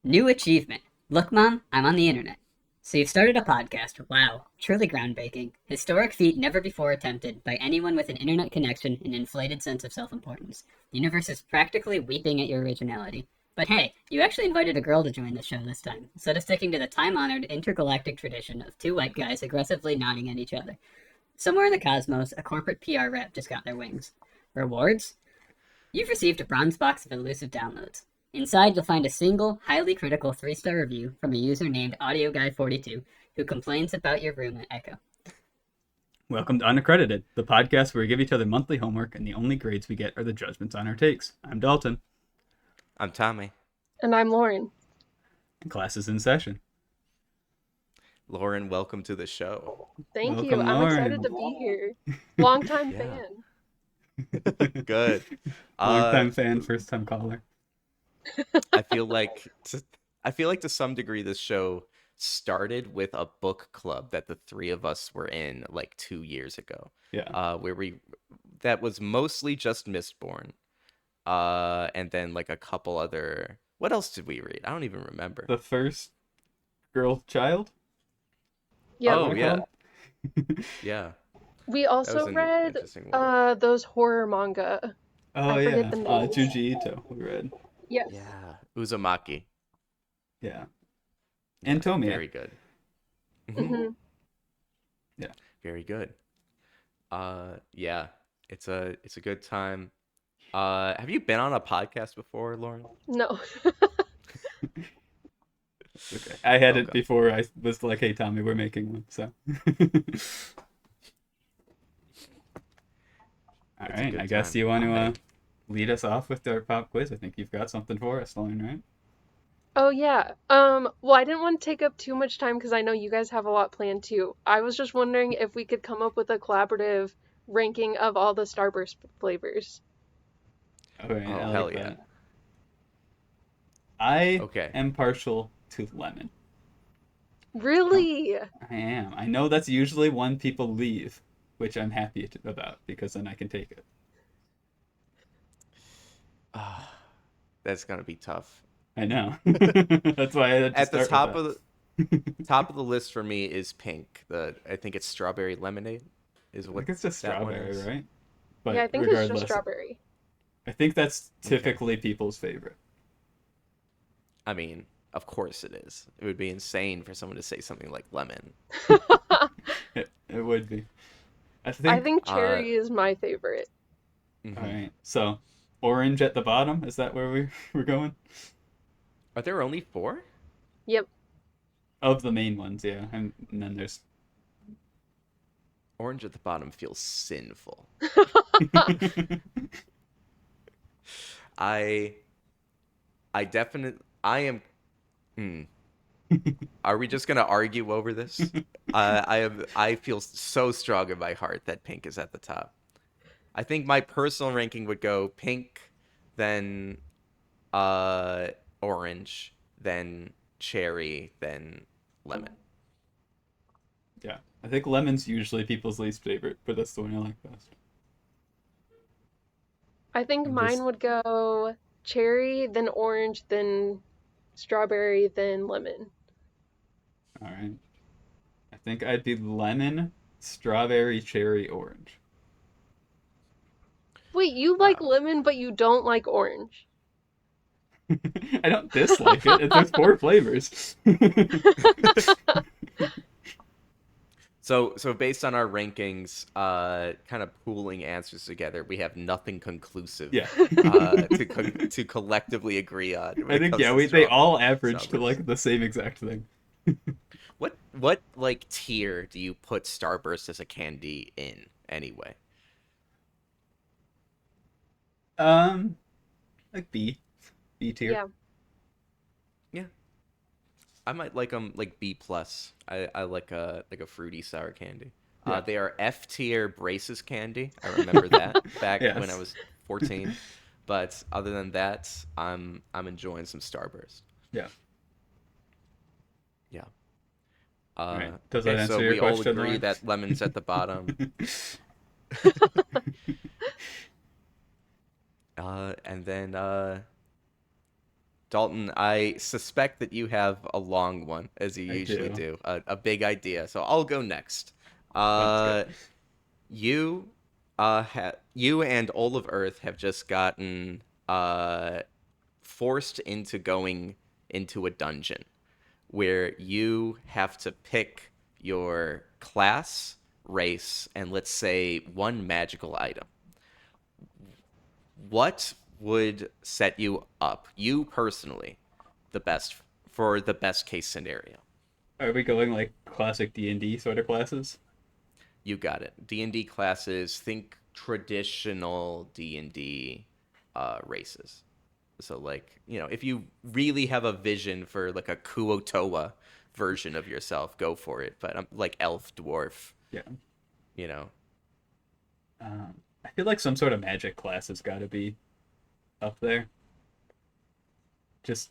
New achievement. Look, Mom, I'm on the internet. So you've started a podcast. Wow. Truly groundbreaking. Historic feat never before attempted by anyone with an internet connection and inflated sense of self-importance. The universe is practically weeping at your originality. But hey, you actually invited a girl to join the show this time, instead of sticking to the time-honored intergalactic tradition of two white guys aggressively nodding at each other. Somewhere in the cosmos, a corporate PR rep just got their wings. Rewards? You've received a bronze box of elusive downloads. Inside, you'll find a single, highly critical 3-star review from a user named AudioGuy42 who complains about your room at Echo. Welcome to Unaccredited, the podcast where we give each other monthly homework and the only grades we get are the judgments on our takes. I'm Dalton. I'm Tommy. And I'm Lauren. And class is in session. Lauren, welcome to the show. Thank you. Welcome, I'm Lauren. excited to be here. Longtime Yeah. fan. Good. Long-time fan, first-time caller. I feel like to some degree this show started with a book club that the three of us were in like 2 years ago. Yeah. That was mostly just Mistborn. And then like a couple other. What else did we read? I don't even remember. The first girl child? Yeah. Oh yeah. Yeah. We That also was an read interesting one. those horror manga. Oh, I yeah. forget the names. Junji Ito, we read. Yes. Yeah. Uzumaki. Yeah. And Tommy. Very good. hmm Very good. Yeah, it's a good time. Have you been on a podcast before, Lauren? No. Okay. I had it Okay. before I was like, hey, Tommy, we're making one, so. All It's a right, good I guess time. you want to Alright. lead us off with our pop quiz. I think you've got something for us, Lauren, right? Oh yeah. Well, I didn't want to take up too much time because I know you guys have a lot planned too. I was just wondering if we could come up with a collaborative ranking of all the Starburst flavors. All right, Oh, I like hell that. yeah. I Okay. am partial to lemon. Really? I am. I know that's usually one people leave, which I'm happy about because then I can take it. Ah, that's gonna be tough. I know. That's why I had to At the start top with of the top of the list for me is pink. I think it's strawberry lemonade. Is I what think it's just that one strawberry, is. right? But Yeah, I think it's regardless, just strawberry. I think that's Okay. typically people's favorite. I mean, of course it is. It would be insane for someone to say something like lemon. It would be. I I think. think cherry is my favorite. Mhm. All right. So, orange at the bottom. Is that where we're going? Are there only 4? Yep. Of the main ones, yeah. And then there's. Orange at the bottom feels sinful. I am. Are we just gonna argue over this? I feel so strong in my heart that pink is at the top. I think my personal ranking would go pink, then orange, then cherry, then lemon. Yeah. I think lemon's usually people's least favorite, but that's the one I like best. I think I'm mine just- would go cherry, then orange, then strawberry, then lemon. All right. I think I'd be lemon, strawberry, cherry, orange. Wait, you like Wow. lemon, but you don't like orange. I don't dislike it. There's 4 flavors. So based on our rankings, kind of pooling answers together, we have nothing conclusive Yeah. to collectively agree on. when I it think comes to they strawberries. all average to Starburst. like the same exact thing. What like tier do you put Starburst as a candy in anyway? Like B tier. Yeah. Yeah, I might like them like B plus. I like a fruity sour candy. Yeah. They are F tier braces candy. I remember that back when I Yes. was 14. But other than that, I'm enjoying some Starburst. Yeah. Yeah. Right. Does that Okay, answer so your we all question, agree Lauren? that lemon's at the bottom. And then Dalton, I suspect that you have a long one, as you I usually do. do, a big idea. So I'll go next. Sounds Uh, good. you, you and all of Earth have just gotten forced into going into a dungeon where you have to pick your class, race, and let's say one magical item. What would set you up, you personally, the best for the best case scenario? Are we going like classic D&D sort of classes? You got it. D&D classes, think traditional D&D races. So like, if you really have a vision for like a Kuotoa version of yourself, go for it. But I'm like elf, dwarf, Yeah. you know. I feel like some sort of magic class has got to be up there. Just,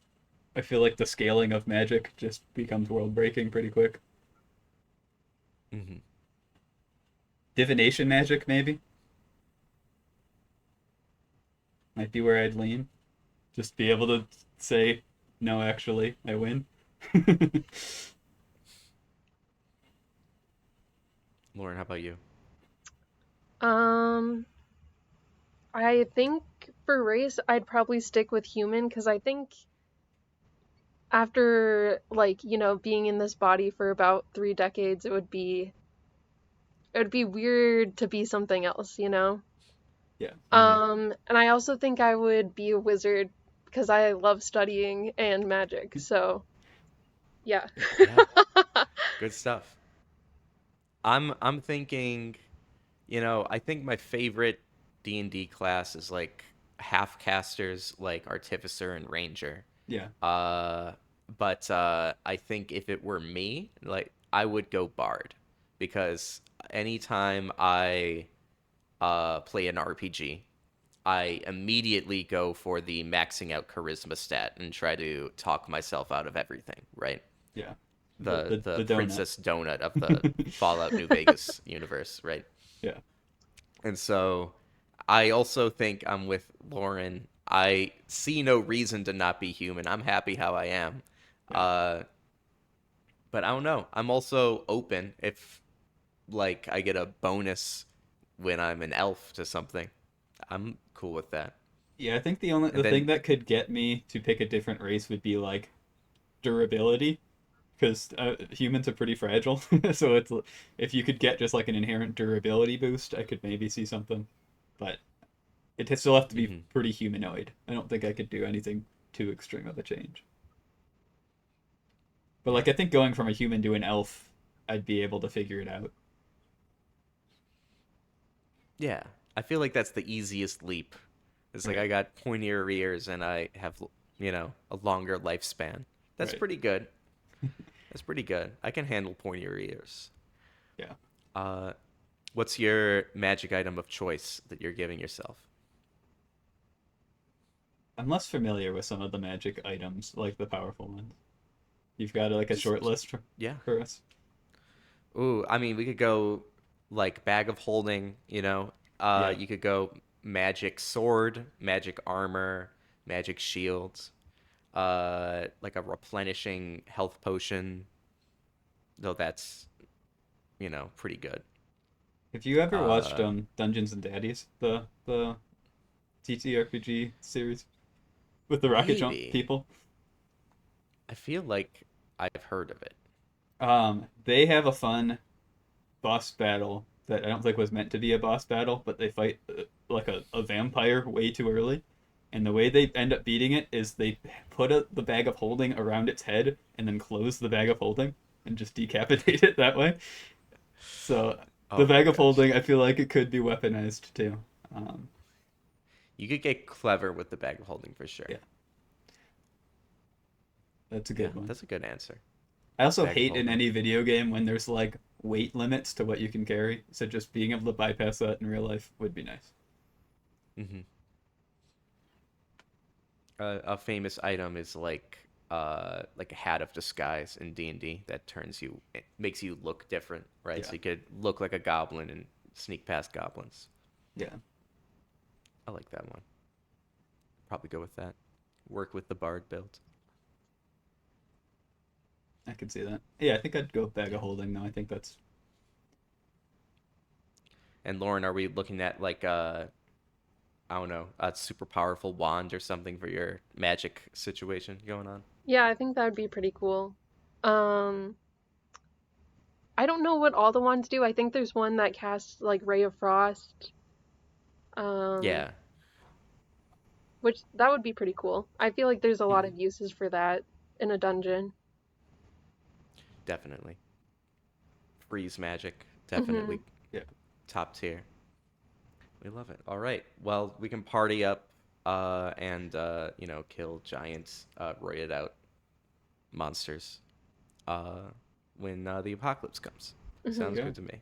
I feel like the scaling of magic just becomes world breaking pretty quick. Hmm. Divination magic, maybe? Might be where I'd lean. Just be able to say, no, actually, I win. Lauren, how about you? Um, I think for race, I'd probably stick with human because I think after like, being in this body for about 3 decades, it would be weird to be something else. Yeah. Hmm. And I also think I would be a wizard because I love studying and magic. So, yeah. Yeah, good stuff. I'm thinking, I think my favorite D&D class is like half casters like artificer and ranger. Yeah. Uh but I think if it were me, like I would go bard because anytime I play an RPG, I immediately go for the maxing out charisma stat and try to talk myself out of everything, right? Yeah. The, The the, the the donut. princess donut of the Fallout New Vegas universe, right? Yeah. And so I also think I'm with Lauren. I see no reason to not be human. I'm happy how I am. Yeah. Uh, but I don't know. I'm also open if like I get a bonus when I'm an elf to something. I'm cool with that. Yeah, I think And the thing then that could get me to pick a different race would be like durability, because humans are pretty fragile. So it's if you could get just like an inherent durability boost, I could maybe see something. But it still have to be mhm. pretty humanoid. I don't think I could do anything too extreme of a change. But Yeah. like I think going from a human to an elf, I'd be able to figure it out. Yeah. I feel like that's the easiest leap. It's like Right. I got pointier ears and I have, a longer lifespan. That's Right. pretty good. That's pretty good. I can handle pointier ears. Yeah. Uh, what's your magic item of choice that you're giving yourself? I'm less familiar with some of the magic items, like the powerful ones. You've got like a short Just list yeah. for us. Ooh, I mean, we could go like bag of holding. Yeah. You could go magic sword, magic armor, magic shields. Like a replenishing health potion. Though that's pretty good. Have you ever watched Uh, Dungeons and Daddies, the TTRPG series with the rocket jump maybe people? I feel like I've heard of it. They have a fun boss battle that I don't think was meant to be a boss battle, but they fight like a vampire way too early. And the way they end up beating it is they put the bag of holding around its head and then close the bag of holding and just decapitate it that way. So the Oh my bag of gosh. holding, I feel like it could be weaponized too. Um, You could get clever with the bag of holding for sure. yeah, that's a Yeah, good one. that's a good answer. I also Bag of hate in holding. any video game when there's like weight limits to what you can carry. So just being able to bypass that in real life would be nice. Hmm. A famous item is like a hat of disguise in D&D that it makes you look different, right? Yeah, So you could look like a goblin and sneak past goblins. yeah. I like that one. Probably go with that. work with the Bard build. I could see that. Yeah, I think I'd go Bag of Holding though. I think that's. And Lauren, are we looking at like I don't know, a super powerful wand or something for your magic situation going on? Yeah, I think that would be pretty cool. Um, I don't know what all the wands do. I think there's one that casts like Ray of Frost. Um, Yeah, which that would be pretty cool. I feel like there's a lot Mhm. of uses for that in a dungeon. definitely. Freeze magic, Hmm. definitely Yeah. top tier. We love it. All right. Well, we can party up and kill giant roided out monsters uh when the apocalypse comes. There Hmm. you Sounds go. good to me.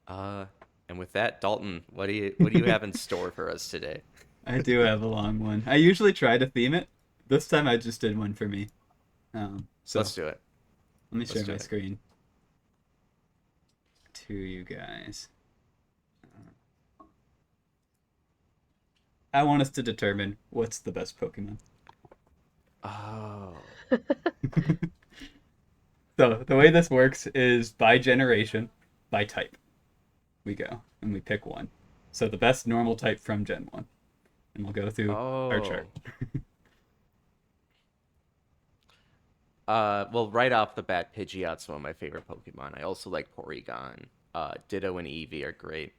Uh and with that, Dalton, what do you have in store for us today? I do have a long one. I usually try to theme it. This time I just did one for me. So Let's do it. let me Let's share do my it. screen to you guys. I want us to determine what's the best Pokemon. Oh. So the way this works is by generation, by type. We go and we pick one. So the best normal type from Gen 1. And we'll go through our chart. Oh. Well, right off the bat, Pidgeot's one of my favorite Pokemon. I also like Porygon. Ditto and Eevee are great.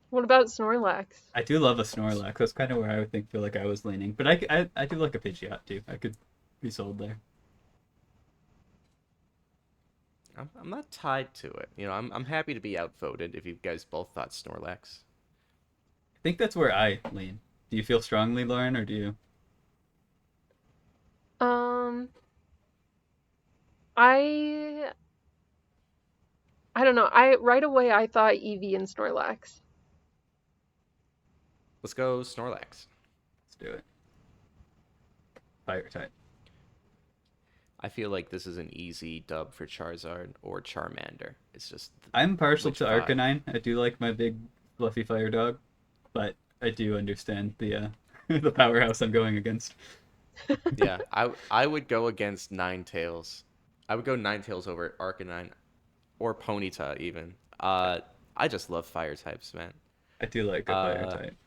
What about Snorlax? I do love a Snorlax. That's kind of where I would feel like I was leaning. But I do like a Pidgeot too. I could be sold there. I'm not tied to it. I'm happy to be outvoted if you guys both thought Snorlax. I think that's where I lean. Do you feel strongly, Lauren, or do you? Um, I I don't know. I right away I thought Eevee and Snorlax. Let's go Snorlax. Let's do it. Fire type. I feel like this is an easy dub for Charizard or Charmander. It's just I'm partial which to vibe. Arcanine. I do like my big fluffy fire dog, but I do understand the the powerhouse I'm going against. Yeah, I would go against Ninetales. I would go Ninetales over Arcanine or Ponyta even. I just love fire types, man. I do like a fire Uh, type.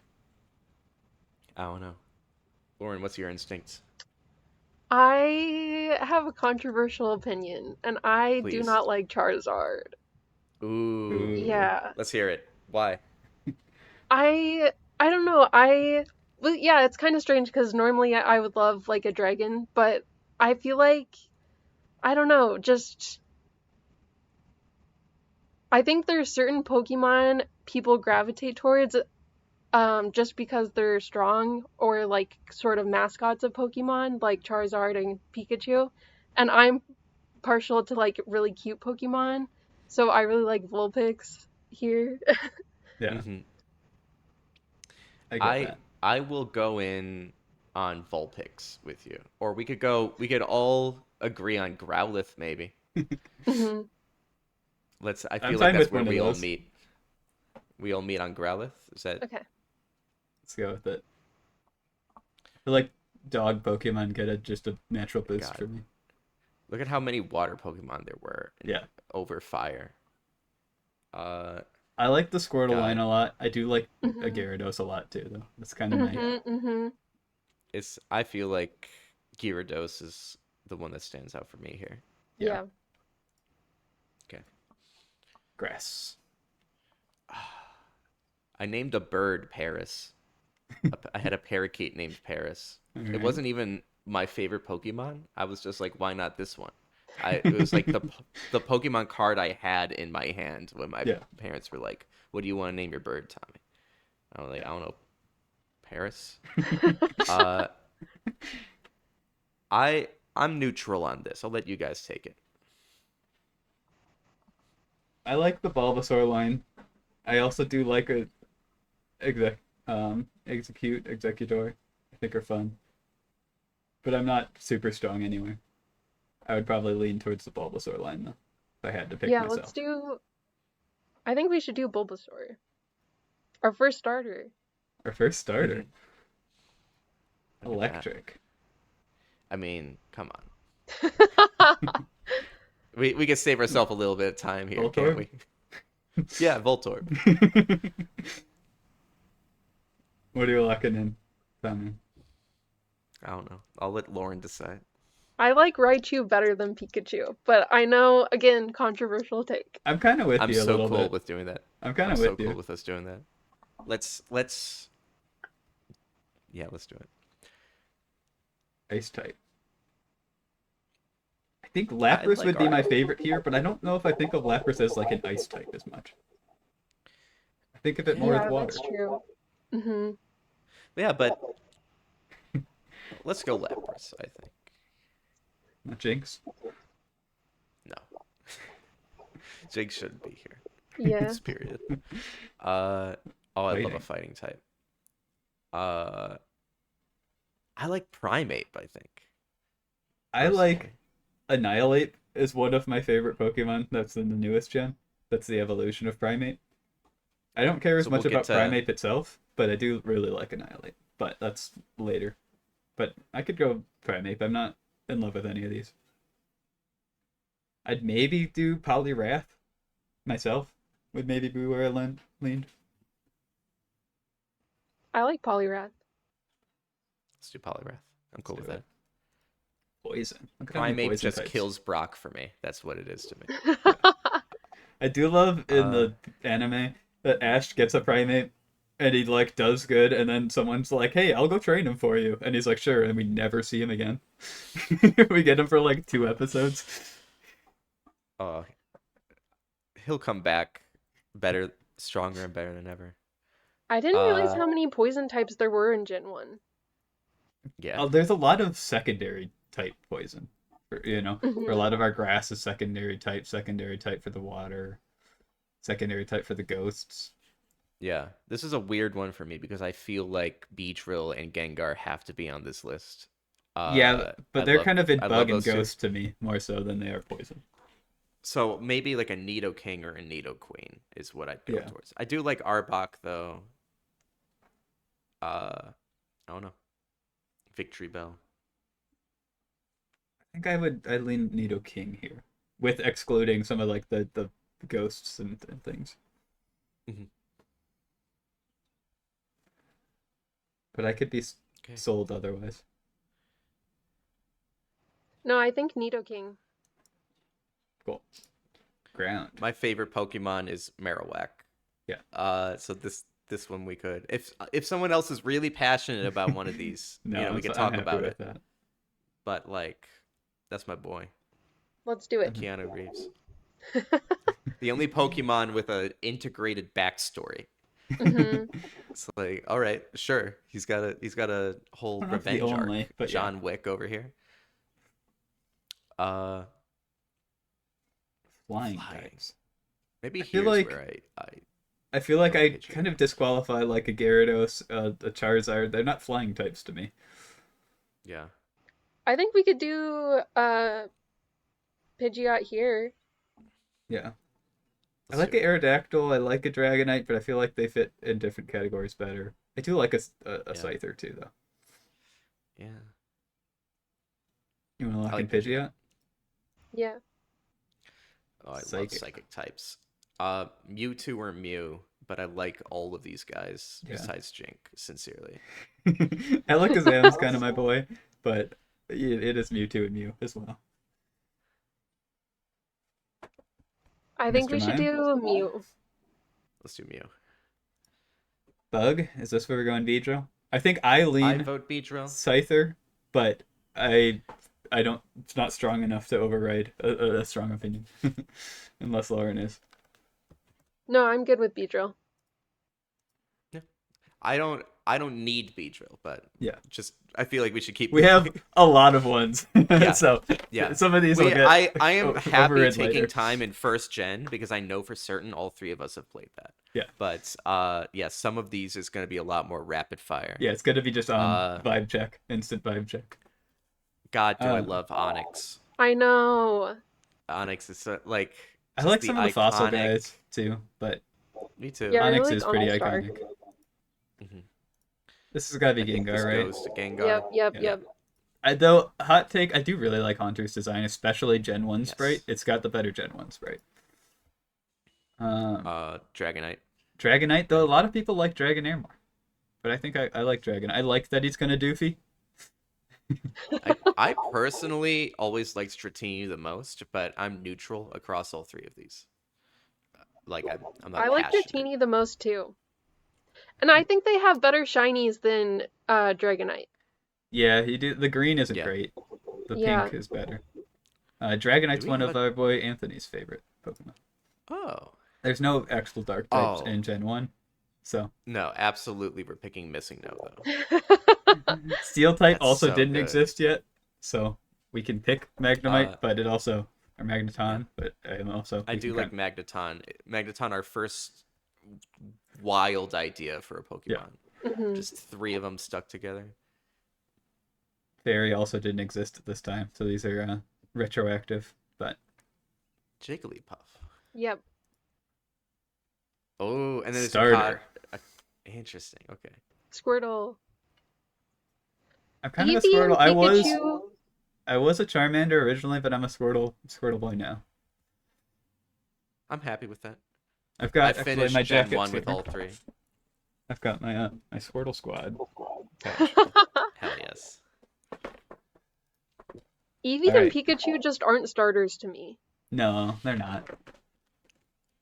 I don't know. Lauren, what's your instinct? I have a controversial opinion, and I do Please. not like Charizard. Ooh. Ooh. Yeah, Let's hear it. Why? I don't know. Well, yeah, it's kind of strange because normally I would love like a dragon, but I feel like I don't know, just I think there's certain Pokemon people gravitate towards just because they're strong or like sort of mascots of Pokemon like Charizard and Pikachu. And I'm partial to like really cute Pokemon, so I really like Vulpix here. Yeah, hmm I get I that. I will go in on Vulpix with you. Or we could all agree on Growlithe maybe. Hmm. I I'm feel like fine that's with where one of we all those. meet. We all meet on Growlithe. Is that Okay. Let's go with it. I feel like dog Pokemon get just a natural boost God? for me. Look at how many water Pokemon there were Yeah, over fire. Uh I like the Squirtle line God. a lot. I do like a Hmm. Gyarados a lot too, though. That's kind of my. Yeah. Hmm. Hmm. I feel like Gyarados is the one that stands out for me here. Yeah, Yeah. Okay. grass. I named a bird Paris. I had a parakeet named Paris. All It right. wasn't even my favorite Pokemon. I was just like, why not this one? It was like the Pokemon card I had in my hand when my Yeah, parents were like, "What do you want to name your bird, Tommy?" I was like, "I don't know, Paris." Uh, I'm neutral on this. I'll let you guys take it. I like the Bulbasaur line. I also do like a executor. I think are fun, but I'm not super strong anywhere. I would probably lean towards the Bulbasaur line though, if I had to pick Yeah, let's myself. do I think we should do Bulbasaur. Our first starter. Our first starter. Look at that. Electric. I mean, come on. We can save ourselves a little bit of time here, can't Voltorb? we? Yeah, Voltorb. What are you locking in, Tommy? I don't know. I'll let Lauren decide. I like Raichu better than Pikachu, but I know, again, controversial take. I'm kind of with I'm you a so little cool bit. with doing that. I'm kind I'm of so with cool you. with us doing that. Let's yeah, let's do it. Ice type. I think Lapras like would be our- my favorite here, but I don't know if I think of Lapras as like an ice type as much. I think of it more Yeah, as water. that's true. Mm-hmm. Yeah, but let's go Lapras, I think. Not Jinx. No. Jig shouldn't be here. Yeah. Period. Oh, I love Fighting. a fighting type. I like Primate, I think. I like personally. Annihilate is one of my favorite Pokemon. That's in the newest gen. That's the evolution of Primate. I don't care as So much we'll about get to- Primate itself, but I do really like Annihilate. But that's later. But I could go Primate. I'm not in love with any of these. I'd maybe do Poliwrath myself. Would maybe be where I leaned. I like Poliwrath. Let's do Poliwrath. I'm cool do with it. that. Poison. Look at how many Primate poison just types. kills Brock for me. That's what it is to me. I do love in the anime that Ash gets a Primate and he like does good, and then someone's like, "Hey, I'll go train him for you," and he's like, "Sure," and we never see him again. We get him for like 2 episodes. He'll come back better, stronger, and better than ever. I didn't realize Uh, how many poison types there were in Gen 1. Yeah. Oh, there's a lot of secondary type poison. For a Mhm. lot of our grass is secondary type for the water, secondary type for the ghosts. Yeah. This is a weird one for me because I feel like Beedrill and Gengar have to be on this list. Yeah, but I they're love- kind of in I love bug and those two. ghost to me more so than they are poison. So maybe like a Nidoking or a Nidoqueen is what I'd go Yeah. towards. I do like Arbok though. I don't know. Victory Bell. I think I'd lean Nidoking here, with excluding some of like the ghosts and things. Mhm. But I could be Okay. sold otherwise. No, I think Nidoking. Cool. Ground. My favorite Pokemon is Marowak. Yeah. So this one we could, if someone else is really passionate about one of these, No, we could I'm talk happy about with it. that. But like, that's my boy, Let's do it. Keanu Reeves. The only Pokemon with a integrated backstory. hmm It's like, all right, sure, he's got a whole I don't know if the revenge only, arc. but yeah. John Wick over here. Flying Flying. types. Maybe I feel here's like- where I feel like I Pikachu. kind of disqualify like a Gyarados, a Charizard. They're not flying types to me. yeah. I think we could do Pidgeot here. Yeah. I Let's like do an it. Aerodactyl, I like a Dragonite, but I feel like they fit in different categories better. I do like a Yeah. Scyther too, though. Yeah. You want to lock I in like Pidgeot. Pidgeot? Yeah. Oh, I love Psychic. psychic types. Mewtwo or Mew, but I like all of these guys Yeah. besides Jink, sincerely. Alakazam's kind of my boy, but it is Mewtwo and Mew as well. I think Mr. we should Mime? do Mew. Let's do Mew. Bug? Is this where we're going, Beedrill? I think I I lean vote Beedrill. Scyther, but I don't. It's not strong enough to override a strong opinion, unless Lauren is. No, I'm good with Beedrill. I don't need Beedrill, but Yeah. just I feel like we should keep. We have a lot of ones, Yeah. so Yeah. some of these will get. I am happy overrid taking later. time in first gen because I know for certain all three of us have played that. Yeah. But yeah, some of these is going to be a lot more rapid fire. Yeah, it's gonna be just on vibe check, instant vibe check. God, do I Um, love Onyx. I know. Onyx is so, like. I just like some of the fossil iconic- guys too, but Me too. Yeah, I Onyx really is like pretty Onyx Star. iconic. Mhm. This has got to be I think this Gengar, right? goes to Gengar. Yep, yep, Yeah. yep. Though, hot take, I do really like Haunter's design, especially Gen 1 sprite. Yes. It's got the better Gen 1 sprite. Dragonite. Dragonite, though, a lot of people like Dragonair more. But I think I like Dragon. I like that he's kind of doofy. I personally always liked Dratini the most, but I'm neutral across all three of these. Like I'm not I like passionate. Dratini the most too. And I think they have better shinies than Dragonite. Yeah, the green isn't Yeah. great. The Yeah. pink is better. Dragonite's Do we one have of a- our boy Anthony's favorite Pokemon. Oh. There's no actual dark types Oh. in Gen 1. So No, absolutely we're picking Missing No though. Steel type That's also so didn't good. exist yet. So we can pick Magnemite, Uh, but it also or Magneton, but also I we do can like Magneton. Magneton, our first wild idea for a Pokemon. Mhm. Just three of them stuck together. Fairy also didn't exist at this time, so these are retroactive. But Jigglypuff. Yep. Oh, and then there's Starter. Interesting. Okay. Squirtle. I'm kind of a Eevee and Squirtle. Pikachu. I was a Charmander originally, but I'm a Squirtle boy now. I'm happy with that. I've I got actually finished my Gen jacket 1 with here. all three. I've got my Squirtle squad. patch. Hell yes. Eevee All and right. Pikachu just aren't starters to me. No, they're not.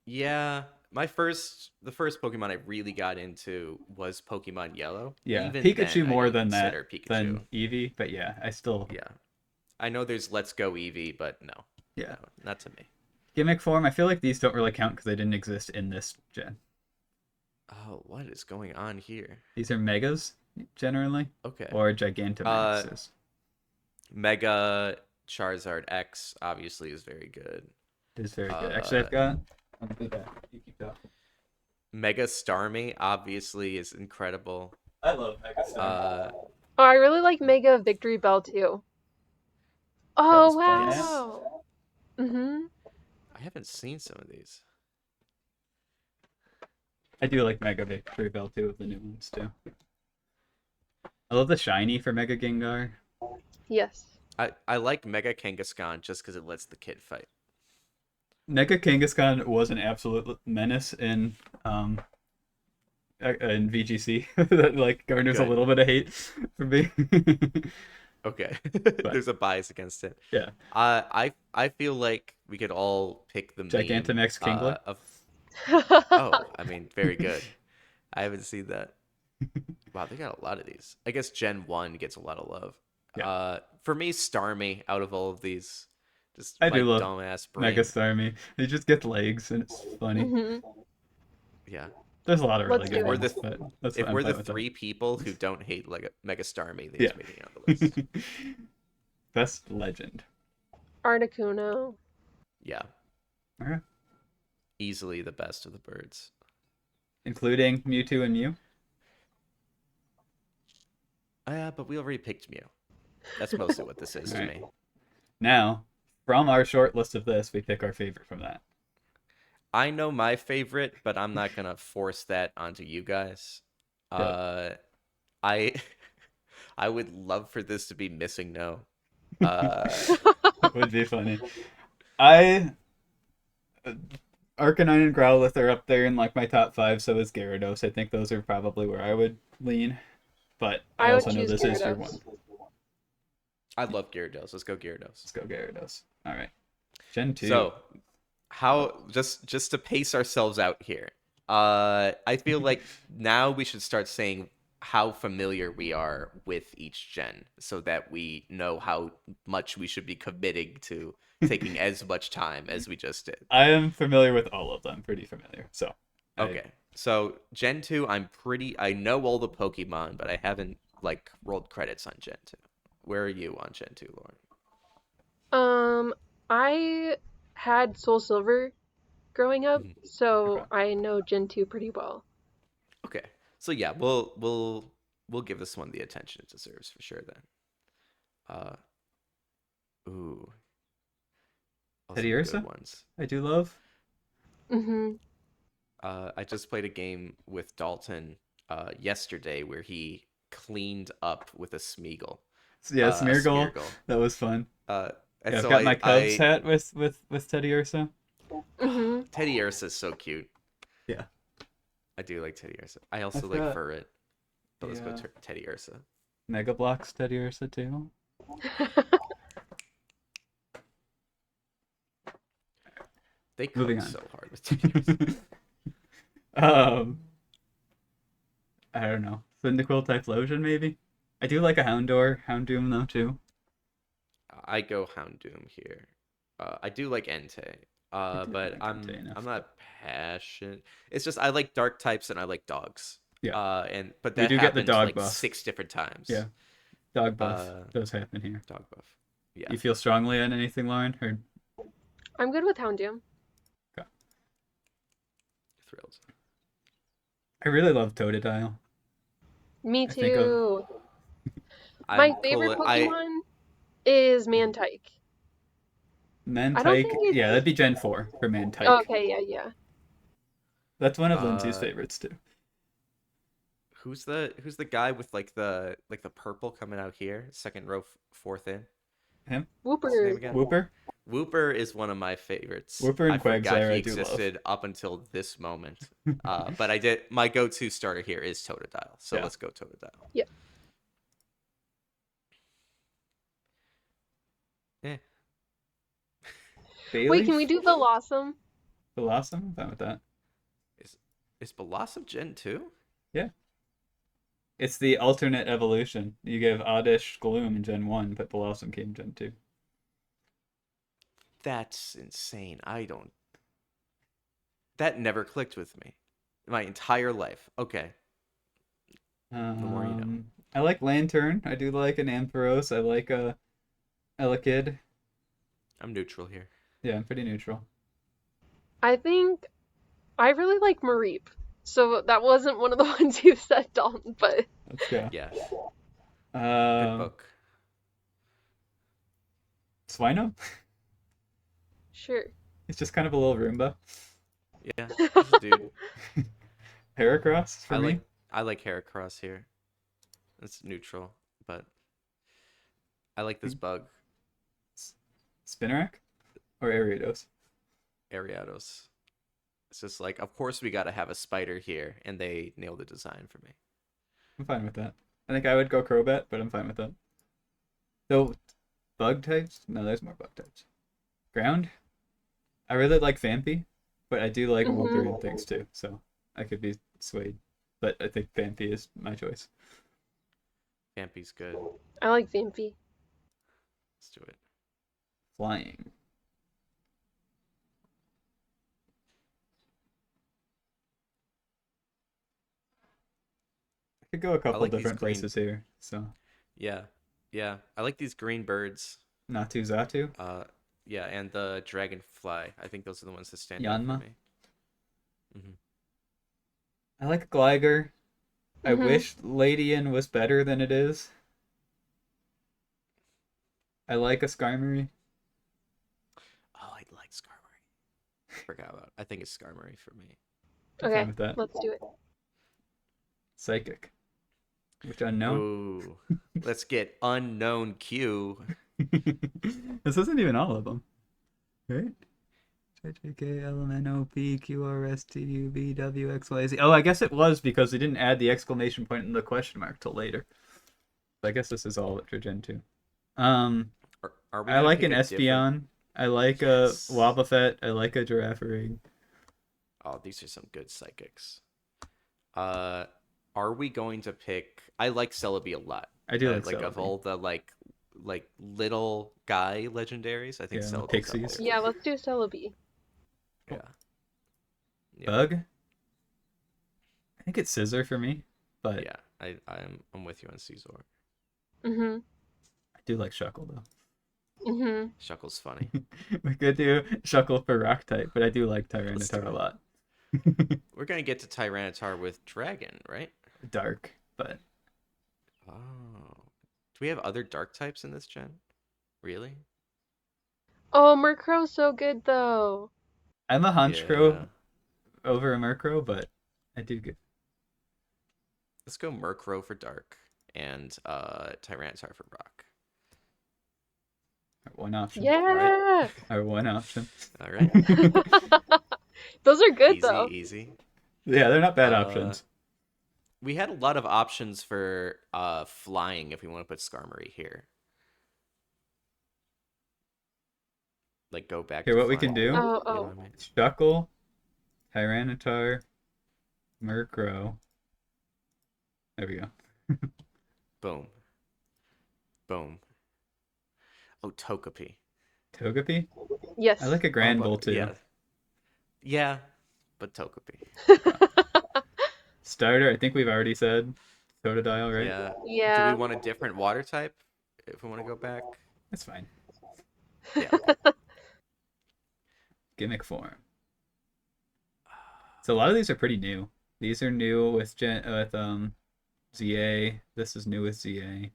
Yeah, the first Pokemon I really got into was Pokemon Yellow. Yeah, Even Pikachu then, I more didn't than that consider Pikachu. than Eevee, but yeah, I still Yeah, I know there's Let's Go Eevee, but no, yeah. no, not to me. Gimmick form. I feel like these don't really count because they didn't exist in this gen. Oh, what is going on here? These are megas generally, Okay, or Gigantamaxes. Mega Charizard X obviously is very good. It is very good. Actually, I've got. I'll do that. You keep talking. Mega Starmie obviously is incredible. I love Mega Star. Oh, I really like Mega Victory Bell too. Oh, was fun. wow. Mm-hmm. I haven't seen some of these. I do like Mega Victory Bell too, of the new ones too. I love the shiny for Mega Gengar. Yes. I like Mega Kangaskhan just because it lets the kid fight. Mega Kangaskhan was an absolute menace in VGC. Like garners a Good. little bit of hate for me. Okay, But- there's a bias against it. Yeah. I feel like we could all pick the meme, Gigantamax Kingler? of. Oh, I mean, very good. I haven't seen that. Wow, they got a lot of these. I guess Gen 1 gets a lot of love. Yeah. For me, Starmie out of all of these, just I my do love dumbass brain. Mega Starmie. They just get legs and it's funny. Mhm. Yeah. There's a lot of really Let's good do it. ones, but that's If I'm we're fine the with that. three people who don't hate like Mega Starmie, these Yeah. making on the list. Best legend. Articuno. Yeah. Okay. Easily the best of the birds. Including Mewtwo and Mew. But we already picked Mew. That's mostly what this is to Alright. me. Now, from our short list of this, we pick our favorite from that. I know my favorite, but I'm not gonna force that onto you guys. I I would love for this to be Missing No. That would be funny. Arcanine and Growlithe are up there in like my top 5, so is Gyarados. I think those are probably where I would lean. But I I would also know choose this is your Gyarados. one. I love Gyarados. Let's go Gyarados. Let's go Gyarados. All right. Gen 2. So, how just to pace ourselves out here. I feel like now we should start saying how familiar we are with each gen so that we know how much we should be committing to taking as much time as we just did. I am familiar with all of them. Pretty familiar. So. Okay. So, Gen 2, I know all the Pokemon, but I haven't like rolled credits on Gen 2. Where are you on Gen 2, Lauren? I had Soul Silver growing up, so Okay. I know Gen 2 pretty well. Okay. So yeah, we'll give this one the attention it deserves for sure then. Ooh. Also Teddiursa? good ones. I do love. Mm-hmm. I just played a game with Dalton yesterday where he cleaned up with a Smeagol. Yeah, A Smeargle. Smeargle. That was fun. And Yeah, I've so got my Cubs I hat with Teddy Ursa. Hmm. Teddy Ursa is so cute. Yeah. I do like Teddy Ursa. I also I've like got Furret. But let's go yeah. Teddy Ursa. Mega Bloks Teddy Ursa too. They Moving cook on. so hard with Teddy Ursa. I don't know. Cyndaquil Typhlosion maybe. I do like a Houndoom though too. I go Houndoom here. I do like Entei. I do But like Entei enough. I'm not passionate. It's just I like dark types and I like dogs. Yeah. But We that do get the happened dog like buff. 6 different times. Yeah. Dog buff Uh, does happen here. Dog buff. Yeah. You feel strongly on anything, Lauren? Or I'm good with Houndoom. Thrilled. I really love Totodile. Me I think of too. My I'm favorite cool. Pokemon is Mantike. I don't Mantike. think it's... Yeah, that'd be Gen 4 for Mantike. Oh, okay, yeah. That's one of Lindsay's favorites too. Who's the guy with like the purple coming out here, second row, fourth in? Him? What's his name Whooper. again? Whooper? Whooper is one of my favorites. Whooper and I forgot Quagsire he I do love. existed up until this moment. But I did. My go-to starter here is Totodile, so Yeah. let's go Totodile. Yeah. Eh. Bailey? Wait, can we do Velocum? Blossom? I'm fine with that. Is Blossom Gen 2? Yeah. It's the alternate evolution. You give Oddish Gloom in Gen 1, but Blossom came Gen 2. That's insane. That never clicked with me my entire life. Okay. The more you know. I like Lantern. I do like an Ampharos. I like a Elekid. I'm neutral here. Yeah, I'm pretty neutral. I think I really like Mareep. So that wasn't one of the ones you said, Dalton, but Let's go. Yeah. Good book. Swino? sure. It's just kind of a little Roomba. Yeah. This dude. Heracross for me. I like Heracross here. It's neutral, but I like this bug. Spinarak? Or Ariados? Ariados. It's just like, of course we gotta have a spider here, and they nailed the design for me. I'm fine with that. I think I would go Crobat, but I'm fine with that. So, bug types? No, there's more bug types. Ground? I really like Vampy, but I do like Wolverine things too, so I could be swayed. But I think Vampy is my choice. Vampy's good. I like Vampy. Let's do it. Flying. I could go a couple like these different green- places here. So, Yeah. Yeah. I like these green birds. Natu Zatu. Yeah, and the dragonfly. I think those are the ones that stand out Yanma. for me. Mm-hmm. I like Gligar. I Mhm. wish Ladian was better than it is. I like a Skarmory. Oh, I like Skarmory. Forgot about it. I think it's Skarmory for me. I'm Okay, fine with that. let's do it. Psychic. Which unknown? Ooh. Let's get unknown Q. This isn't even all of them. Right? JJK, LMNOP, QRST, UV, WXYZ. Oh, I guess it was because they didn't add the exclamation point and the question mark till later. So I guess this is all for Gen 2. Are we I gonna like pick an a different- Espeon. I like Yes. a Wobbuffet. I like a Girafarig. Oh, these are some good psychics. Are we going to pick? I like Celebi a lot. I do like Like of Celebi. all the like little guy legendaries, I think Yeah, the Celebi's pixies. up there. Yeah, let's do Celebi. Yeah. Yeah. Bug? I think it's Scissor for me, but Yeah, I'm with you on Caesar. Mhm. I do like Shuckle though. Mhm. Shuckle's funny. We could do Shuckle for Rock type, but I do like Let's do Tyranitar a it. lot. We're gonna get to Tyranitar with Dragon, right? Dark, but Oh. Do we have other dark types in this gen? Really? Oh, Murkrow's so good though. I'm a Honchkrow Yeah. over a Murkrow, but I do get. Let's go Murkrow for dark. and Tyranitar for Brock. Our one option. Yeah. Our one option. All right. Those are good Easy, though. easy. Yeah, they're not bad options. We had a lot of options for flying if we want to put Skarmory here. Like go back Here, to what we can flying. do? You know Oh. what I mean? Shuckle, Tyranitar, Murkrow. There we go. Boom. Boom. Oh, Togepi. Togepi? Yes. I like a Granbull too. Yeah. Yeah, but Togepi. Starter, I think we've already said Totodile, right? Yeah. Do Yeah. we want a different water type if we want to go back? That's fine. Yeah. Gimmick form. So a lot of these are pretty new. These are new with ZA. This is new with ZA.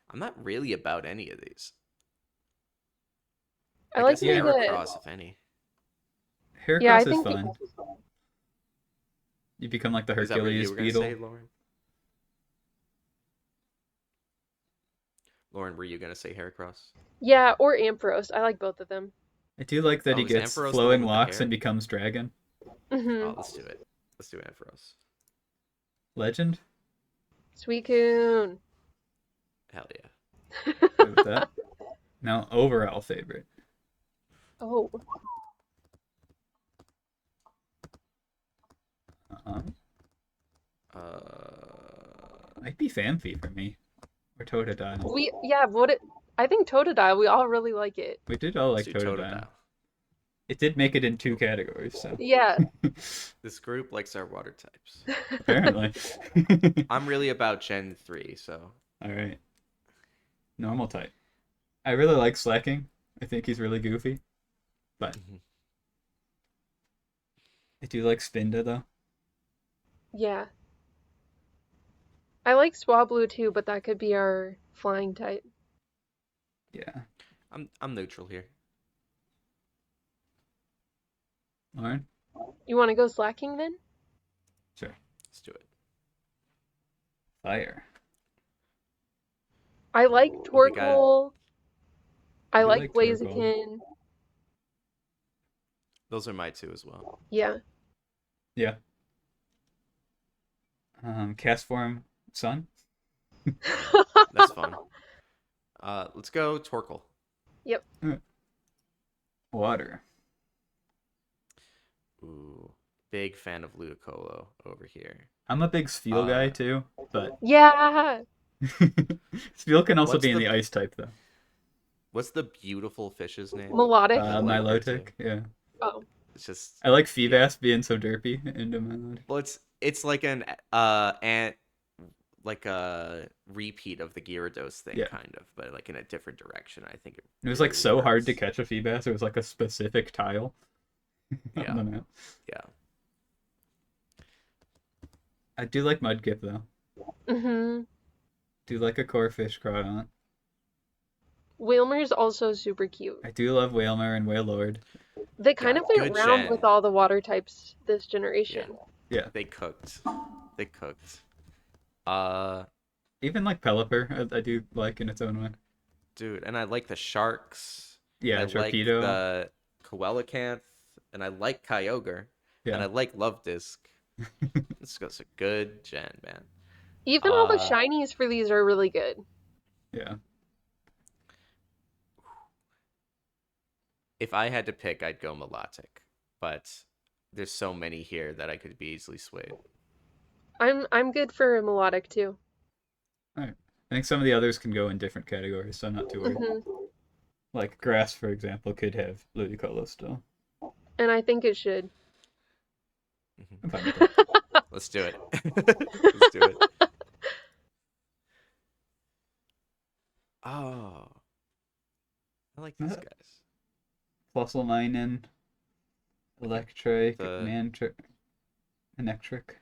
I'm not really about any of these. I like guess the Heracross, if any. Heracross Yeah, I is think fun. You become like the Is that what Hercules you were gonna beetle. say, Lauren? Lauren, were you gonna say Heracross? Yeah, or Ampharos. I like both of them. I do like that he Oh, is gets Ampharos the flowing one with the locks hair? and becomes dragon. Mm-hmm. Oh, let's do it. Let's do Ampharos. Legend? Suicune. Hell yeah. Good with that. Now, overall favorite. Oh. Might be Famfi for me. Or Totodile. I think Totodile, we all really like it. We did all like Let's do Totodile. It did make it in 2 categories, so. Yeah. This group likes our water types. Apparently. I'm really about Gen 3, so. Alright. Normal type. I really like Slacking. I think he's really goofy. But I do like Spinda, though. Yeah. I like Swablu too, but that could be our flying type. Yeah. I'm neutral here. Lauren? You want to go slacking then? Sure. Let's do it. Fire. I like Well, we got- Torkoal. I You like like Torkoal. Blaziken. Those are my 2 as well. Yeah. Yeah. Cast form Sun? That's fun. Let's go Torkoal. Yep. Water. Ooh, big fan of Ludicolo over here. I'm a big Spheal guy, too, but Yeah. Spheal can also What's be in the- the ice type, though. What's the beautiful fish's name? Melodic. I like her too. Milotic, yeah. Oh. It's just I like Feebas being so derpy into Milotic. well, it's like an like a repeat of the Gyarados thing, Yeah. kind of, but like in a different direction. I think It was like really so hard to works. catch a Feebas. It was like a specific tile Yeah. on the map. Yeah. I do like Mudkip, though. Mm-hmm. Do like a Corphish Crawdaunt. Whalmer's also super cute. I do love Whalmer and Wailord. They kind God, of went good round gen. with all the water types this generation. Yeah. They cooked. They cooked. Even like Pelipper, I do like in its own way. Dude, and I like the sharks. Yeah, I like Torpedo. the Coelacanth, and I like Kyogre, Yeah. and I like Love Disc. This goes a good gen, man. Even all the shinies for these are really good. Yeah. If I had to pick, I'd go Milotic, but there's so many here that I could be easily swayed. I'm good for melodic too. I think some of the others can go in different categories, so I'm not too worried. Hmm. Like Grass, for example, could have Ludicolo still. And I think it should. I'm fine with that. Let's do it. Let's do it. Oh, I like these guys. Fossilminen, Electric, The- Electric.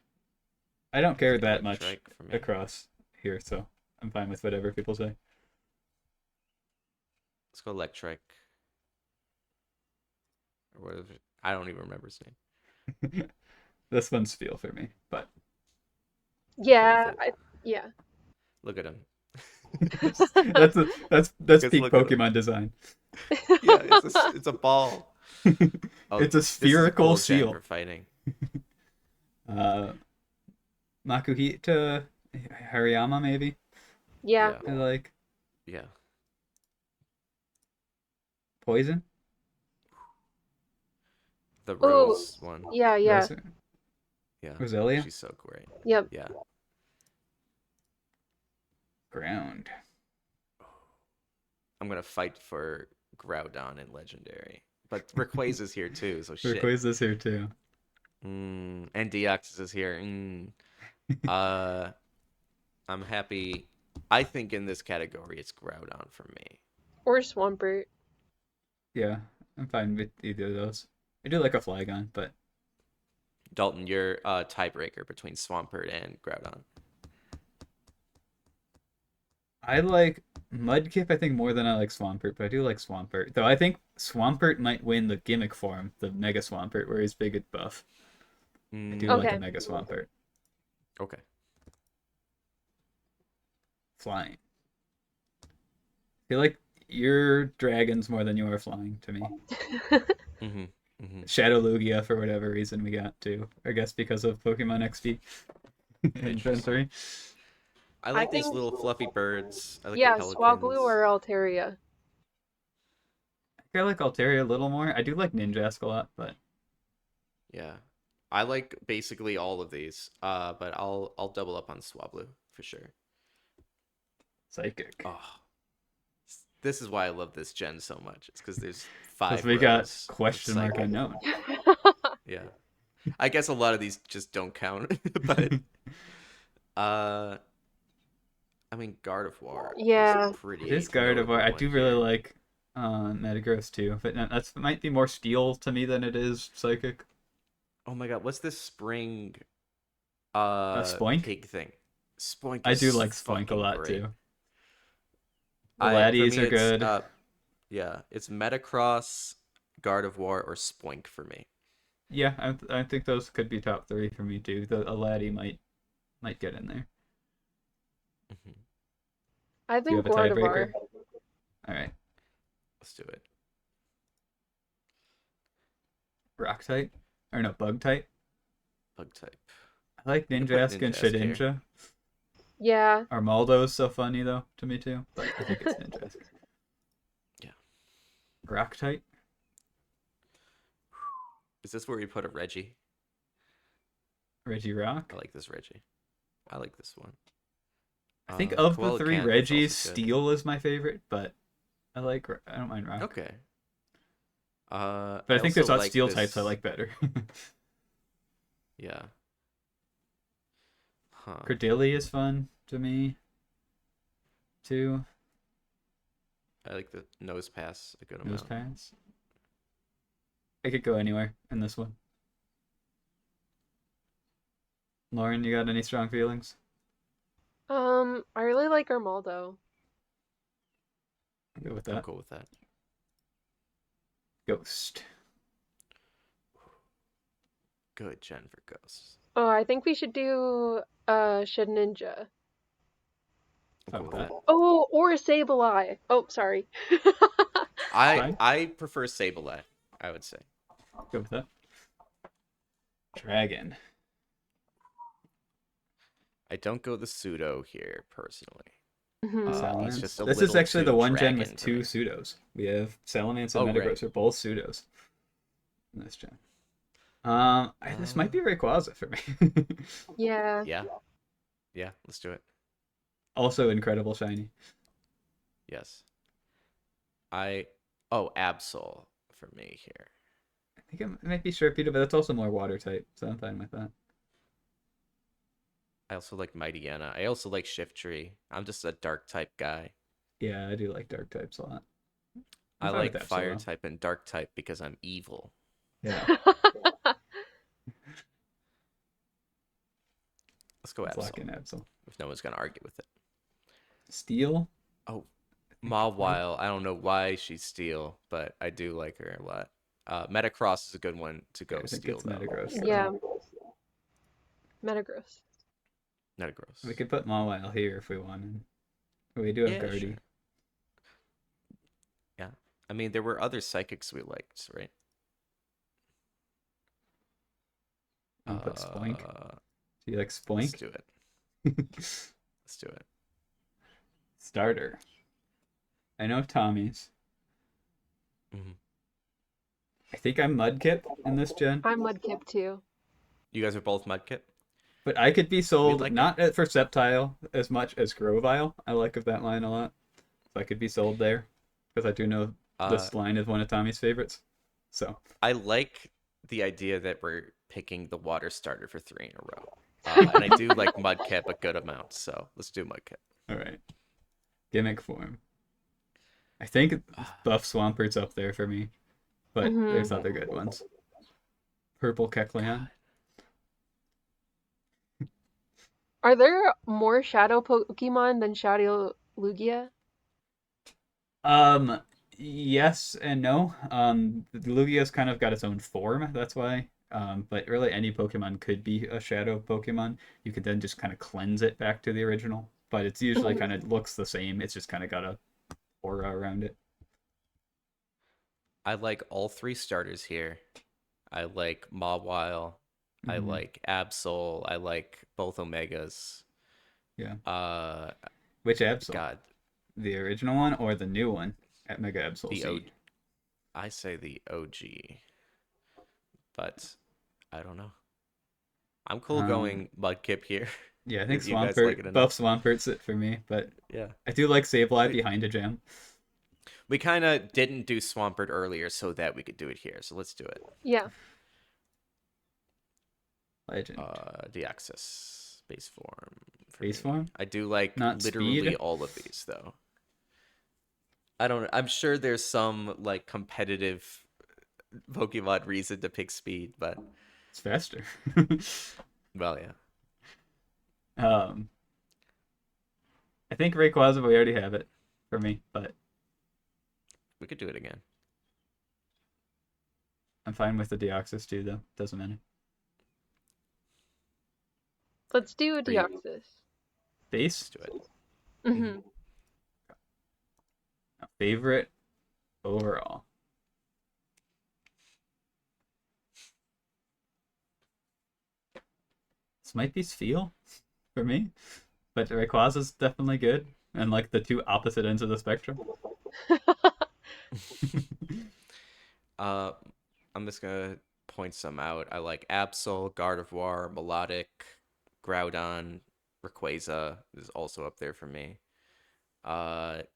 I don't care that much Electrike for me. across here, so I'm fine with whatever people say. Let's go Electric. Or whatever. I don't even remember his name. This one's Feel for me, but Yeah, yeah. Look at him. That's Just peak look at him. Pokemon design. Yeah, it's a ball. Oh, It's a this is a spherical cool gen seal. for fighting. Uh, Makuhita Hariyama, maybe. Yeah. Yeah, I like yeah. poison. The Oh, rose one. yeah, yeah. Rose, Yeah, Roselia. she's so great. Yep. Yeah. Ground. I'm gonna fight for Groudon in Legendary, but Rayquaza's here too, so shit. Rayquaza's here too. And Deoxys is here. Uh, I'm happy. I think in this category, it's Groudon for me. Or Swampert. Yeah, I'm fine with either of those. I do like a Flygon, but Dalton, you're a tiebreaker between Swampert and Groudon. I like Mudkip, I think, more than I like Swampert, but I do like Swampert. Though I think Swampert might win the gimmick form, the Mega Swampert, where he's big and buff. I do like Okay. a Mega Swampert. Okay. Flying. I feel like you're dragons more than you are flying to me. Mm-hmm. Mm-hmm. Shadow Lugia, for whatever reason, we got to. I guess because of Pokemon XD in Gen 3. I like these think- little fluffy birds. I like Yeah, the Swablu pelicans. or Altaria. I like Altaria a little more. I do like Ninjask a lot, but Yeah, I like basically all of these. But I'll double up on Swablu for sure. Psychic. Oh, this is why I love this gen so much. It's because there's 5 Because we got rows of question mark Psychic. unknown. Yeah, I guess a lot of these just don't count. But I mean, Gardevoir. Yeah. Is pretty. It is notable Gardevoir. I one do really here. like Metagross too, but no, that's might be more Steel to me than it is Psychic. Oh my god, what's this spring Spoink? pig thing? Spoink I is do like Spoink a fucking lot great. too. For Laddies me, are it's, good. yeah, it's Metacross, Gardevoir, or Spoink for me. Yeah, I think those could be top 3 for me too. The Laddie might get in there. Mhm. I Do you think have a tiebreaker? Gardevoir. All right, Let's do it. Rock type or no Bug type. Bug type. I like can put Ninjask and Ninjask here. Shedinja. Yeah. Armaldo's so funny though to me too, but I think it's Ninjask. Yeah. Rock type. Is this where we put a Reggie? Regirock. I like this Reggie. I like this one. I think of the Koala 3 Cant is Reggies, also good. Steel is my favorite, but I don't mind Rock. Okay. But I think there's also lots like Steel this- types I like better. Yeah. Huh. Credilli is fun to me, too. I like the nose pass a good Nose amount. pass. I could go anywhere in this one. Lauren, you got any strong feelings? I really like Armaldo. Go with I'm that. cool with that. Ghost. Good gen for ghosts. Oh, I think we should do Shedinja. I'm How cool about with that? that. Oh, or Sableye. Oh, sorry. Fine. I prefer Sableye, I would say. Go with that. Dragon. I don't go the pseudo here personally. Mhm. Salamence. He's just a This is little actually too the one gen dragon with for 2 me. pseudos. We have Salamence and Oh, Metagross right. are both pseudos in this gen. This might be Rayquaza for me. Yeah. Yeah. Yeah, let's do it. Also incredible shiny. Yes. Absol for me here. I think it might be Sharpedo, but that's also more water type, so I'm fine with that. I also like Mightyena. I also like Shiftry. I'm just a dark type guy. Yeah, I do like dark types a lot. I I'm fine with like Absol, fire though. type and dark type because I'm evil. Yeah, Let's go let's lock in Absol. Absol. If no one's gonna argue with it. Steel. Oh, I think Mawile. I don't know why she's steel, but I do like her a lot. Metacross is a good one to go I think steel it's though. Metagross. Yeah. Metagross. Not gross. We could put Mawile here if we wanted. We do have Yeah, Guardy. sure. Yeah. I mean, there were other psychics we liked, right? I'll put Spoink. Uh, Do you like let's Spoink? do it. Let's do it. Starter. I know Tommy's. Hmm. I think I'm Mudkip in this gen, I'm Mudkip too. You guys are both Mudkip. but I could be We sold like it. not for Sceptile as much as Grovyle. I like of that line a lot. So I could be sold there because I do know Uh, this line is one of Tommy's favorites. So, I like the idea that we're picking the water starter for 3 in a row. And I do like Mudkip a good amount, so let's do Mudkip. all right. Gimmick form. I think Buff Swampert's up there for me, but there's other good ones. Purple Kecleon. Are there more shadow Pokemon than Shadow Lugia? Yes and no. The Lugia's kind of got its own form, that's why. But really any Pokemon could be a shadow Pokemon. You could then just kind of cleanse it back to the original. But it's usually kind of looks the same. It's just kind of got a aura around it. I like all 3 starters here. I like Mawile. I Mhm. like Absol. I like both Omegas. Yeah. Uh, Which Absol? God, The original one or the new one at Mega Absol the O. Seed? I say the OG, but I don't know. I'm cool Um, going Mudkip here. yeah, I think You guys like it Swampert, Buff enough? Swampert's it for me, but Yeah. I do like Sableye We, behind a gem. we kind of didn't do Swampert earlier so that we could do it here. So let's do it. Yeah. Legend. Deoxys base form for Base me. form? I do like Not literally speed? all of these though. I'm sure there's some like competitive Pokemon reason to pick speed, but It's faster. well, yeah. um, I think Rayquaza, we already have it for me, but We could do it again. I'm fine with the Deoxys too, though. Doesn't matter. Let's do Are you Deoxys. Base? let's do it. Mm-hmm. Favorite overall. This might be Spheal for me, but Rayquaza's definitely good, and like the two opposite ends of the spectrum. uh I'm just gonna point some out. I like Absol, Gardevoir, Melodic, Groudon, Rayquaza is also up there for me.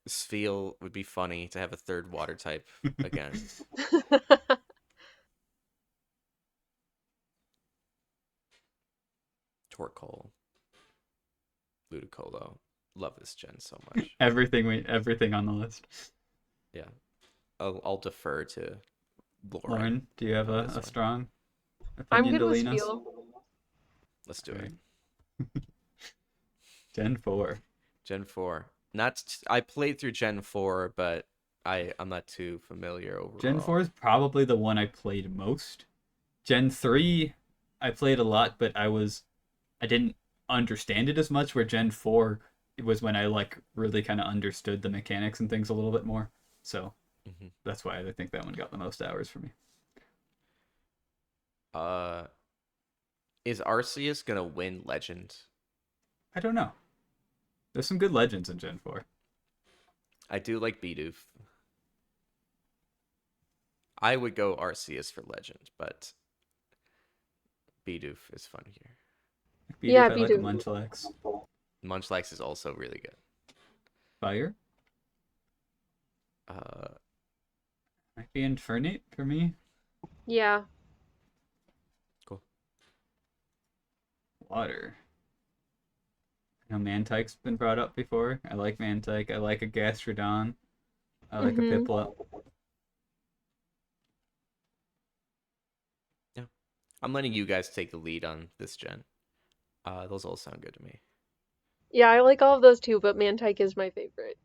Spheal would be funny to have a third water type again. Torkoal, Ludicolo. Love this gen so much. Everything on the list. Yeah. I'll defer to Lauren Lauren, do you have on a, this a one. strong I'm opinion good to with lean us? Spiel. Let's do Alright. it. Gen 4. Gen 4. I played through Gen 4, but I'm not too familiar overall. Gen 4 is probably the one I played most. Gen 3, I played a lot, but I didn't understand it as much, where Gen 4 it was when I like really kind of understood the mechanics and things a little bit more. So Mhm. that's why I think that one got the most hours for me. Is Arceus gonna win Legend? I don't know. There's some good legends in Gen 4. I do like Bidoof. I would go Arceus for Legend, but Bidoof is fun here. Bidoof, Yeah, I like a Bidoof. Munchlax. Munchlax is also really good. Fire Uh, might be Infernape for me. Yeah. cool. Water. I know Mantyke's been brought up before. I like Mantyke. I like a Gastrodon. I like a Mhm. Piplup. Yeah, I'm letting you guys take the lead on this gen. Those all sound good to me. Yeah, I like all of those too, but Mantyke is my favorite.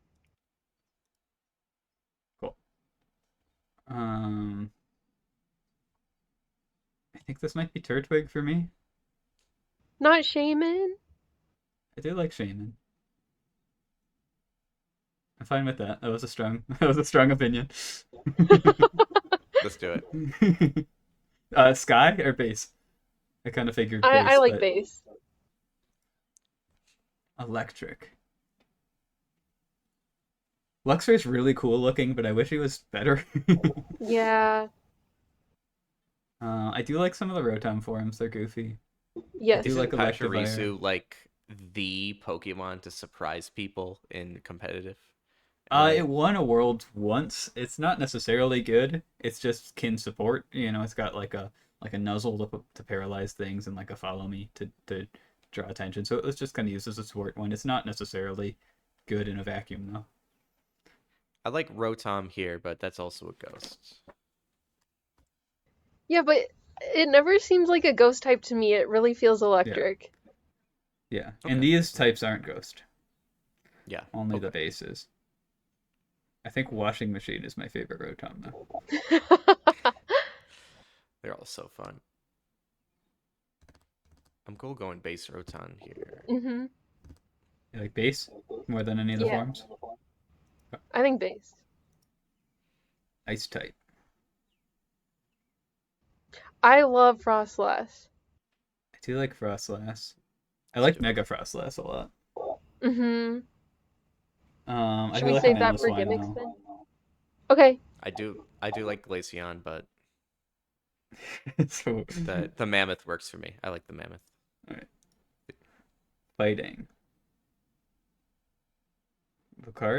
Cool. I think this might be Turtwig for me. Not Shaman? I do like Shaman. I'm fine with that. That was a strong that was a strong opinion. Let's do it. Sky or base? I kind of figured I base, like but base. electric. Luxray's really cool looking, but I wish he was better. Yeah. I do like some of the Rotom forms. They're goofy. I do Yes. like Isn't Electivire. Pachirisu like the Pokemon to surprise people in competitive? In a way? It won a world once. It's not necessarily good. It's just kin support. It's got like a nuzzle to paralyze things and like a follow me to draw attention. So it was just kind of used as a support one. It's not necessarily good in a vacuum though. I like Rotom here, but that's also a ghost. Yeah, but it never seems like a ghost type to me. It really feels Yeah, electric. yeah. Okay. And these types aren't ghost. Yeah. Only the Okay. bases. I think washing machine is my favorite Rotom though. They're all so fun. I'm cool going base Rotom here. hmm You like base more than any of the Yeah, forms. I think base. Ice type. I love Frostlass. I do like Frostlass. I Let's like do it. Mega Frostlass a lot. hmm I Should do we like an save that endless for wine gimmicks though. then? Okay. I do like Glaceon, but So the mammoth works for me. I like the mammoth. alright. Fighting.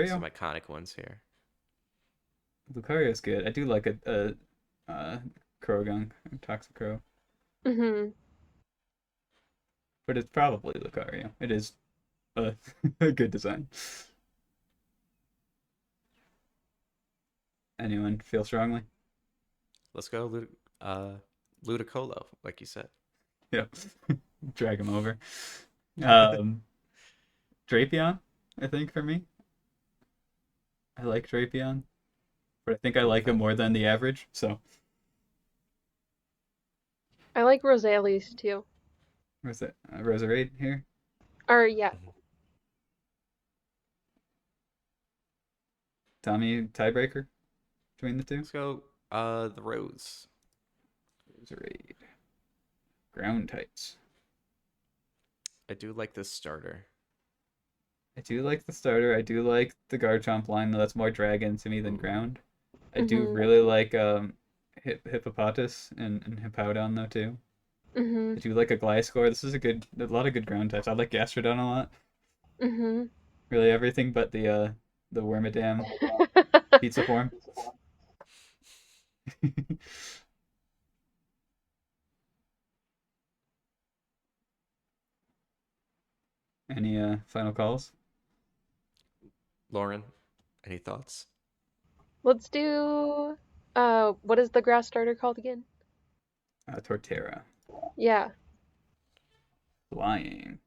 Some Lucario? iconic ones here. Lucario's good. I do like a Croagunk, Toxicrow. hmm But it's probably Lucario. It is a, a good design. Anyone feel strongly? Let's go Ludicolo, like you said. Yeah. Drag him over. Um, Drapion, I think, for me. I like Drapion, but I think I Cool with like him that. more than the average. So, I like Rosales too. where's that? Roserade here? Or yeah. Mhm. Tommy, tiebreaker between the two? Let's go the Rose. Roserade. Ground types. I do like this starter. I do like the starter. I do like the Garchomp line, though that's more dragon to me than ground. I do hmm really like Hippopotas and Hippowdon though too. hmm I do like a Gliscor. This is a lot of good ground types. I like Gastrodon a lot. hmm Really everything but the Wormadam pizza form. Any final calls? Lauren, any thoughts? Let's do what is the grass starter called again? Torterra. Yeah. Flying.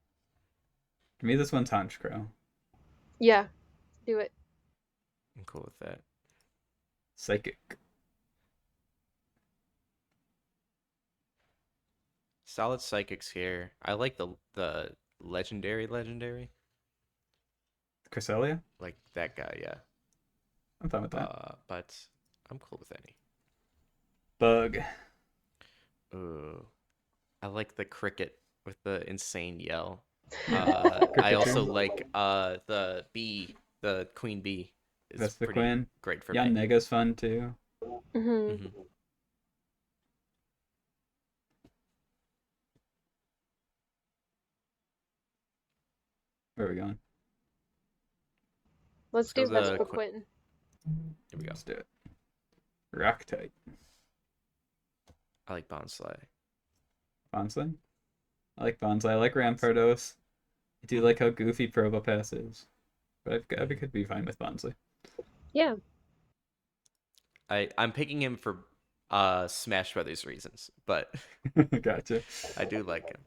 To me, this one's Honchkrow. Yeah. Do it. I'm cool with that. Psychic. Solid psychics here. I like the legendary. Cresselia? Like that guy, yeah. I'm fine with that. But I'm cool with any. Bug. Ooh. I like the cricket with the insane yell. I also Cricketry. like the bee, the queen bee is That's the pretty Quinn. great for me. Yanmega's fun too. hmm hmm Where are we going? Let's Let's go do the Vespiquen. Here we go. Let's do it. Rock type. I like Bonsly. Bonsai? I like Bonsai. I like Rampardos. I do like how goofy Probopass is. But I could be fine with Bonsai. Yeah. I'm picking him for Smash Brothers reasons, but Gotcha. I do like him.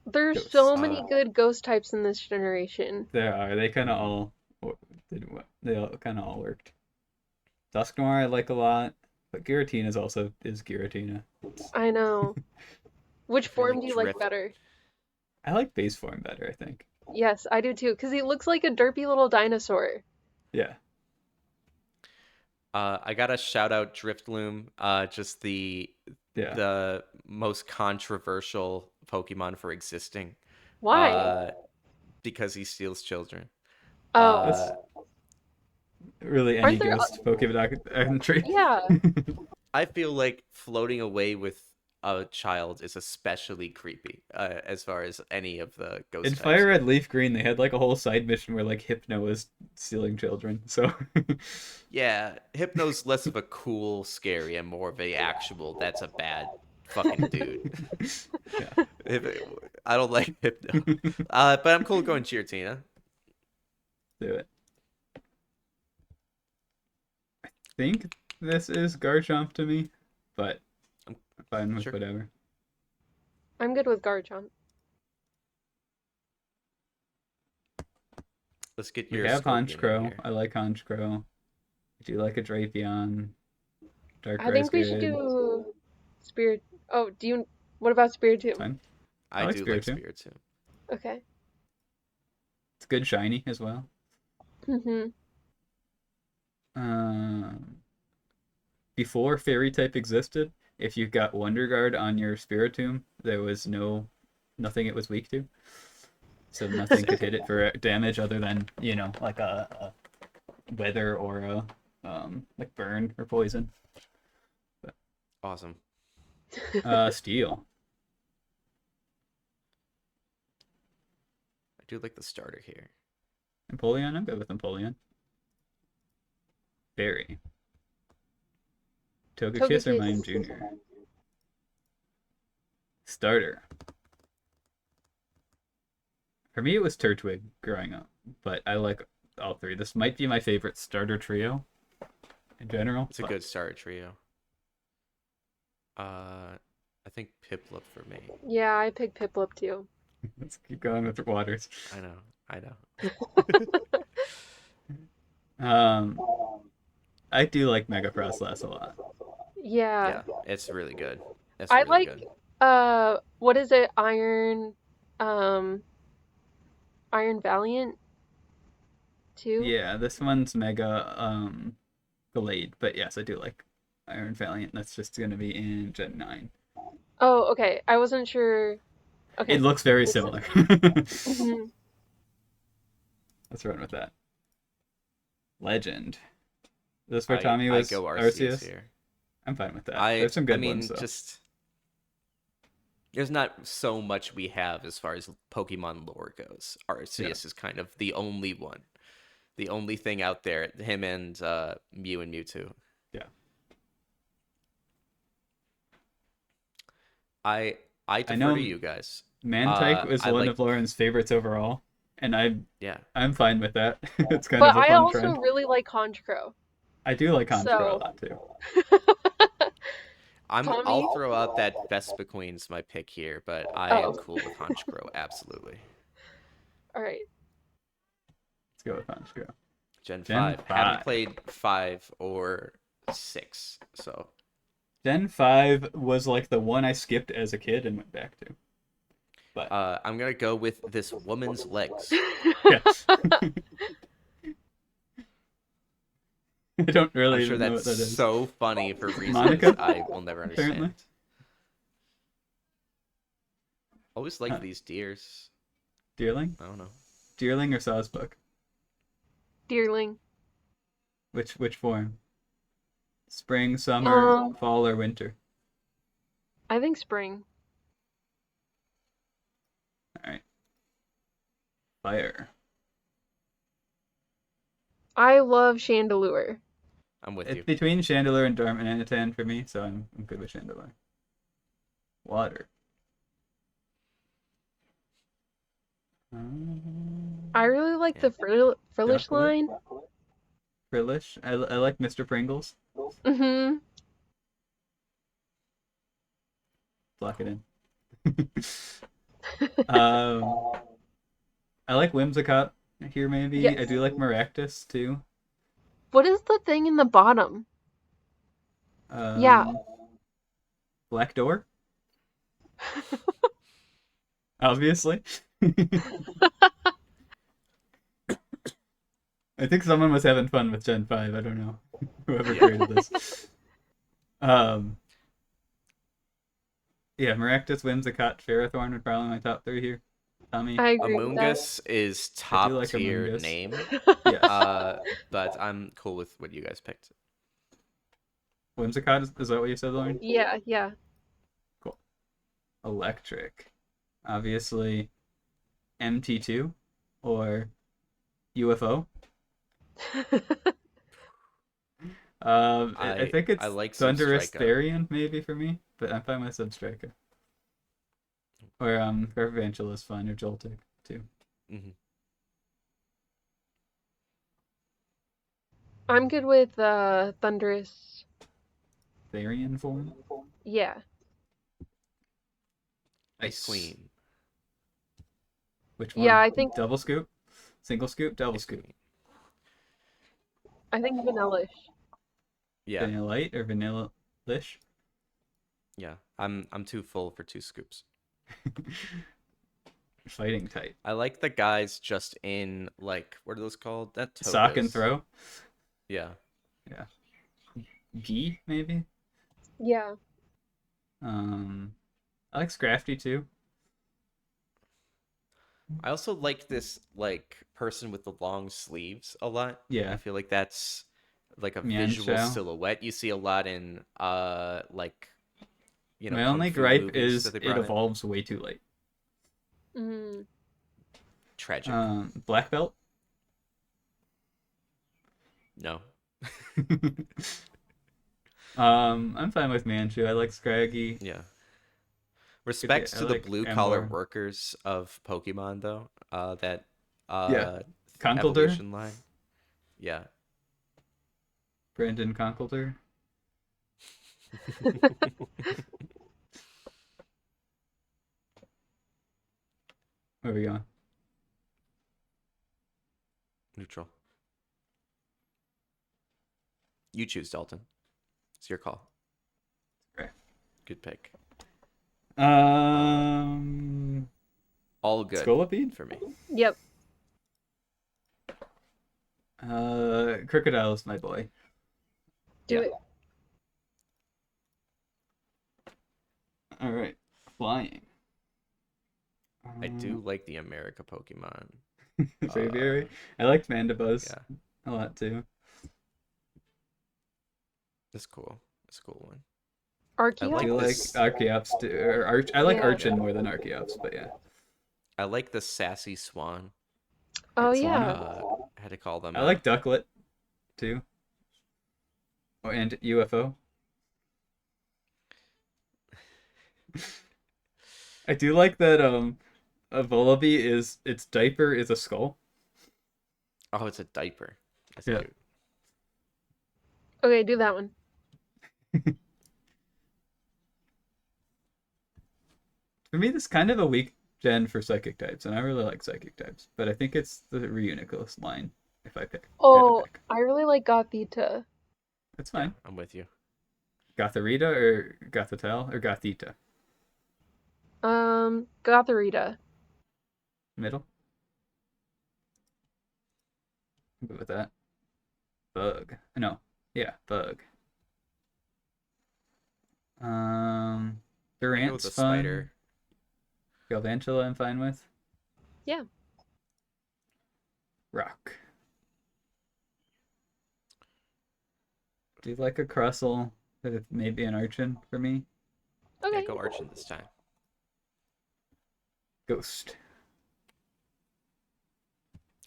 There's Ghost. so many good ghost types in this generation. There are. They kind of all did what they all kind of all worked. Dusknoir I like a lot, but Giratina is Giratina. I know. Which I feel form like do you like Drift. better? I like base form better, I think. Yes, I do too, because he looks like a derpy little dinosaur. Yeah. I gotta shout out Driftloom, just Yeah. the most controversial Pokemon for existing, Why? uh, because he steals children. Oh, That's Uh, really any aren't there? ghost Pokemon entry. Yeah, I feel like floating away with a child is especially creepy, as far as any of the In ghost types Fire go. Red Leaf Green, they had like a whole side mission where like Hypno was stealing children. So Yeah, Hypno's less of a cool, scary, and more of a actual, that's a bad fucking dude. yeah, If- I don't like Hypno. But I'm cool going Giratina. do it. I think this is Garchomp to me, but I'm I'm fine with sure. whatever. I'm good with Garchomp. Let's get We your have Scorpion in Honchkrow. here. I like Honchkrow. I do like a Drapion. I Darkrai's think we should good. do Spirit. Oh, do you? What about It's Spiritomb? fine. I I like do like Spiritomb. Spiritomb. Okay. It's good shiny as well. Mm-hmm. Um, Before Fairy type existed, if you got Wonder Guard on your Spiritomb, there was nothing it was weak to. So nothing could hit it for damage other than, like a weather or a like burn or poison. But Awesome. steel. I do like the starter here. Empoleon, I'm good with Empoleon. Fairy. Togekiss or Mime Togekiss. Jr. Starter. For me, it was Turtwig growing up, but I like all three. This might be my favorite starter trio in general. It's a good starter trio. I think Piplup for me. Yeah, I picked Piplup too. Let's keep going with the waters. I know. Um, I do like Mega Process a lot. Yeah. Yeah, it's really good. It's I really like good. what is it? Um Iron Valiant too? Yeah, this one's Mega Glade, but yes, I do like Iron Valiant. That's just gonna be in Gen 9. Oh, okay. I wasn't sure. It Okay. looks very similar. Hmm. Let's run with that. Legend. This for Tommy I was go Arceus. here. I'm fine with that. I There's some I good mean, ones though. just there's not so much we have as far as Pokemon lore goes. Arceus is kind of the only one, the only thing out there. Him and Mew and Mewtwo. Yeah. I I defer know to you guys. Mantike was I one like of Lauren's favorites overall, and yeah. I'm fine with that. It's kind But of a I fun also trend. really like Honchkrow. I do like Honchkrow a So, lot too. I'll Tommy? throw out that Vespiquen's my pick here, but I am Oh, cool with Honchkrow, absolutely. all right. Let's go with Honchkrow. Gen Gen 5. Haven't 5. played 5 or 6, so Gen 5 was like the one I skipped as a kid and went back to. But I'm gonna go with this woman's legs. yes. I don't really I'm sure even know that's what that is. so funny for reasons Monica? I will never understand. Apparently. Always like Huh. these deers. Deerling? I don't know. Deerling or Sawsbuck? Deerling. Which form? Spring, summer, Um, fall, or winter? I think spring. Alright. Fire. I love Chandelure. I'm with It's you. between Chandelure and Darmanitan for me, so I'm good with Chandelure. Water. I really like Yeah. the Frillish Chocolate? line. Frillish. I like Mr. Pringles. Mm-hmm. Lock it in. I like Whimsicott here, maybe. Yes. I do like Maractus, too. What is the thing in the bottom? Yeah. Black Door? Obviously. I think someone was having fun with Gen 5. I don't know. Whoever Yeah. created this. Yeah, Maractus, Whimsicott, Ferrothorn would probably be my top 3 here. Tommy, I agree with that. Amoongus is I do top like tier Amoongus. name. Yes. But I'm cool with what you guys picked. Whimsicott, is that what you said, Lauren? Yeah, yeah. Cool. Electric. Obviously, MT2 or UFO. I think it's I like Thunderous Substrika. Therian maybe for me, but I'm fine with Substrika. Or Garvantula is fine, or Joltik too. Hmm. I'm good with Thunderous. Therian form. Yeah. Ice Queen. Which one? Yeah, I think Double scoop, single scoop, double Ice scoop. Queen. Vanillish. Yeah, Vanilla light or vanilla lish? yeah. I'm too full for 2 scoops. Fighting type. I like the guys just in like what are those called? That Sock and togas. throw. Yeah. Yeah. G maybe. Yeah. I like Scrafty too. I also like this like person with the long sleeves a lot. Yeah. I feel like that's like a Mian visual Shao. silhouette you see a lot in like My kung only fu gripe movies is that they it brought in. evolves way too late. Mm. Tragic. Black belt. No. I'm fine with Manchu. I like Scraggy. Yeah. Respects I to the like blue collar Ember. workers of Pokemon though. That Yeah. Conkeldurr. evolution line. Yeah. Brandon Conkeldurr. Where are we going? Neutral. You choose, Dalton. It's your call. Okay. Good pick. Um, All good Scolipede? for me. Yep. Crocodile is my boy. Do Yeah. it. All right, flying. I do like the America Pokemon. Braviary. I liked Mandibuzz Yeah, a lot too. that's cool. That's a cool one. I Archeops? do like this- Archeops too. Or I like Yeah. Archon more than Archeops, but yeah. I like the sassy swan. Oh, It's yeah. I had to call them I out. like Ducklet too. Oh, and UFO. I do like that a Vullaby is its diaper is a skull. Oh, it's a diaper. That's Yeah. cute. Okay, do that one. For me, this is kind of a weak gen for psychic types, and I really like psychic types, but I think it's the Reuniclus line if I pick. Oh, Had to pick. I really like Gothita. That's fine. I'm with you. Gotharita or Gothatel or Gothita? Gothorita. Middle? I'm good with that. Bug. No. Yeah, bug. I'll go with Durant's the fun. spider. Galvantula I'm fine with. Yeah. Rock. Do you like a Crustle? That it may be an Archon for me. Okay. Yeah, go Archon this time. Ghost.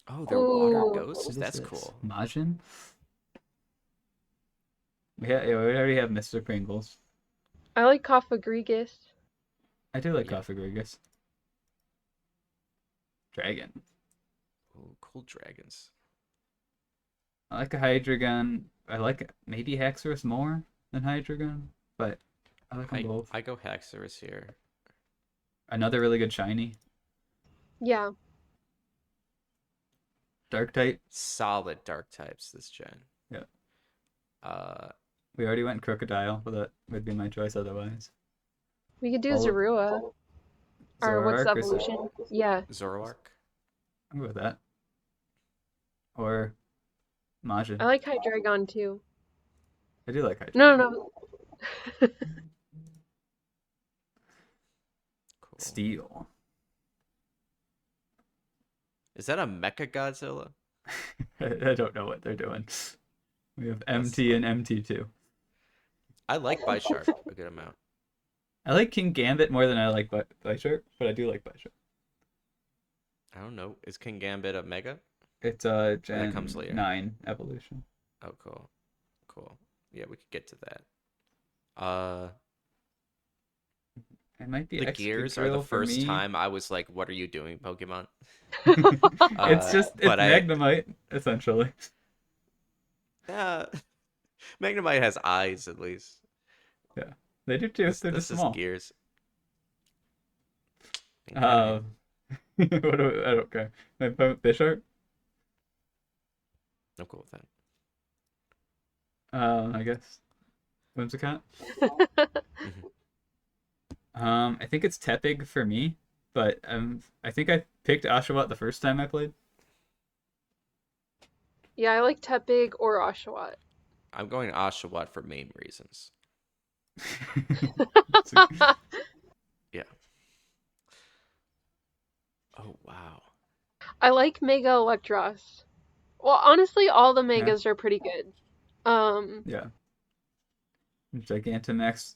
Oh, they're water Ooh. What ghosts? is That's this? cool. Majin? We already have Mr. Pringles. I like Cophagrigus. I do like Yeah. Cophagrigus. Dragon. Oh, cool dragons. I like a Hydreigon. I like maybe Haxorus more than Hydreigon, but I like them both. I go Haxorus here. Another really good shiny. Yeah. Dark type. Solid dark types this gen. Yeah. Uh, We already went Crocodile, but that would be my choice otherwise. We could do All of- Zorua. Or what's the Zoroark or evolution? Yeah. Zoroark. I'm good with that. Or Majin. I like Hydreigon too. I do like Hydreigon. No. Cool. Steel. Is that a Mecha Godzilla? I don't know what they're doing. We have That's MT and funny. MT2. I like Bisharp a good amount. I like King Gambit more than I like Bisharp, but I do like Bisharp. I don't know. Is King Gambit a Mega? It's That Gen comes later. 9 evolution. Oh, cool. Cool. Yeah, we could get to that. It might be The gears are the Excadrill for first me. time I was like, what are you doing, Pokemon? It's but Magnemite, essentially. Yeah, Magnemite has eyes at least. Yeah, they do too. They're This just is small. gears. Okay. I don't care. My Bisharp. I'm cool with that. I guess. Whimsicott. Mhm. I think it's Tepig for me, but I think I picked Oshawott the first time I played. Yeah, I like Tepig or Oshawott. I'm going Oshawott for meme reasons. Yeah. Oh, wow. I like Mega Electros. Well, honestly, all the Megas are pretty good. Yeah. Gigantamax,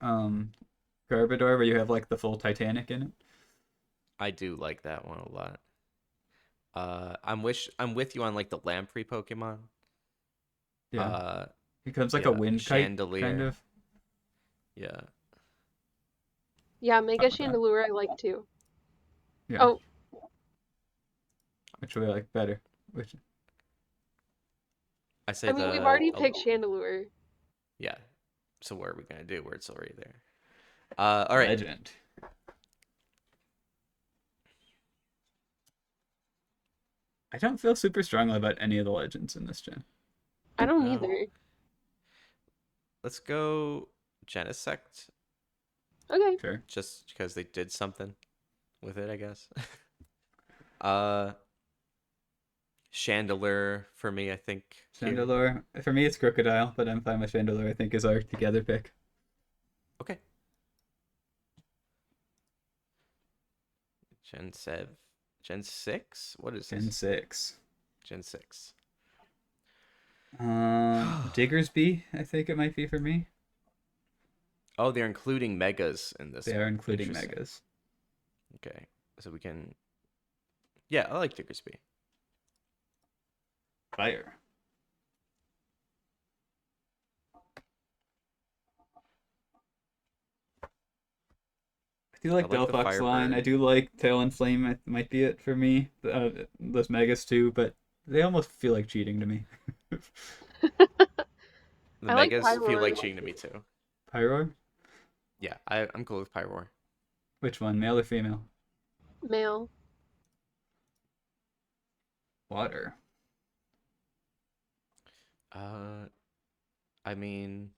Garbodor, where you have like the full Titanic in it. I do like that one a lot. I'm with you on like the Lamprey Pokemon. Yeah. Becomes like yeah, a wind kite, Chandelier. kind of. Yeah. Yeah, Mega Something like that. Chandelure I like too. Yeah. Oh, Which we like better? Which? I say I mean, we've the already picked Chandelure. yeah. So what are we gonna do where it's already there? All right. Legend. I don't feel super strongly about any of the legends in this gen. I don't No. either. Let's go Genesect, Okay. Sure. just because they did something with it, I guess. uh, Chandelure for me, I think. Here. Chandelure. For me, it's Crocodile, but I'm fine with Chandelure. I think is our together pick. Okay. Gen 6? What is Gen this? 6. Gen 6. Diggersby, I think it might be for me. Oh, they're including megas in this They are one. including Interesting. megas. Okay. So we can yeah, I like Diggersby. Fire. I do like I like the Delphox line. Firebird. I do like Tail and Flame. It might be it for me. Those megas too, but they almost feel like cheating to me. The I like megas feel like Pyroar. cheating to me too. Pyroar? Yeah, I'm cool with Pyroar. Which one, male or female? Male. Water. I mean,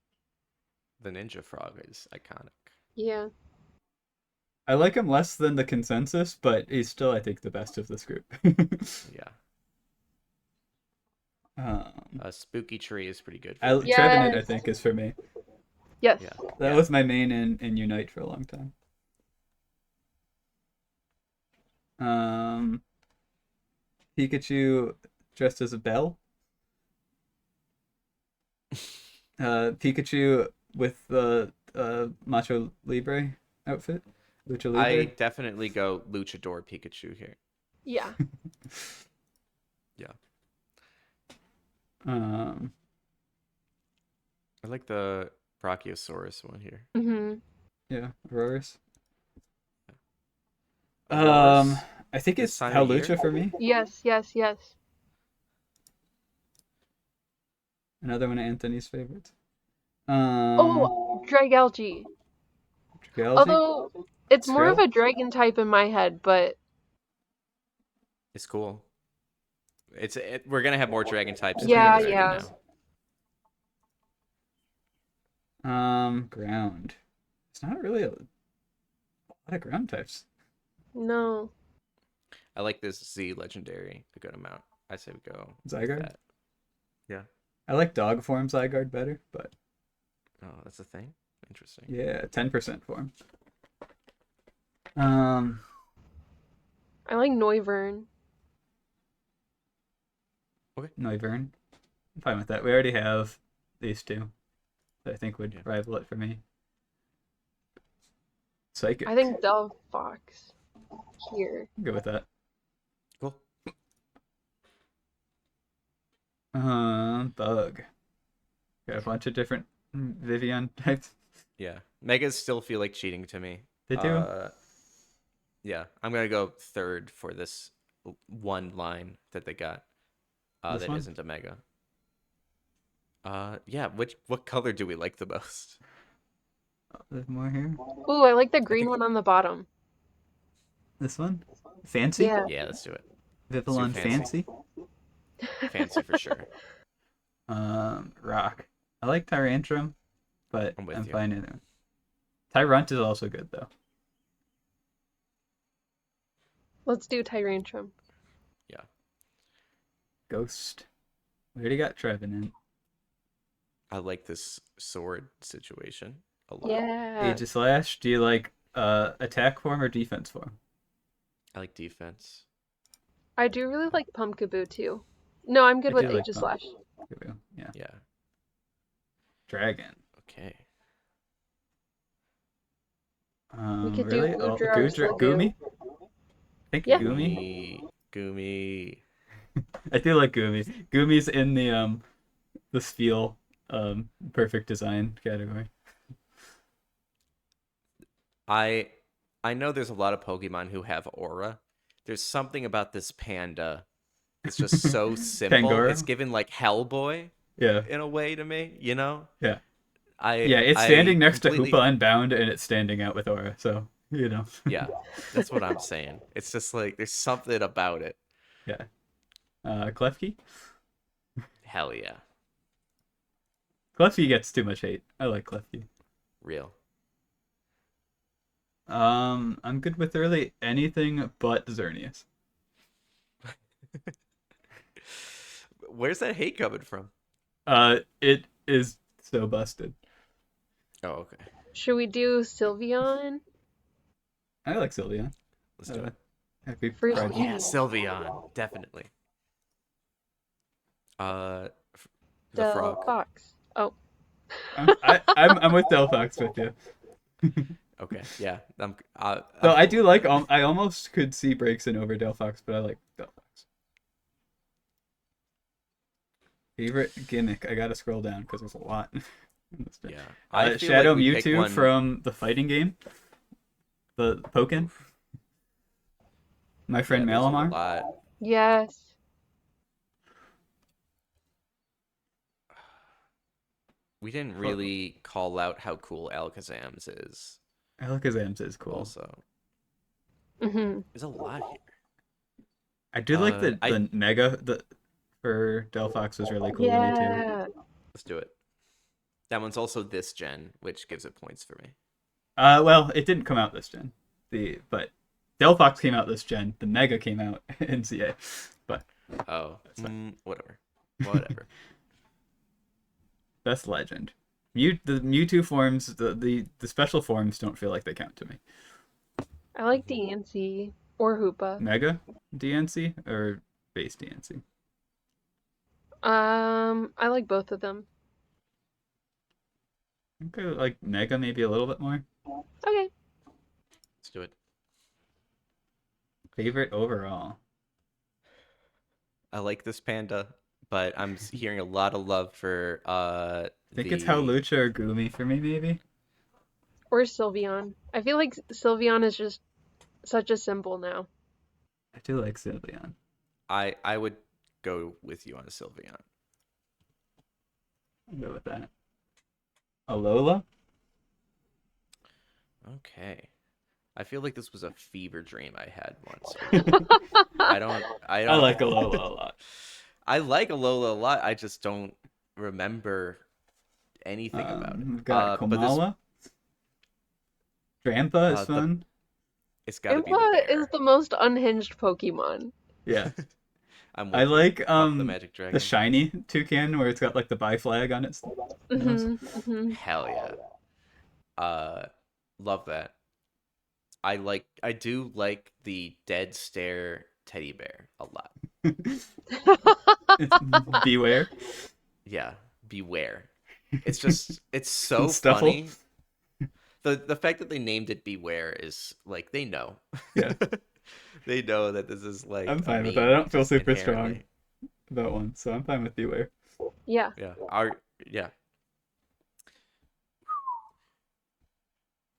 the Ninja Frog is iconic. Yeah. I like him less than the consensus, but he's still, I think, the best of this group. Yeah. Spooky Tree is pretty good. For me. Trevenant, I Yes. think, is for me. Yes. Yeah. That was my main in Unite for a long time. Pikachu dressed as a bell. Pikachu with the Macho Libre outfit. Lucha Libre. I definitely go Luchador Pikachu here. Yeah. Yeah. I I like the Brachiosaurus one here. Mhm. Yeah, Aurorus. Aurorus I think this it's time of year? Hawlucha for me. Yes. Another one of Anthony's favorites. Oh, Dragalge. Dragalge? Although it's more of Skrill? a dragon type in my head, but It's cool. We're gonna have more dragon types in Yeah, the yeah. now. Ground. It's not really a lot of ground types. no. I like this Z legendary a good amount. I say we go with Zygarde? that. Yeah. I like dog form Zygarde better, but Oh, that's a thing. Interesting. yeah, 10% form. I like Noivern. Noivern. I'm fine with that. We already have these two that I think would Yeah. rival it for me. Psychic. I think Delphox here. Go with that. Cool. Bug. Got a bunch of different Vivian types. Yeah. Megas still feel like cheating to me. They do. Yeah. I'm gonna go third for this one line that they got. This That one? isn't a mega. Yeah. What color do we like the most? There's more here. Ooh, I like the I green think one on the bottom. This one? Fancy? Yeah. yeah. Let's do it. Vivillon fancy. Fancy? Fancy for sure. Rock. I like Tyrantrum, but I'm with I'm you. fine in it. Tyrunt is also good, though. Let's do Tyrantrum. Yeah. Ghost. We already got Trevenant. I like this sword situation a lot. Yeah. Aegislash. Do you like attack form or defense form? I like defense. I do really like Pumpkaboo too. No, I'm good I with do like Aegislash. Yeah. Yeah. Dragon. Okay. We could do Really? Goodra or Sliggoo. Goomy? I think Yeah. Goomy. Goomy. I do like Goomy. Goomy's in the Spiel perfect design category. I know there's a lot of Pokemon who have aura. There's something about this panda. It's just so simple. Pangoro? It's given like Hellboy Yeah. in a way to me, you know? Yeah. Yeah, It's standing next completely... to Hoopa Unbound, and it's standing out with aura, so, you know. Yeah, that's what I'm saying. It's just like, there's something about it. Yeah. Klefki? Hell yeah. Klefki gets too much hate. I like Klefki. Real. I'm good with really anything but Xerneas. Where's that hate coming from? It is so busted. Oh, okay. Should we do Sylveon? I like Sylveon. Let's do it. Happy First Pride. Yeah, Sylveon, definitely. The frog. Delphox. Oh. I'm with Delphox with you. Okay, yeah. So I do like. I almost could see Braixen over Delphox, but I like Delphox. Favorite gimmick? I gotta scroll down because there's a lot. Yeah. I feel Shadow like we pick Mewtwo one... from the fighting game. The Pokken. My friend there's a Malamar. lot. Yes. We didn't really call out how cool Alakazam's is. Alakazam's is cool. Also, Mm-hmm. there's a lot here. I do like the Mega for Delphox was really cool to me too. Yeah. Let's do it. That one's also this gen, which gives it points for me. Well, it didn't come out this gen. But Delphox came out this gen. The Mega came out in CA. But Oh, whatever. that's legend. The Mewtwo forms, the special forms don't feel like they count to me. I like DNC or Hoopa. Mega DNC or base DNC? I like both of them. Okay, like Mega maybe a little bit more. Okay. Let's do it. Favorite overall? I like this panda, but I'm hearing a lot of love for I think it's Howlucha or Goomy for me, maybe. Or Sylveon. I feel like Sylveon is just such a symbol now. I do like Sylveon. I would go with you on a Sylveon. I'll go with that. Alola? Okay. I feel like this was a fever dream I had once. I don't I like Alola a lot. I like Alola a lot. I just don't remember anything about it. We've got but this- Komala. Drampa is the- fun. It's got to be the Impa bear. is the most unhinged Pokemon. Yeah. I'm I with you. like Puff the Magic the Dragon. shiny toucan where it's got like the bi flag on its nose. Hell yeah. Love that. I do like the dead stare teddy bear a lot. It's beware Yeah, beware. It's so and stuffle. funny. The fact that they named it beware is like they know. Yeah, They know that this is like I'm a fine with that. I meme don't feel just super strong inherently. about one, so I'm fine with beware. Yeah. Yeah. Yeah.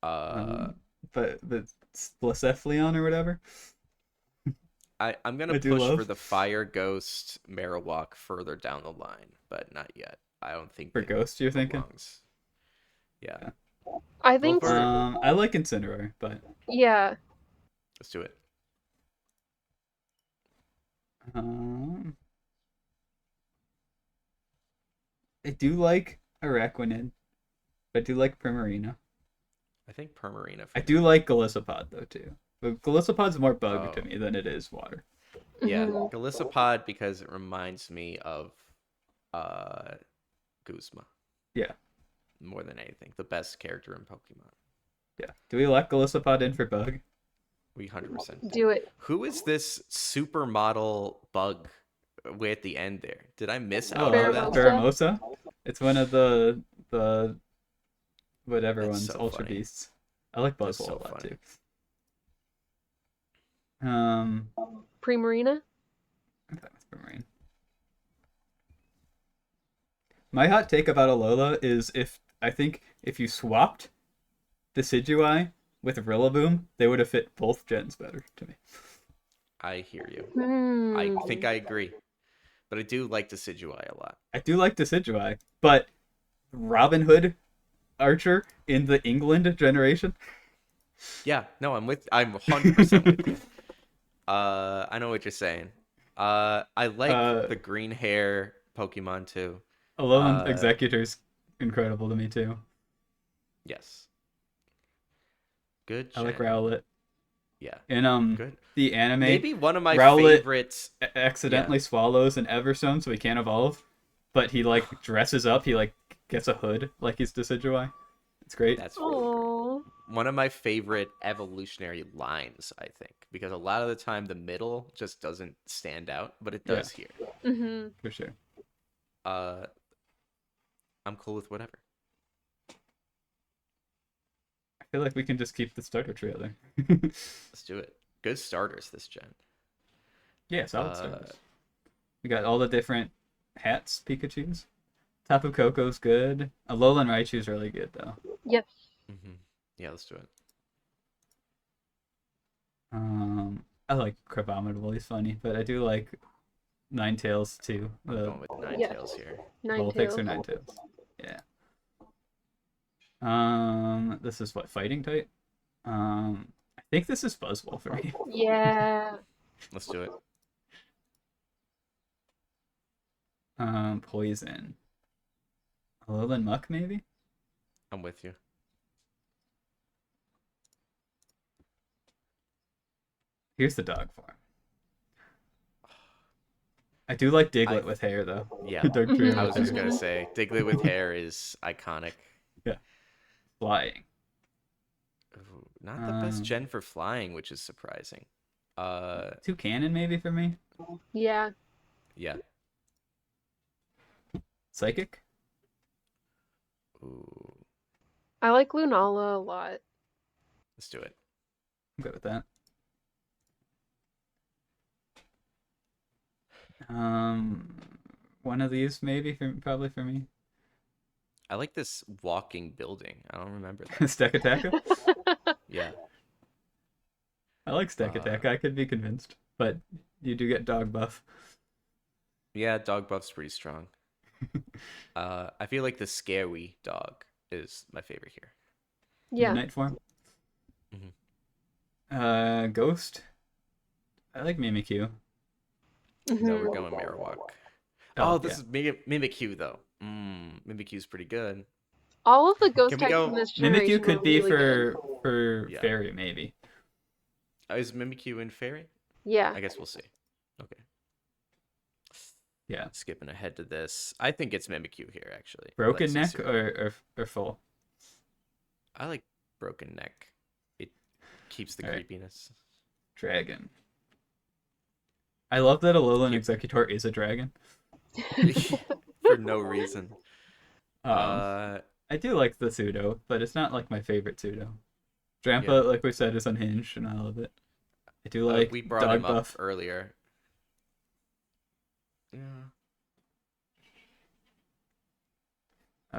Uh But Blacephalon or whatever, I'm gonna I do push for love the Fire Ghost Marowak further down the line, but not yet. I don't think for it Ghost. You're thinking? belongs. Yeah. Yeah. I Well, think, for I like Incineroar, but yeah. let's do it. um, I do like Araquanid. I do like Primarina. I think Permarina for I me. do like Golisopod though too. But Golisopod's more bug to Oh. me than it is water. Yeah, Mhm. Golisopod because it reminds me of uh Guzma Yeah, more than anything. The best character in Pokemon. yeah. Do we lock Golisopod in for bug? We 100%. Do it. Who is this supermodel bug way at the end there? Did I miss Oh, out on that? Pheromosa? Pheromosa. It's one of the whatever That's ones, so Ultra funny. Beasts. I like That's Buzzwole so a lot funny. too. Primarina? I'm fine with Primarine. My hot take about Alola is I think if you swapped Decidueye with Rillaboom, they would have fit both gens better to me. I hear you. Hmm. I think I agree. But I do like Decidueye a lot. I do like Decidueye, but Robin Hood Archer in the England generation. Yeah, no, I'm 100% with you. I know what you're saying. I like Uh, the green hair Pokemon too. Alolan Uh, Executor's incredible to me too. yes. Good I like gen. Rowlet. Yeah, In good. the anime, Maybe one of my Rowlet favorites. accidentally swallows an Everstone, so he can't evolve. But he like dresses up. He like gets a hood like he's Decidueye. It's great. That's really great. Oh. One of my favorite evolutionary lines, I think, because a lot of the time the middle just doesn't stand out, but it does here. Mhm. For sure. I'm cool with whatever. I feel like we can just keep the starter trio there. Let's do it. Good starters this gen. Yeah, solid starters. We got all the different hats, Pikachu's. Tapu Koko's good. Alolan Raichu's really good though. Yes. Yeah, let's do it. I like Crabominable, he's funny, but I do like Ninetales too. I'm going with Yes. Ninetales here. Vulpix or Ninetales. Ninetales. Yeah. This is what, fighting type? I think this is Buzzwole for me. Yeah. Let's do it. Poison. Alolan Muck maybe? I'm with you. Here's the dog form. I do like Diglett with hair though. Yeah. Dark Trio I with was just hair. gonna say, Diglett with hair is iconic. Flying. Ooh, not the best gen for flying, which is surprising. Toucannon maybe for me. Yeah. Yeah. Psychic. Ooh, I like Lunala a lot. let's do it. I'm good with that. One of these maybe probably for me. I like this walking building. I don't remember that. Stekataka. Yeah. I like Stekataka. I could be convinced, but you do get dog buff. Yeah, dog buff's pretty strong. I feel like the scary dog is my favorite here. Yeah. Midnight form. Ghost. I like Mimikyu. No, we're Mhm. going Marowak. Oh, Oh, this is Mimikyu though. Mimikyu's pretty good. All of the ghost Can we types go- in this generation Mimikyu could were be really good. for Yeah. fairy maybe. Is Mimikyu in Fairy? Yeah. I guess we'll see. Okay. Yeah. Skipping ahead to this, I think it's Mimikyu here actually. I Broken like neck Cicero. or full? I like broken neck. It keeps the All right. creepiness. Dragon. I love that Alolan Here Executor is a dragon. for no reason. Um, Uh, I do like the pseudo, but it's not like my favorite pseudo. yeah. Drampa, like we said, is unhinged and I love it. I do like We brought dog him up buff. earlier. Yeah.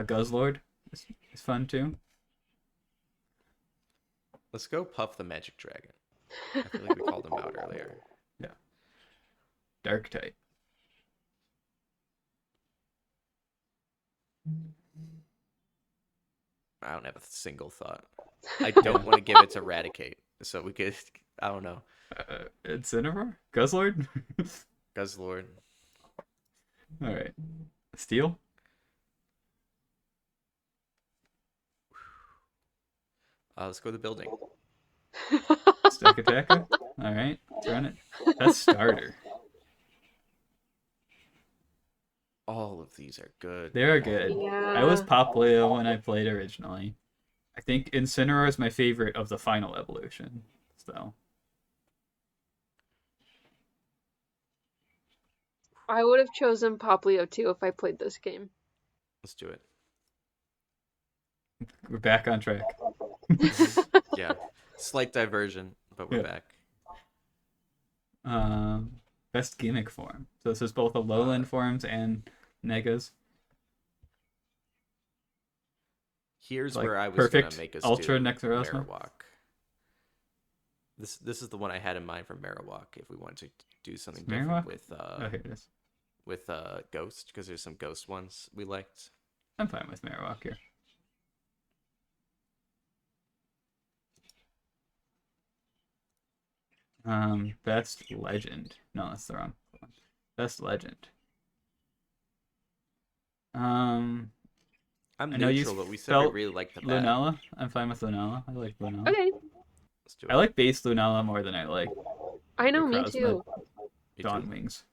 Guzzlord is fun too. Let's go Puff the Magic Dragon. I feel like we called him out earlier. Yeah. Dark type. I don't have a single thought. I don't want to give it to Raticate, so we could. I don't know. Incineroar? Guzzlord? Guzzlord. All right. Steel? Let's go to the building. Stack Attacker? All right. Run it. That's starter. All of these are good. They are good. I was Poplio when I played originally. I think Incineroar is my favorite of the final evolution. So I would have chosen Poplio too if I played this game. Let's do it. we're back on track. Yeah. Slight diversion, but we're Yeah. back. Best gimmick form. So this is both Alolan forms and Negas. Here's Like, where I was perfect gonna make us Ultra do Nexarosa? Marowak. This is the one I had in mind for Marowak. If we want to do something Marowak? different with Oh, here it is. Ghost, because there's some Ghost ones we liked. I'm fine with Marowak here. Best legend. No, that's the wrong one. Best legend. I'm I know you neutral, but we said we felt really liked the bat. Lunella. I'm fine with Lunella. I like Lunella. Okay, Let's do it. I like base Lunella more than I like I know, me Necrozma too. Me Dawn too. Wings.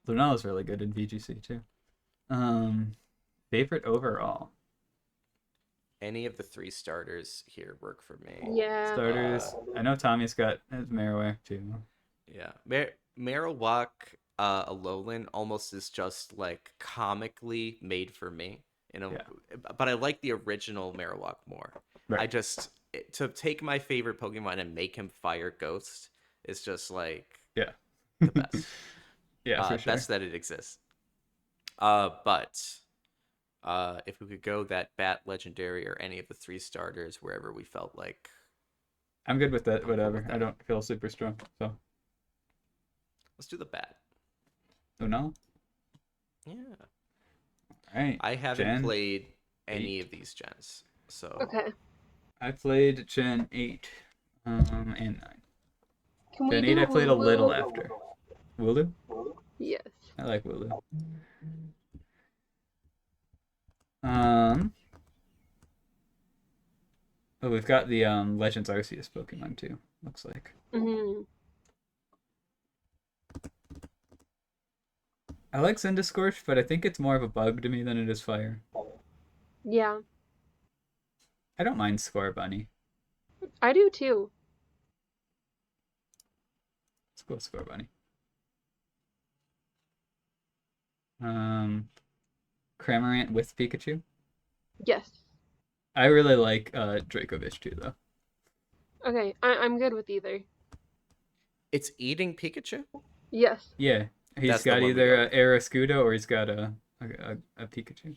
Lunella's really good in VGC too. Favorite overall. Any of the 3 starters here work for me. Yeah. Starters. I know Tommy's got his Marowak too. Yeah. Marowak, Alolan almost is just like comically made for me. You know, Yeah. but I like the original Marowak more. Right. To take my favorite Pokemon and make him fire Ghost is just like Yeah. the best. Yeah, for sure. Best that it exists. But if we could go that Bat Legendary or any of the 3 starters wherever we felt like. I'm good with that. Whatever. I don't feel super strong. So. Let's do the Bat. Lunella. Yeah. All right. I haven't Gen played any 8. of these gens, so. Okay. I played Gen 8 and 9. Can we Gen do 8 I played a little Wooloo? after. Wooloo? Yes. I like Wooloo. Oh, we've got the Legends Arceus Pokemon too, looks like. Hmm. I like Cindiscorch, but I think it's more of a bug to me than it is fire. Yeah, I don't mind Scorbunny. I do too. Let's go Scorbunny. Cramorant with Pikachu. Yes. I really like Dracovish too, though. Okay, I'm good with either. It's eating Pikachu? Yes. Yeah, he's That's the got one we either go a Aeroscudo or he's got a Pikachu.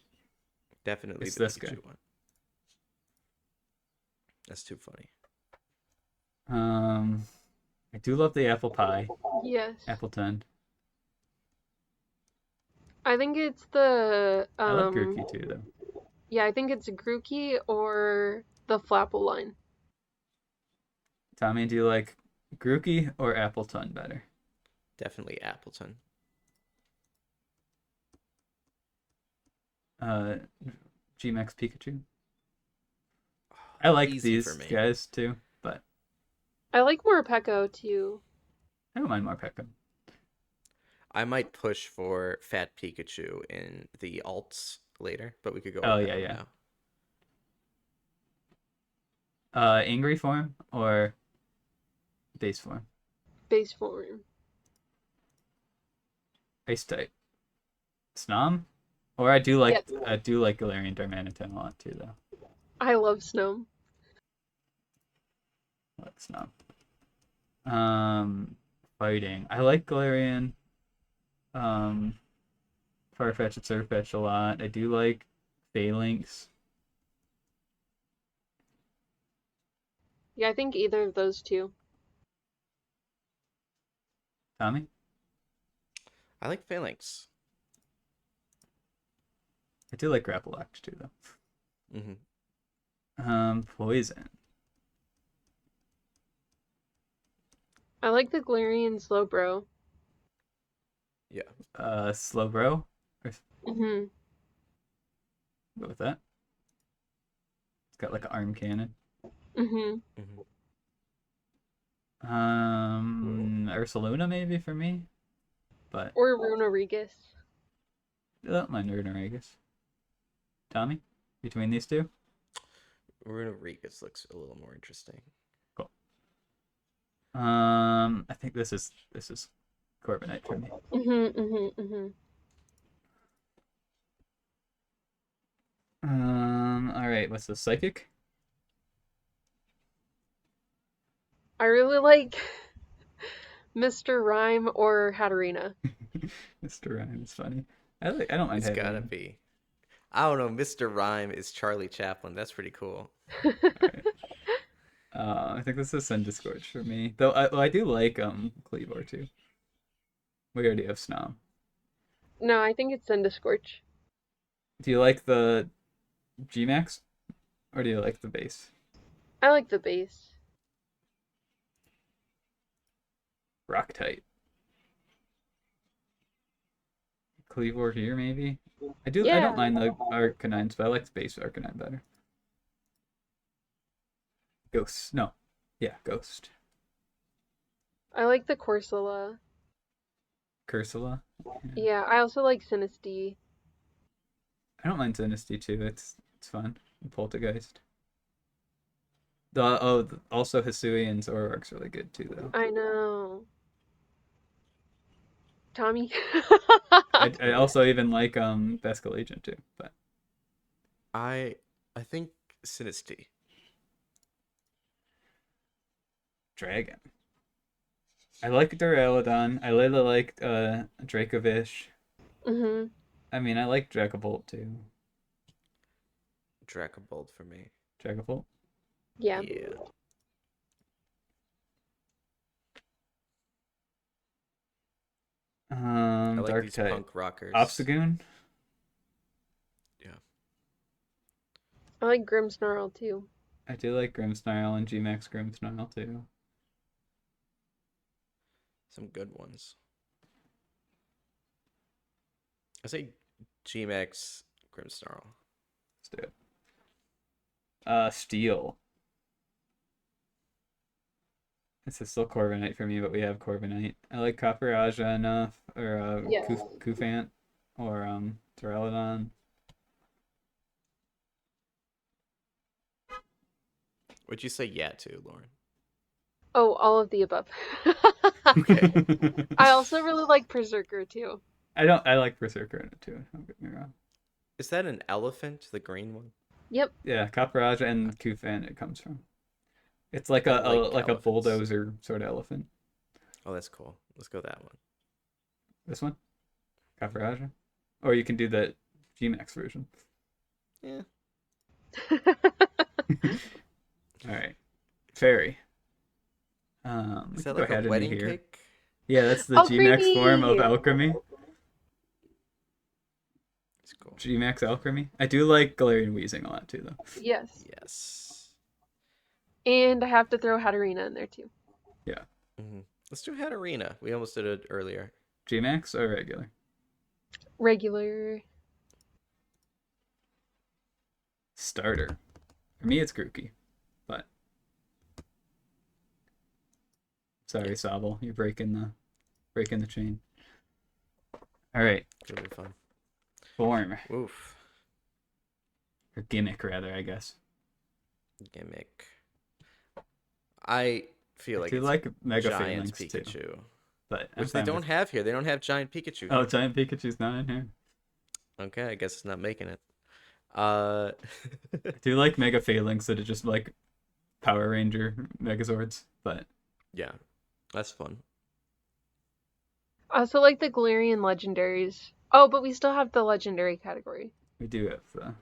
Definitely It's the this Pikachu guy. one. That's too funny. I do love the apple pie, Yes. Appleton. I think it's the I like Grookey too, though. yeah, I think it's Grookey or the Flapple line. Tommy, do you like Grookey or Appleton better? Definitely Appleton. G-Max Pikachu. I like Easy these for me. guys too, but I like Morpeko too. I don't mind Morpeko. I might push for Fat Pikachu in the alts later, but we could go Oh, over yeah, that yeah. now. Angry form or base form? Base form. Ice type. Snom? Or I do Yes. like Galarian Darmanitan a lot too, though. I love Snow. I like Snom. Fighting. I like Galarian. Farfetch and Surfetch a lot. I do like Phalanx. Yeah, I think either of those two. Tommy? I like Phalanx. I do like Grapple Act too, though. Poison. I like the Galarian Slowbro. Yeah. Slowbro. Mm-hmm. Go with that. It's got like an arm cannon. Mm-hmm. Ursaluna maybe for me, but Or Runarigus. I don't mind Runarigus. Tommy, between these two. Runarigus looks a little more interesting. Cool. I think this is Corviknight for me. Mm-hmm. Mm-hmm. Mm-hmm. All right. What's the Psychic? I really like Mr. Rhyme or Hatterena. Mr. Rhyme is funny. I don't mind It's having gotta him. be. I don't know. Mr. Rhyme is Charlie Chaplin. That's pretty cool. All right. I think this is Sendiscorch for me. Though I do like Cleavor too. We already have Snom. No, I think it's Sendiscorch. Do you like the Gmax? Or do you like the base? I like the base. Rock type. Cleavor here maybe? I Yeah. don't mind the Arcanines, but I like the base Arcanine better. Ghost. No. Yeah, Ghost. I like the Corsola. Cursula. Yeah, I also like Sinistea. I don't mind Dynasty too. It's fun. Poltergeist. Also Hisui and Zoroark's really good too though. I know. Tommy? I also even like Bascal Agent too, but I think Sinistea. Dragon. I like Duraludon. I really like Dracovish. Mm-hmm. I mean, I like Dragapult too. Dracobolt for me. Dragapult. Yeah. Yeah. I like Dark these type. punk rockers. Obstagoon. Yeah. I like Grimmsnarl too. I do like Grimmsnarl and Gmax Grimmsnarl too. Some good ones. I say Gmax Grimmsnarl. Let's do it. Steel. This is still Corviknight for me, but we have Corviknight. I like Copper enough, or Yeah. Kufant, or Duraludon. What'd you say yeah to, Lauren? Oh, all of the above. Okay. I also really like Berserker too. I like Berserker in it too. Don't get me wrong. Is that an elephant, the green one? Yep. Yeah, Copper and Kufant it comes from. It's like I a like a elephants. bulldozer sort of elephant. Oh, that's cool. Let's go that one. This one, Copper or you can do the Gmax version. Yeah. All right, Fairy. We Is can that go like a ahead wedding into here. cake? Yeah, that's the Oh, Gmax form of creepy! Alchemy. It's cool. Gmax Alchemy. I do like Galarian Weezing a lot too, though. Yes. Yes. And I have to throw Hatterena in there too. Yeah. Let's do Hatterena. We almost did it earlier. Gmax or regular? Regular. Starter. For me, it's Grookey, but Sorry, Yeah. Sobble, you're breaking the chain. All right, It'll be fun. form Oof. or gimmick rather, I guess. Gimmick. I feel I like do it's like Mega Giant Phalanx too, Pikachu, but I'm which they fine don't with. have here. They don't have Giant Pikachu Oh, here. Giant Pikachu's not in here. Okay, I guess it's not making it. Uh, I do like Mega Phalanx that are just like Power Ranger Megazords, but yeah, that's fun. I also like the Galarian legendaries. Oh, but we still have the legendary category. we do have the.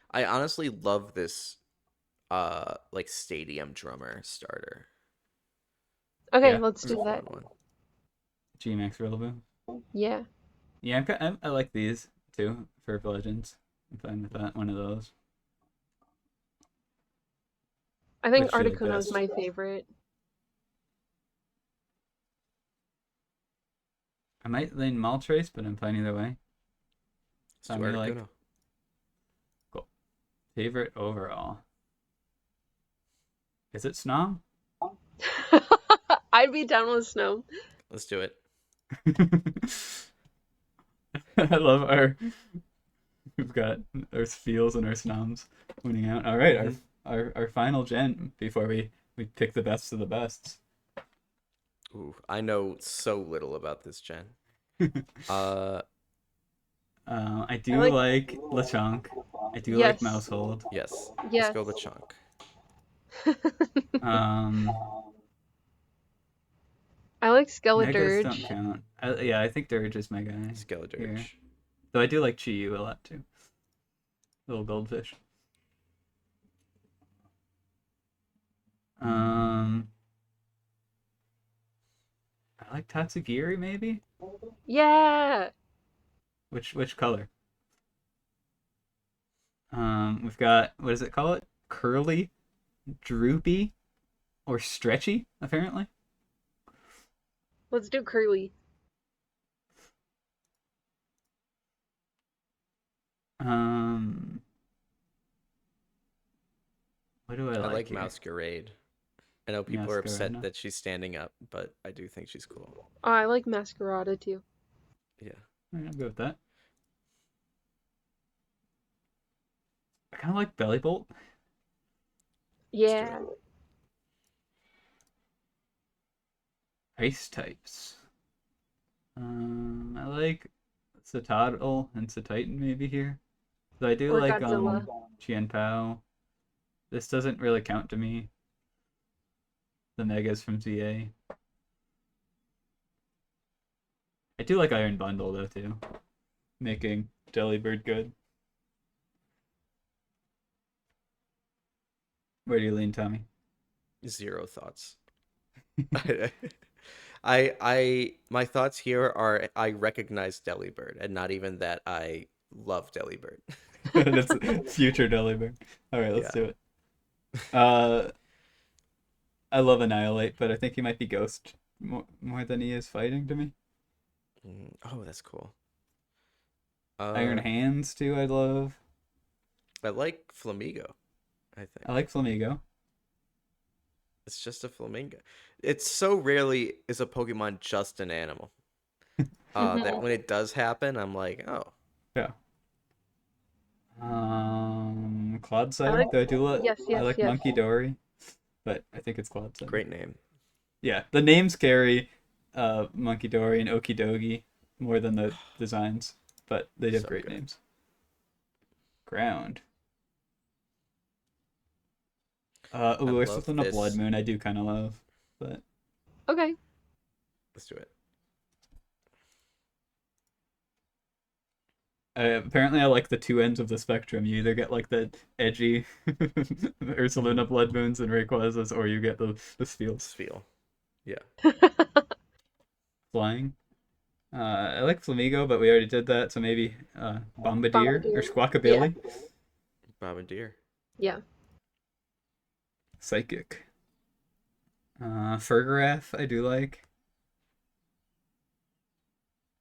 I honestly love this like stadium drummer starter. Okay, Yeah, let's It's a do fun that. one. G-Max Rillaboom. Yeah. Yeah, I like these too for Legends. I'm fine with that. One of those. I think Which do you like Articuno is best? my favorite. I might lean Moltres, but I'm fine either way. Let's do Tommy like Articuno. cool. Favorite overall. Is it Snom? I'd be down with Snow. Let's do it. I love our. We've got our Spiels and our Snoms winning out. All right, Mhm. our final gen before we pick the best of the bests. Ooh, I know so little about this gen. Uh, I I do like Lechonk. I do like Yes. Mousehold. yes. Let's Yes. go Lechonk. Um, I like Megas don't Skeledirge. count. Yeah, I think Dirge is my guy here. Skeledirge. Though I do like Chi-Yu a lot too. Little goldfish. Um, I like Tatsugiri maybe. Yeah. Which color? We've got what does it call it? Curly, droopy, or stretchy? Apparently. Let's do Curly. Um, what do I I like like here? Masquerade. I know people are upset Masquerade. that she's standing up, but I do think she's cool. Oh, I like Masquerada too. Yeah. Alright, I'll go with that. I kind of like Bellybolt. Let's do Yeah. it. Ice types. I like Citadel and Cititan maybe here. So I do Or like Godzilla. Chien Pao. This doesn't really count to me. The Megas from ZA. I do like Iron Bundle though too. Making Jellybird good. Where do you lean, Tommy? Zero thoughts. My thoughts here are I recognize Delibird, and not even that I love Delibird. That's future Jellybird. Alright, let's Yeah. do it. Uh I love Annihilate, but I think he might be Ghost more than he is fighting to me. Oh, that's cool. Iron Hands too, I love. I like Flamigo. I think I like Flamigo. it's just a flamingo. It's so rarely is a Pokemon just an animal. That when it does happen, I'm like, oh, Yeah. I Clodsire. like. Do I do it? Yes, I yes, like yes. Monkey Dory, but I think it's Clodsire. great name. Yeah, the names carry Monkey Dory and Okidogi more than the designs, but they have So great good. names. Ground. I We're love still on a this. Blood Moon. I do kind of love, but Okay. Let's do it. apparently I like the two ends of the spectrum. You either get like the edgy Ursaluna Blood Moons and Rayquazas, or you get the Spiels Spiel. Yeah. flying. I like Flamigo, but we already did that, so maybe Bombardier or Bombardier. Squawkabilly. Bombardier. Yeah. Psychic. Fergarath, I do like.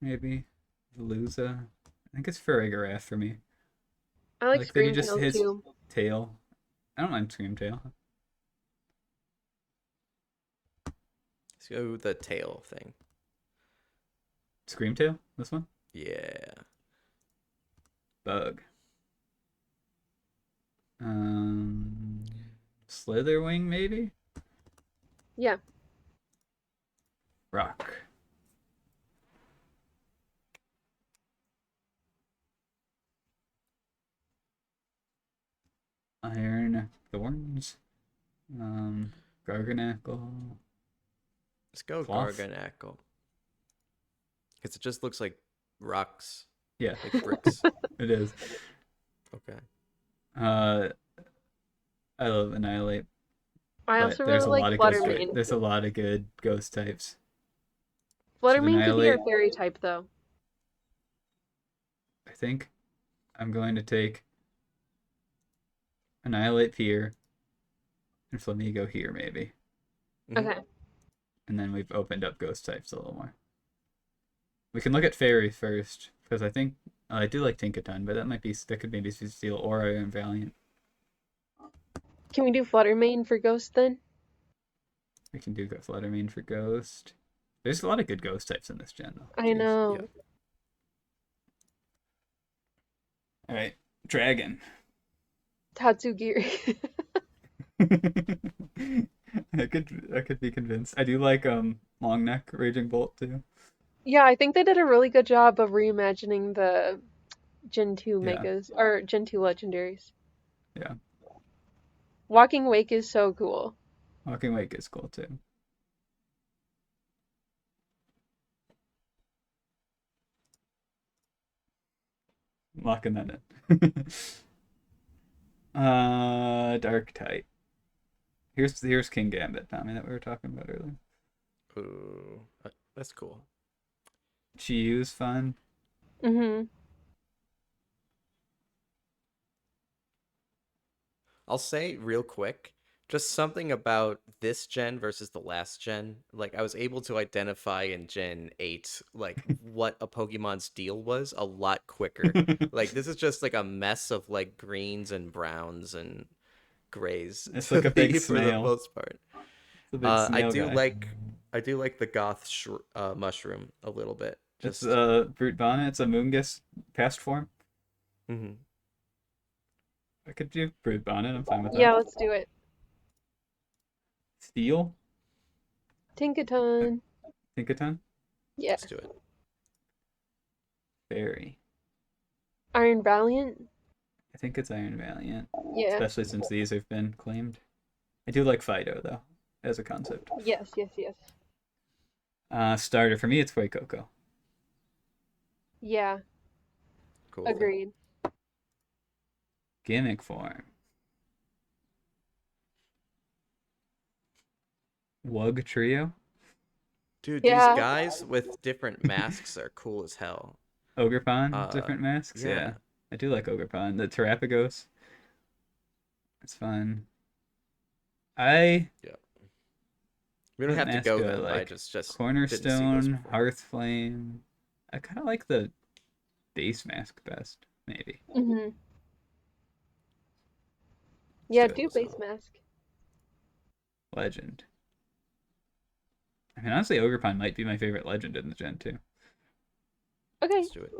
Maybe. Veluza. I think it's Fergarath for me. I like Like that he just Screamtail his too. tail. I don't mind Screamtail. go the tail thing. Screamtail, this one. Yeah. Bug. Slitherwing, maybe? Yeah. Rock. Iron Thorns. Garganackle. Let's go Cloth? Garganackle. Because it just looks like rocks, Yeah, like bricks. it is. Okay. I love Annihilate, I but also there's really a lot like of good Fluttermane. there's a lot of good ghost types. Should Fluttermane could be our Annihilate. fairy type though. I think I'm going to take Annihilate here and Flamigo here maybe. Mhm. Okay. And then we've opened up ghost types a little more. We can look at fairy first, because I think I do like Tinkaton, but that could maybe be Steel or Iron Valiant. Can we do Fluttermane for Ghost then? We can do Fluttermane for Ghost. There's a lot of good ghost types in this gen, though. I know. Yeah. All right, Dragon. Tatsugiri. I could be convinced. I do like Long Neck Raging Bolt too. Yeah, I think they did a really good job of reimagining the Gen 2 Yeah. megas or Gen 2 legendaries. Yeah. Walking Wake is so cool. Walking Wake is cool too. Locking that in. Dark Tide. Here's King Gambit, Tommy, that we were talking about earlier. Ooh, that's cool. Chiyu's fun. Mm-hmm. I'll say real quick, just something about this gen versus the last gen. Like I was able to identify in Gen 8 like what a Pokemon's deal was a lot quicker. Like this is just like a mess of like greens and browns and grays. It's like a big for the snail. most part. It's a big snail guy. I do like the goth mushroom a little bit. It's Just Brute Bonnet. It's a Moongus past form. Mhm. I could do Brute Bonnet. I'm fine with that. Yeah, let's do it. Steel. Tinkaton. Tinkaton. Yeah. Let's do it. Fairy. Iron Valiant. I think it's Iron Valiant, Yeah. especially since these have been claimed. I do like Fido though, as a concept. Yes, yes, yes. Starter for me, it's Fuecoco. Yeah, Cool. agreed. Gimmick form. Wug Trio. Dude, Yeah. these guys with different masks are cool as hell. Ogerpon, different masks. yeah. Yeah. I do like Ogerpon. The Terapagos. It's fun. We don't What have to mask go do I them. I like? just didn't see those Cornerstone, before. Hearthflame. I kind of like the base mask best, maybe. Mm-hmm. Yeah, do it. do base mask. Legend. I mean, honestly, Ogerpon might be my favorite legend in the gen too. Okay. Let's do it.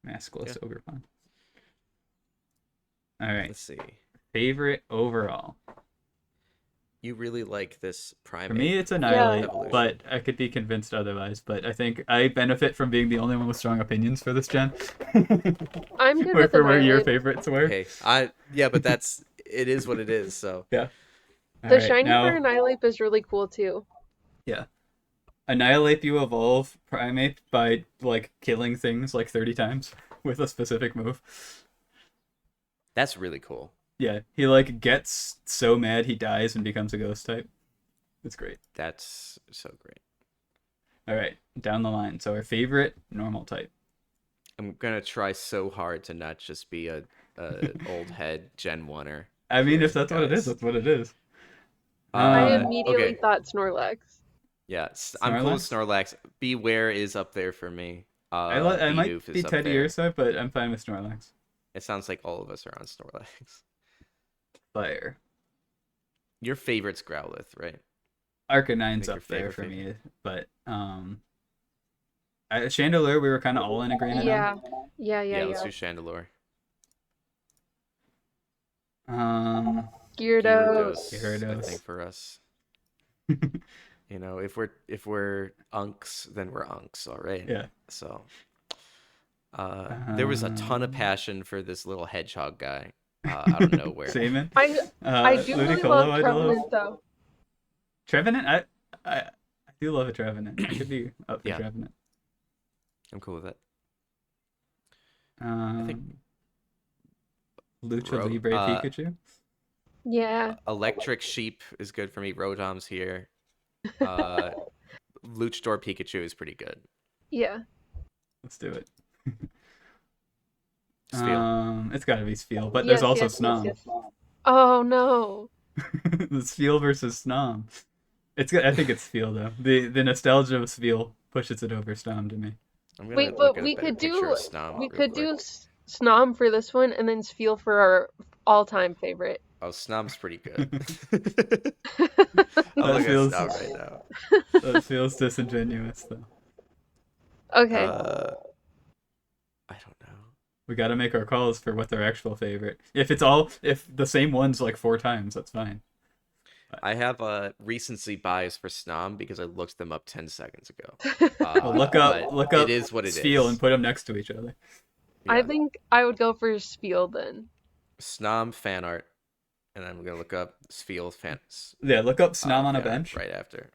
Maskless Yeah. Ogerpon. All right. Let's see. Favorite overall. You really like this primate. For me, it's Annihilate, evolution. but I could be convinced otherwise. But I think I benefit from being the only one with strong opinions for this gen. I'm good Where with for where your Annihilate. favorites were. Hey, but it is what it is. So Yeah. The Alright, shiny now, for Annihilate is really cool too. yeah. Annihilate, you evolve Primate by like killing things like 30 times with a specific move. that's really cool. Yeah, he like gets so mad he dies and becomes a ghost type. It's great. That's so great. All right, down the line. So our favorite normal type. I'm gonna try so hard to not just be a old head Gen 1er. I mean, here, if that's what it is, guys. that's what it is. I Uh, immediately okay. thought Snorlax. Yeah, I'm cool with Snorlax? Snorlax. Beware is up there for me. I might Bidoof be is up Teddy there. Ursa, but I'm fine with Snorlax. It sounds like all of us are on Snorlax. Fire. Your favorite's Growlithe, right? Arcanine's Like your up there favorite for me, favorite. but Chandelure we were kind of all in agreement on. Yeah. Yeah, yeah, Yeah, let's yeah. do Chandelure. Gyarados. Gyarados, I think Gyarados. for us. You know, if we're unks, then we're unks, all right. Yeah. So, there was a ton of Um, passion for this little hedgehog guy, out of nowhere. Shaman. I do really Ludicolo, love I'd love. Trevenant though. Trevenant, I do love a Trevenant. I could be up for Yeah. Trevenant. I'm cool with it. I think Lucha Ro- Libre Pikachu. Yeah. Electric Sheep is good for me. Rotom's here. Uh, Luchador Pikachu is pretty good. Yeah. Let's do it. Spheal. It's gotta be Spheal, but Yes, there's also yes, yes, Snom. yes. Oh no. The Spheal versus Snom. It's good. I think it's Spheal though. The nostalgia of Spheal pushes it over Snom to me. I'm gonna Wait, look but at a we better could picture do of Snom real quick. Snom for this one and then Spheal for our all-time favorite. Oh, Snom's pretty good. I'm That looking feels at Snom right now. that feels disingenuous though. Okay. I don't know. We got to make our calls for what's our actual favorite. If the same one's like 4 times, that's fine. I have a recency bias for Snom because I looked them up 10 seconds ago. Well, look but up it is what it Spheal is. and put them next to each other. Yeah. I think I would go for Spheal then. Snom fan art, and I'm gonna look up Spheal fans. Yeah, look up Snom on a fan art bench. right after.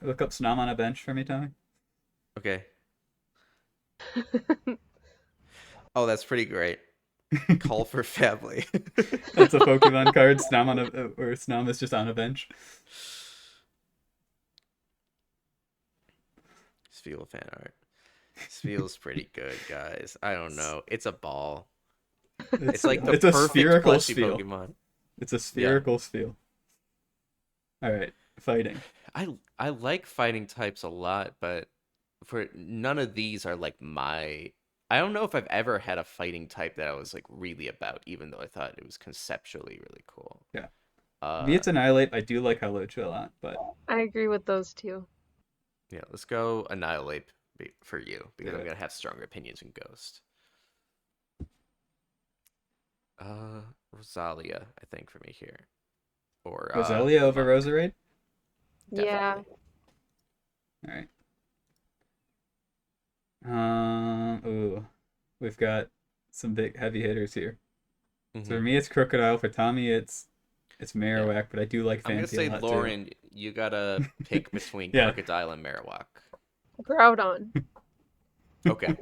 Look up Snom on a bench for me, Tommy. Okay. Oh, that's pretty great. Call for family. That's a Pokemon card. Snom is just on a bench. Spheal fan art. Spheal's pretty good, guys. I don't know. It's a ball. It's like the it's a perfect spherical plushie Spheal. Pokemon. It's a spherical Spheal. All right, fighting. I like fighting types a lot, but for none of these are like my. I don't know if I've ever had a fighting type that I was like really about, even though I thought it was conceptually really cool. Yeah. Me, it's Annihilate. I do like Halocha a lot, but I agree with those two. Yeah, let's go Annihilate for you because I'm Yeah. gonna have stronger opinions in Ghost. Rosalia, I think for me here, or Roselia over Roserade. Yeah. Definitely. All right. Ooh, we've got some big heavy hitters here. So for Mhm. me, it's Crocodile. For Tommy, it's Marowak, but I do like I'm gonna Fancy say a lot too. Lauren, you gotta pick between Yeah. Crocodile and Marowak. Groudon. Okay.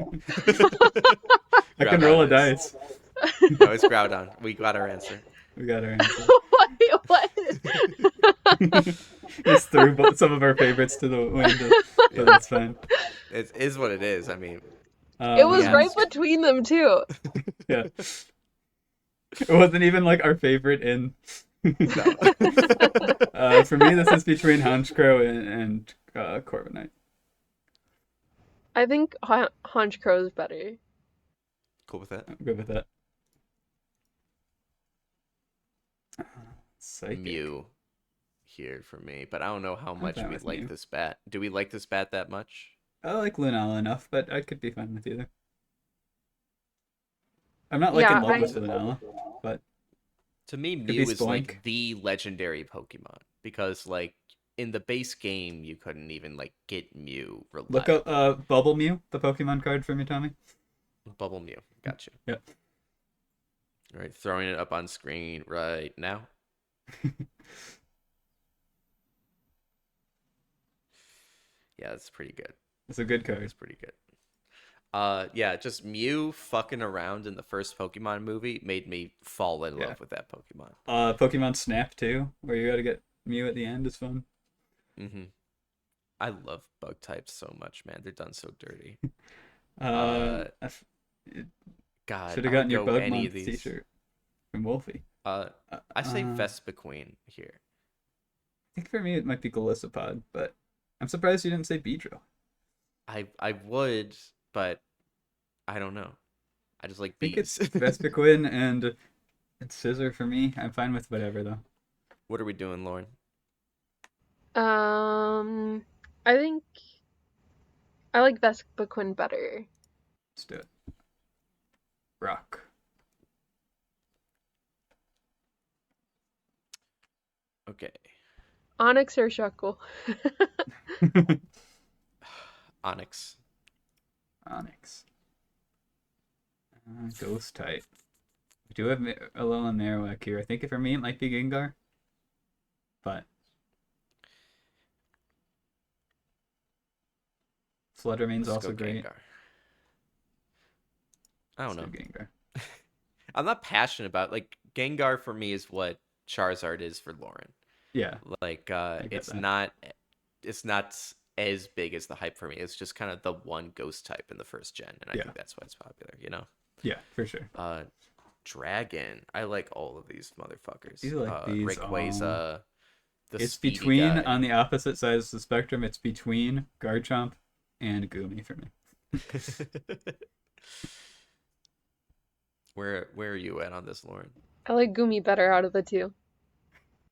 I can roll a Groudon dice. No, it's Groudon. We got our answer. We got our answer. Wait, what? Just threw some of our favorites to the wind, but that's fine. It is what it is. I mean, It was Yeah. right between them too. Yeah. It wasn't even like our favorite in. no. For me, this is between Honchkrow and Corviknight. I think Honchkrow is better. Cool with that. I'm good with that. Psychic. Mew here for me, but I don't know how much fine we with like Mew. this bat. Do we like this bat that much? I like Lunala enough, but I could be fine with either. I'm not like in love with Lunala, but To me, be Mew is like Spoink. the legendary Pokemon because like in the base game you couldn't even like get Mew look reliably. up Bubble Mew, the Pokemon card for me, Tommy. Bubble Mew. Gotcha. Yep. All right, throwing it up on screen right now. Yeah, that's pretty good. It's a good card. It's pretty good. Yeah, just Mew fucking around in the first Pokemon movie made me fall in love with that Pokemon. Pokemon Snap too, where you gotta get Mew at the end is fun. Mm-hmm. I love bug types so much, man. They're done so dirty. God, God, should I have gotten would your go Bug any Month of these. T-shirt from Wolfie. I say Vespiquen here. I think for me it might be Golisopod, but I'm surprised you didn't say Beedrill. I would, but I don't know. I just like I think bees. it's Vespiquen and Scissor for me. I'm fine with whatever though. What are we doing, Lauren? I think I like Vespiquen better. Let's do it. Rock. Okay. Onyx or Shuckle? Onyx. Onyx. Ghost type. We do have a little Marowak here. I think for me it might be Gengar. But Flood remains Let's also go great. Gengar. I don't Let's know. do Gengar. I'm not passionate about like Gengar for me is what Charizard is for Lauren. Yeah. Like get it's that. not as big as the hype for me. It's just kind of the one ghost type in the first gen, and I Yeah. think that's why it's popular, you know? Yeah, for sure. Dragon. I like all of these motherfuckers. You like these, Rayquaza, the It's speedy between, guy. on the opposite sides of the spectrum, it's between Garchomp and Goomy for me. Where are you at on this, Lauren? I like Goomy better out of the two.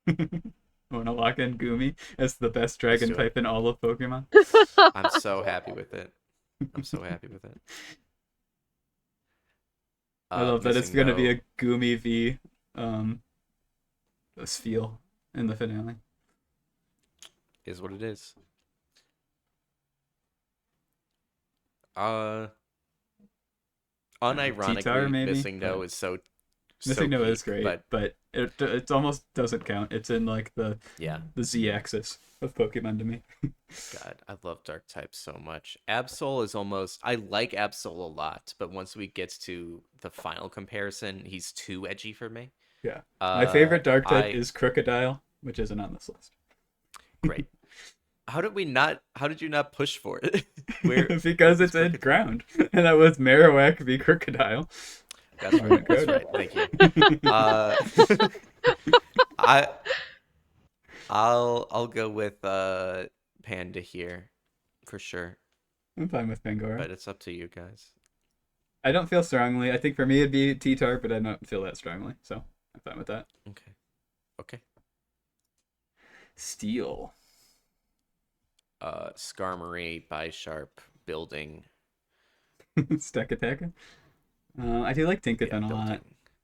I want to lock in Goomy as the best dragon do it. type in all of Pokemon. I'm so happy with it. I'm so happy with it. I love that it's Missing going to be No. a Goomy v Spheal in the finale. Is what it is. T-Tar, Unironically, maybe, Missing No but is so Missing No is peak, great, but it almost doesn't count. It's in like the yeah. Z-axis of Pokemon to me. God, I love Dark types so much. Absol is almost... I like Absol a lot, but once we get to the final comparison, he's too edgy for me. Yeah. My favorite Dark type I- is Crocodile, which isn't on this list. Great. How did you not push for it? Where Because it's in ground. And that was Marowak v Crocodile. That's right. That's right. Thank you. I'll go with Panda here for sure, I'm fine with Pangoro. but it's up to you guys. I don't feel strongly. I think for me it'd be T-Tar, but I don't feel that strongly. So I'm fine with that. Okay. Steel. Skarmory, Bisharp, Building. Stack Attack. I do like Tinkaton a lot.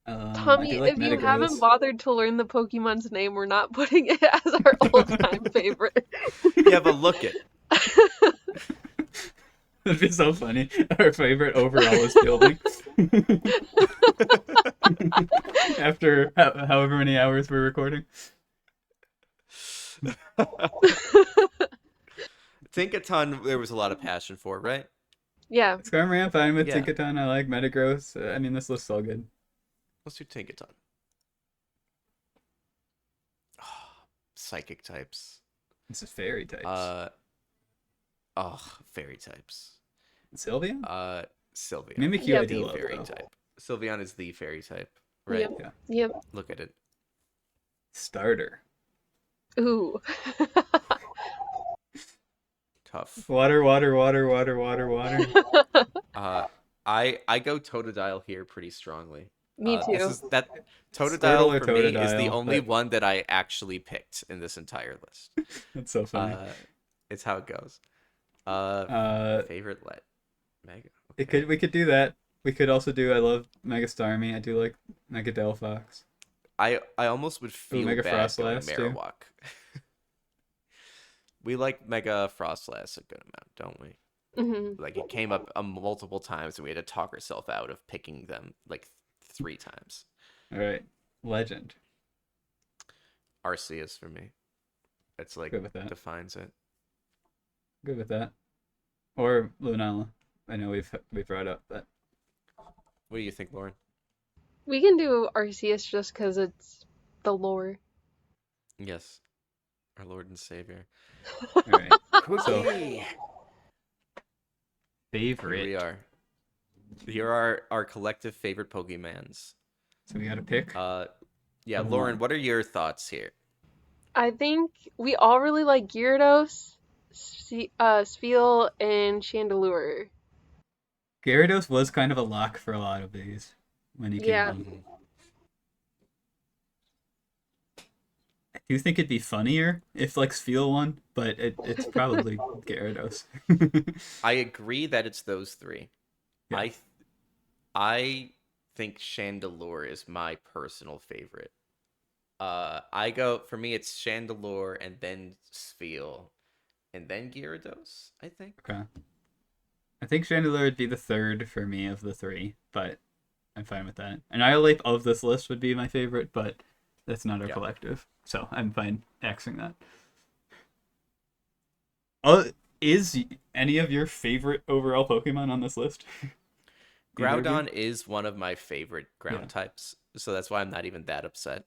I Tommy, do like if you Metagross. haven't bothered to learn the Pokemon's name, we're not putting it as our all-time favorite. Yeah, but look it. That'd be so funny. Our favorite overall is Building. After however many hours we're recording. Tinkaton, there was a lot of passion for, right? Yeah. Skarmory, I'm fine with. Yeah. Tinkaton, I like. Metagross. I mean, this list's all good. Let's do Tinkaton. Psychic types. This is fairy types. Fairy types. Sylveon? Sylveon. Mimikyu Yep. I do The love, fairy though. type. Sylveon is the fairy type, right? Yep. Yeah. Yep. Look at it. Starter. Ooh. Tough. Water. I go Totodile here pretty strongly. Me too. Squirtle Totodile or for me is the Totodile, only but- one that I actually picked in this entire list. That's so funny. It's how it goes. Favorite Mega. We could do that. We could also do I love Mega Starmie. I do like Mega Delphox. I almost would feel Mega bad going Frostlass, too. Marowak. We like Mega Frostlass a good amount, don't we? Mm-hmm. Like it came up multiple times, and we had to talk ourselves out of picking them like 3 times. All right. Legend. Arceus for me. It's like Good with that. defines it. Good with that. Or Lunala. I know we've brought up that. What do you think, Lauren? We can do Arceus just because it's the lore. Yes. Our Lord and Savior. All right. So Here we favorite. are. Here are our collective favorite Pokemons. So we got to pick. Yeah, Come Lauren, on. what are your thoughts here? I think we all really like Gyarados, Spheal, and Chandelure. Gyarados was kind of a lock for a lot of these when he came Yeah. out. I do think it'd be funnier if like Spheal won, but it's probably Gyarados. I agree that it's those three. Yeah. I th- I think Chandelure is my personal favorite. For me it's Chandelure and then Spheal and then Gyarados, I think. Okay. I think Chandelure would be the third for me of the three, but I'm fine with that. Annihilate of this list would be my favorite, but that's not our Yeah. collective, so I'm fine axing that. Is any of your favorite overall Pokemon on this list? Either of you? Groudon is one of my favorite ground Yeah. types, so that's why I'm not even that upset.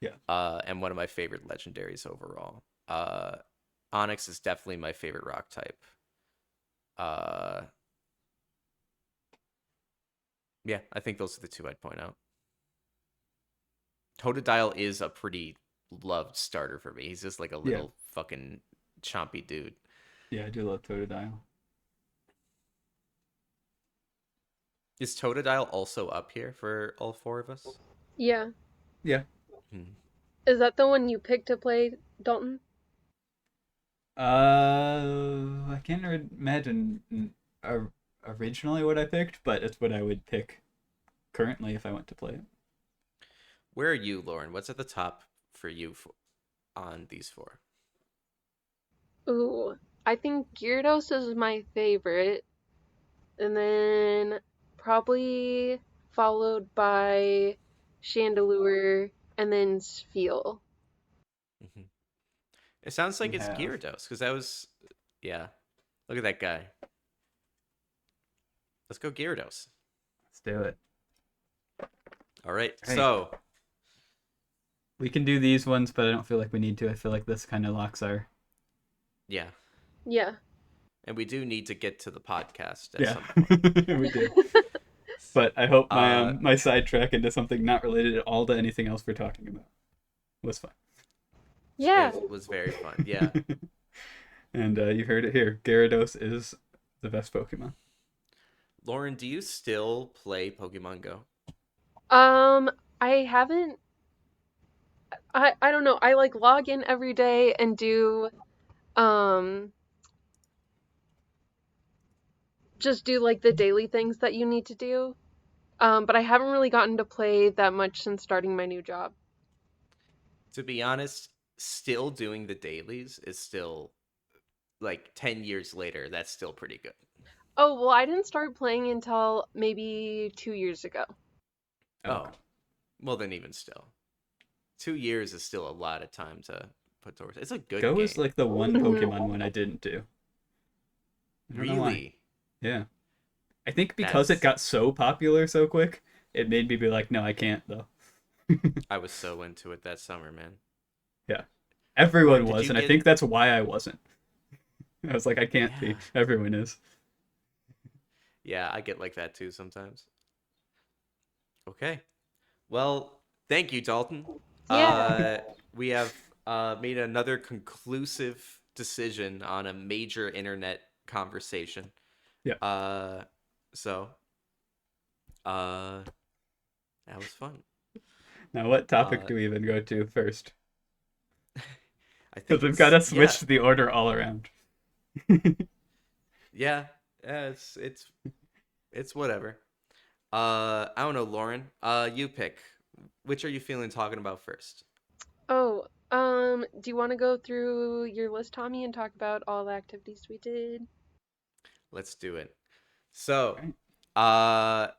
Yeah. And one of my favorite legendaries overall. Onyx is definitely my favorite rock type. Yeah, I think those are the two I'd point out. Totodile is a pretty loved starter for me. He's just like a little fucking chompy dude. Yeah, I do love Totodile. Is Totodile also up here for all four of us? Yeah. Yeah. Hmm. Is that the one you picked to play, Dalton? I can't imagine originally what I picked, but it's what I would pick currently if I went to play it. Where are you, Lauren? What's at the top for you on these four? Ooh, I think Gyarados is my favorite, and then probably followed by Chandelure, and then Spheal. Hmm. It sounds like We it's have. Gyarados, because that was, yeah. Look at that guy. Let's go Gyarados. Let's do it. All right, Hey. so We can do these ones, but I don't feel like we need to. I feel like this kind of locks our. yeah, Yeah. and we do need to get to the podcast at Yeah, some point. we do. But I hope my Uh, my sidetrack into something not related at all to anything else we're talking about was fun. Yeah. It was very fun. Yeah. And you heard it here. Gyarados is the best Pokemon. Lauren, do you still play Pokemon Go? I haven't. I don't know. I like log in every day and do um just do like the daily things that you need to do. But I haven't really gotten to play that much since starting my new job. To be honest, still doing the dailies is still like 10 years later. That's still pretty good. Oh, well, I didn't start playing until maybe 2 years ago. Oh, well, then even still. 2 years is still a lot of time to put towards. It's a good Go game. is like the one Mhm. Pokemon one I didn't do. I don't know why. Really? Yeah. I think because it That's- got so popular so quick, it made me be like, no, I can't though. I was so into it that summer, man. Yeah. Everyone Did was, you and I get- think that's why I wasn't. I was like, I can't be. Yeah. Everyone is. Yeah, I get like that too sometimes. Okay. Well, thank you, Dalton. Yeah. We have made another conclusive decision on a major internet conversation. Yeah. So, that was fun. Now, what topic Uh, do we even go to first? I think Because we've got to it's- switch the order all around. Yeah, it's whatever. I don't know, Lauren. You pick. Which are you feeling talking about first? Oh, do you want to go through your list, Tommy, and talk about all the activities we did? Let's do it. So, Right.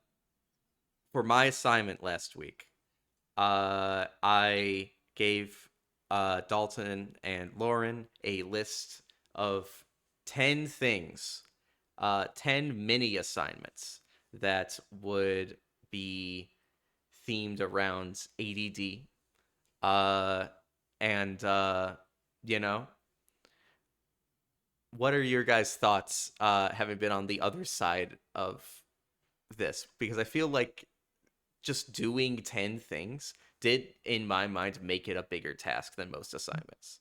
for my assignment last week, I gave Dalton and Lauren a list of 10 things, 10 mini assignments that would be themed around ADD. And, you know, what are your guys' thoughts having been on the other side of this? Because I feel like just doing 10 things did, in my mind, make it a bigger task than most assignments.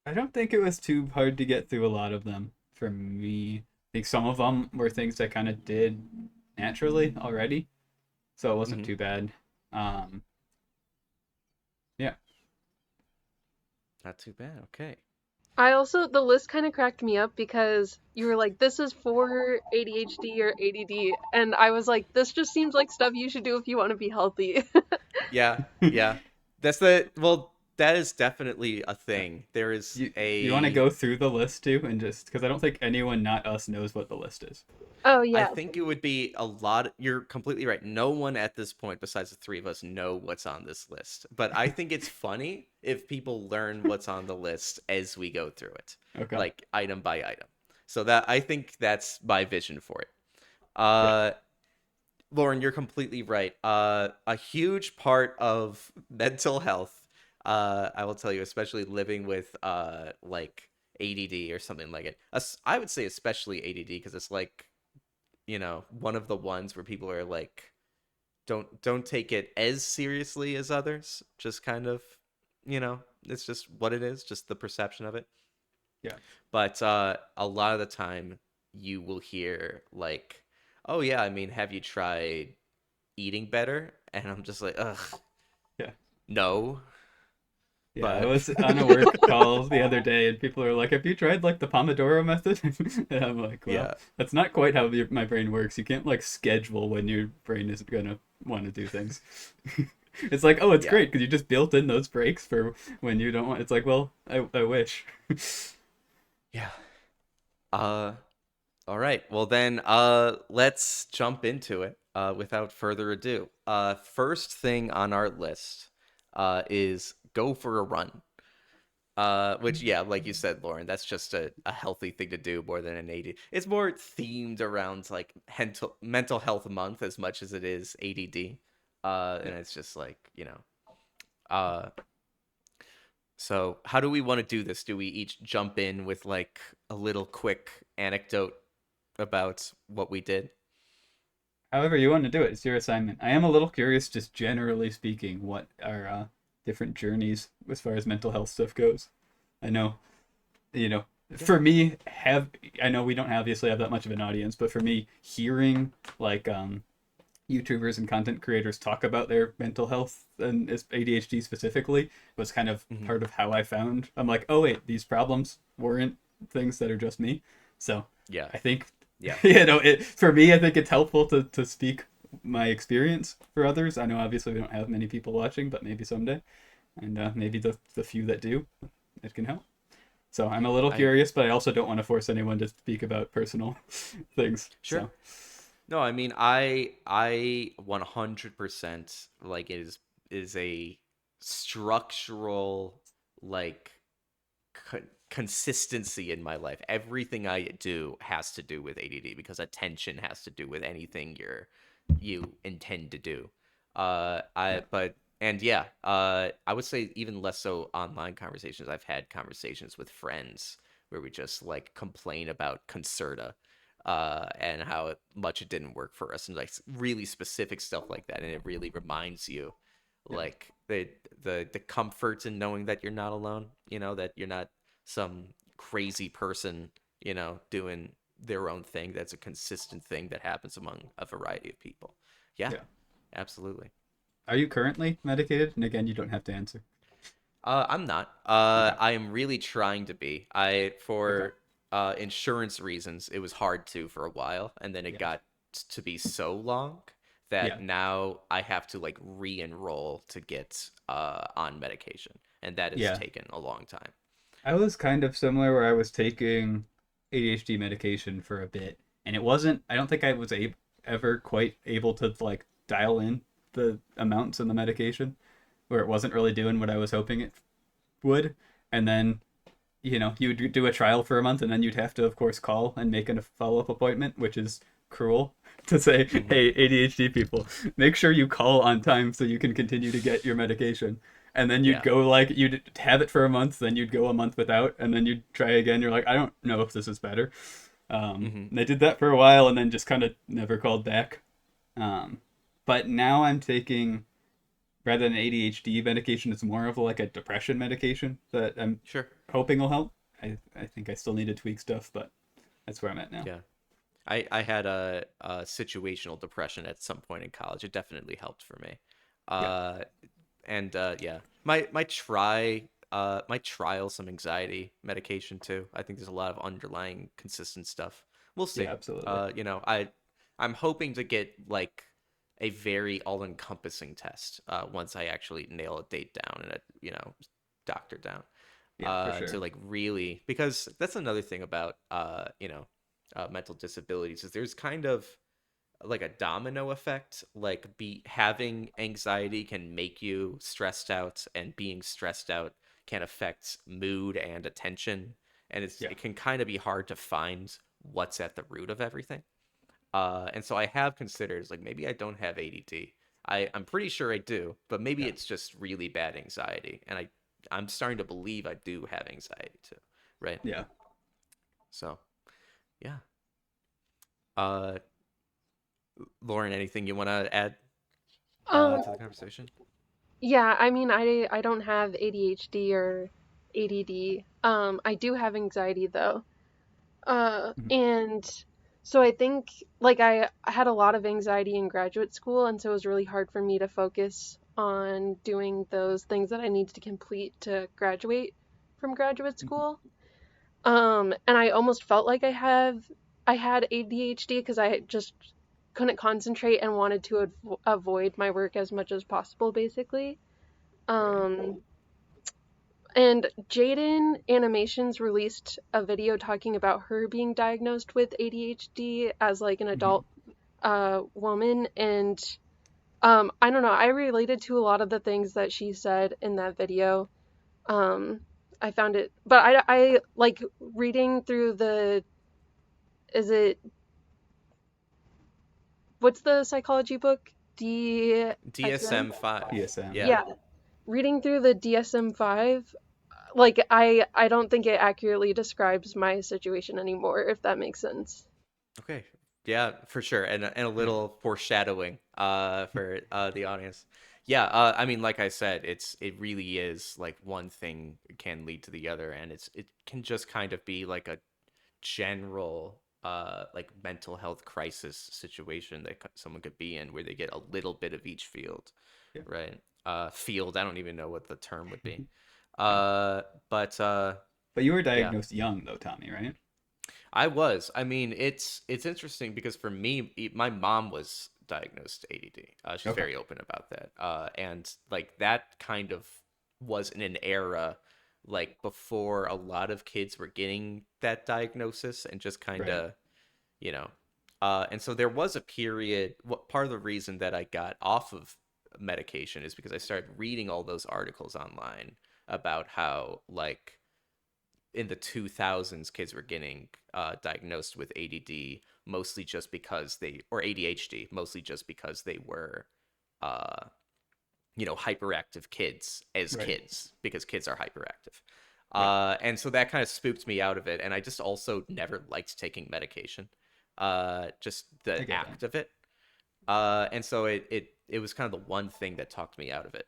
I don't think it was too hard to get through a lot of them for me. I think some of them were things I kind of did naturally already, so it wasn't Mhm. too bad. Yeah. Not too bad. Okay. The list kind of cracked me up because you were like, this is for ADHD or ADD. And I was like, this just seems like stuff you should do if you want to be healthy. Yeah, yeah. That's the well, that is definitely a thing. There is You want to a go through the list too, and just because I don't think anyone, not us, knows what the list is. Oh, I yeah. think it would be a lot. You're completely right. No one at this point, besides the three of us, know what's on this list. But I think it's funny if people learn what's on the list as we go through it, Okay. like item by item. So that I think that's my vision for it. Yeah. Uh, Lauren, you're completely right. A huge part of mental health, I will tell you, especially living with like ADD or something like it. I would say especially ADD because it's like, one of the ones where people are like, don't take it as seriously as others. Just kind of, it's just what it is, just the perception of it. Yeah. But a lot of the time, you will hear like, "Oh yeah, I mean, have you tried eating better?" And I'm just like, "Ugh, Yeah. no." Yeah, I But was on a work call the other day, and people are like, "Have you tried like the Pomodoro method?" And I'm like, "Well, yeah, that's not quite how my brain works. You can't like schedule when your brain isn't gonna want to do things." It's like, oh, it's yeah, great because you just built in those breaks for when you don't want. It's like, well, I wish. yeah. Uh, all right. Well then, let's jump into it. Without further ado, first thing on our list, is go for a run. Which, yeah, like you said, Lauren, that's just a healthy thing to do more than an AD. It's more themed around like mental health month as much as it is ADD. And it's just like, uh, so how do we want to do this? Do we each jump in with like a little quick anecdote about what we did? However you want to do it, it's your assignment. I am a little curious, just generally speaking, what are different journeys as far as mental health stuff goes. I know, you know, Yeah. for me, I know we don't obviously have that much of an audience, but for me, hearing like YouTubers and content creators talk about their mental health and ADHD specifically was kind of Hmm. part of how I found. I'm like, oh wait, these problems weren't things that are just me. So Yeah. I think, Yeah. for me, I think it's helpful to speak my experience for others. I know obviously we don't have many people watching, but maybe someday, and maybe the few that do, it can help. So I'm a little I curious, but I also don't want to force anyone to speak about personal things. Sure. So No, I mean, I 100% like is a structural like consistency in my life. Everything I do has to do with ADD because attention has to do with anything you intend to do. yeah, I but and yeah, I would say even less so online conversations. I've had conversations with friends where we just like complain about Concerta, and how much it didn't work for us, and like really specific stuff like that, and it really reminds you, yeah, like the comfort in knowing that you're not alone. That you're not some crazy person, doing their own thing. That's a consistent thing that happens among a variety of people. Yeah, yeah. absolutely. Are you currently medicated? And again, you don't have to answer. I'm not. Okay. I am really trying to be. Okay. For insurance reasons, it was hard to for a while, and then it Yeah. got to be so long Yeah. that now I have to like re-enroll to get on medication, and that has Yeah. taken a long time. I was kind of similar where I was taking ADHD medication for a bit, and it wasn't. I don't think I was ever quite able to like dial in the amounts in the medication, where it wasn't really doing what I was hoping it would. And then you would do a trial for a month, and then you'd have to, of course, call and make a follow-up appointment, which is cruel to say, Hmm. hey, ADHD people, make sure you call on time so you can continue to get your medication. And then you'd Yeah. go like you'd have it for a month, then you'd go a month without, and then you'd try again. You're like, I don't know if this is better. Hmm. And I did that for a while, and then just kind of never called back. Um, but now I'm taking, rather than ADHD medication, it's more of like a depression medication that I'm Sure. hoping will help. I think I still need to tweak stuff, but that's where I'm at now. Yeah. I had a situational depression at some point in college. It definitely helped for me. Yeah. Uh, And yeah, might trial some anxiety medication too. I think there's a lot of underlying consistent stuff. We'll Yeah, see. absolutely. I'm hoping to get like a very all-encompassing test once I actually nail a date down and a doctor down Yeah, for to sure. like really, because that's another thing about mental disabilities is there's kind of like a domino effect. Like be having anxiety can make you stressed out, and being stressed out can affect mood and attention, and Yeah. it can kind of be hard to find what's at the root of everything. And so I have considered like maybe I don't have ADD. I'm pretty sure I do, but maybe Yeah. it's just really bad anxiety, and I'm starting to believe I do have anxiety too, right? Yeah. So yeah. Uh, Lauren, anything you want to add Um, to the conversation? yeah, I mean, I don't have ADHD or ADD. I do have anxiety though. Mhm. And so I think like I had a lot of anxiety in graduate school, and so it was really hard for me to focus on doing those things that I needed to complete to graduate from graduate Mhm. school. And I almost felt like I had ADHD because I just couldn't concentrate and wanted to avoid my work as much as possible, basically. Right. Um, and Jaden Animations released a video talking about her being diagnosed with ADHD as like an Mhm. adult woman, and I don't know, I related to a lot of the things that she said in that video. Um, I found it, but I like reading through the, is it, what's the psychology book? DSM? DSM-5. DSM. Yeah. Yeah. Yeah, reading through the DSM-5, like I don't think it accurately describes my situation anymore, if that makes sense. Okay. Yeah, for sure. And a Yeah. little foreshadowing for the audience. Yeah, I mean like I said, it really is like one thing can lead to the other, and it can just kind of be like a general like mental health crisis situation that someone could be in where they get a little bit of each field, Yeah. right? Field, I don't even know what the term would be. Yeah. Uh but But you were yeah. diagnosed young though, Tommy, right? I was. I mean, it's interesting because for me, my mom was diagnosed ADD. She's Okay. very open about that. And like that kind of was in an era like before a lot of kids were getting that diagnosis and just kind Right. of, you know. And so there was a period. What part of the reason that I got off of medication is because I started reading all those articles online about how like in the 2000s kids were getting diagnosed with ADD mostly just because they or ADHD mostly just because they were uh, hyperactive kids as Right. kids because kids are hyperactive. Right. And so that kind of spooked me out of it, and I just also never liked taking medication, just I the get that. act of it. And so it was kind of the one thing that talked me out of it.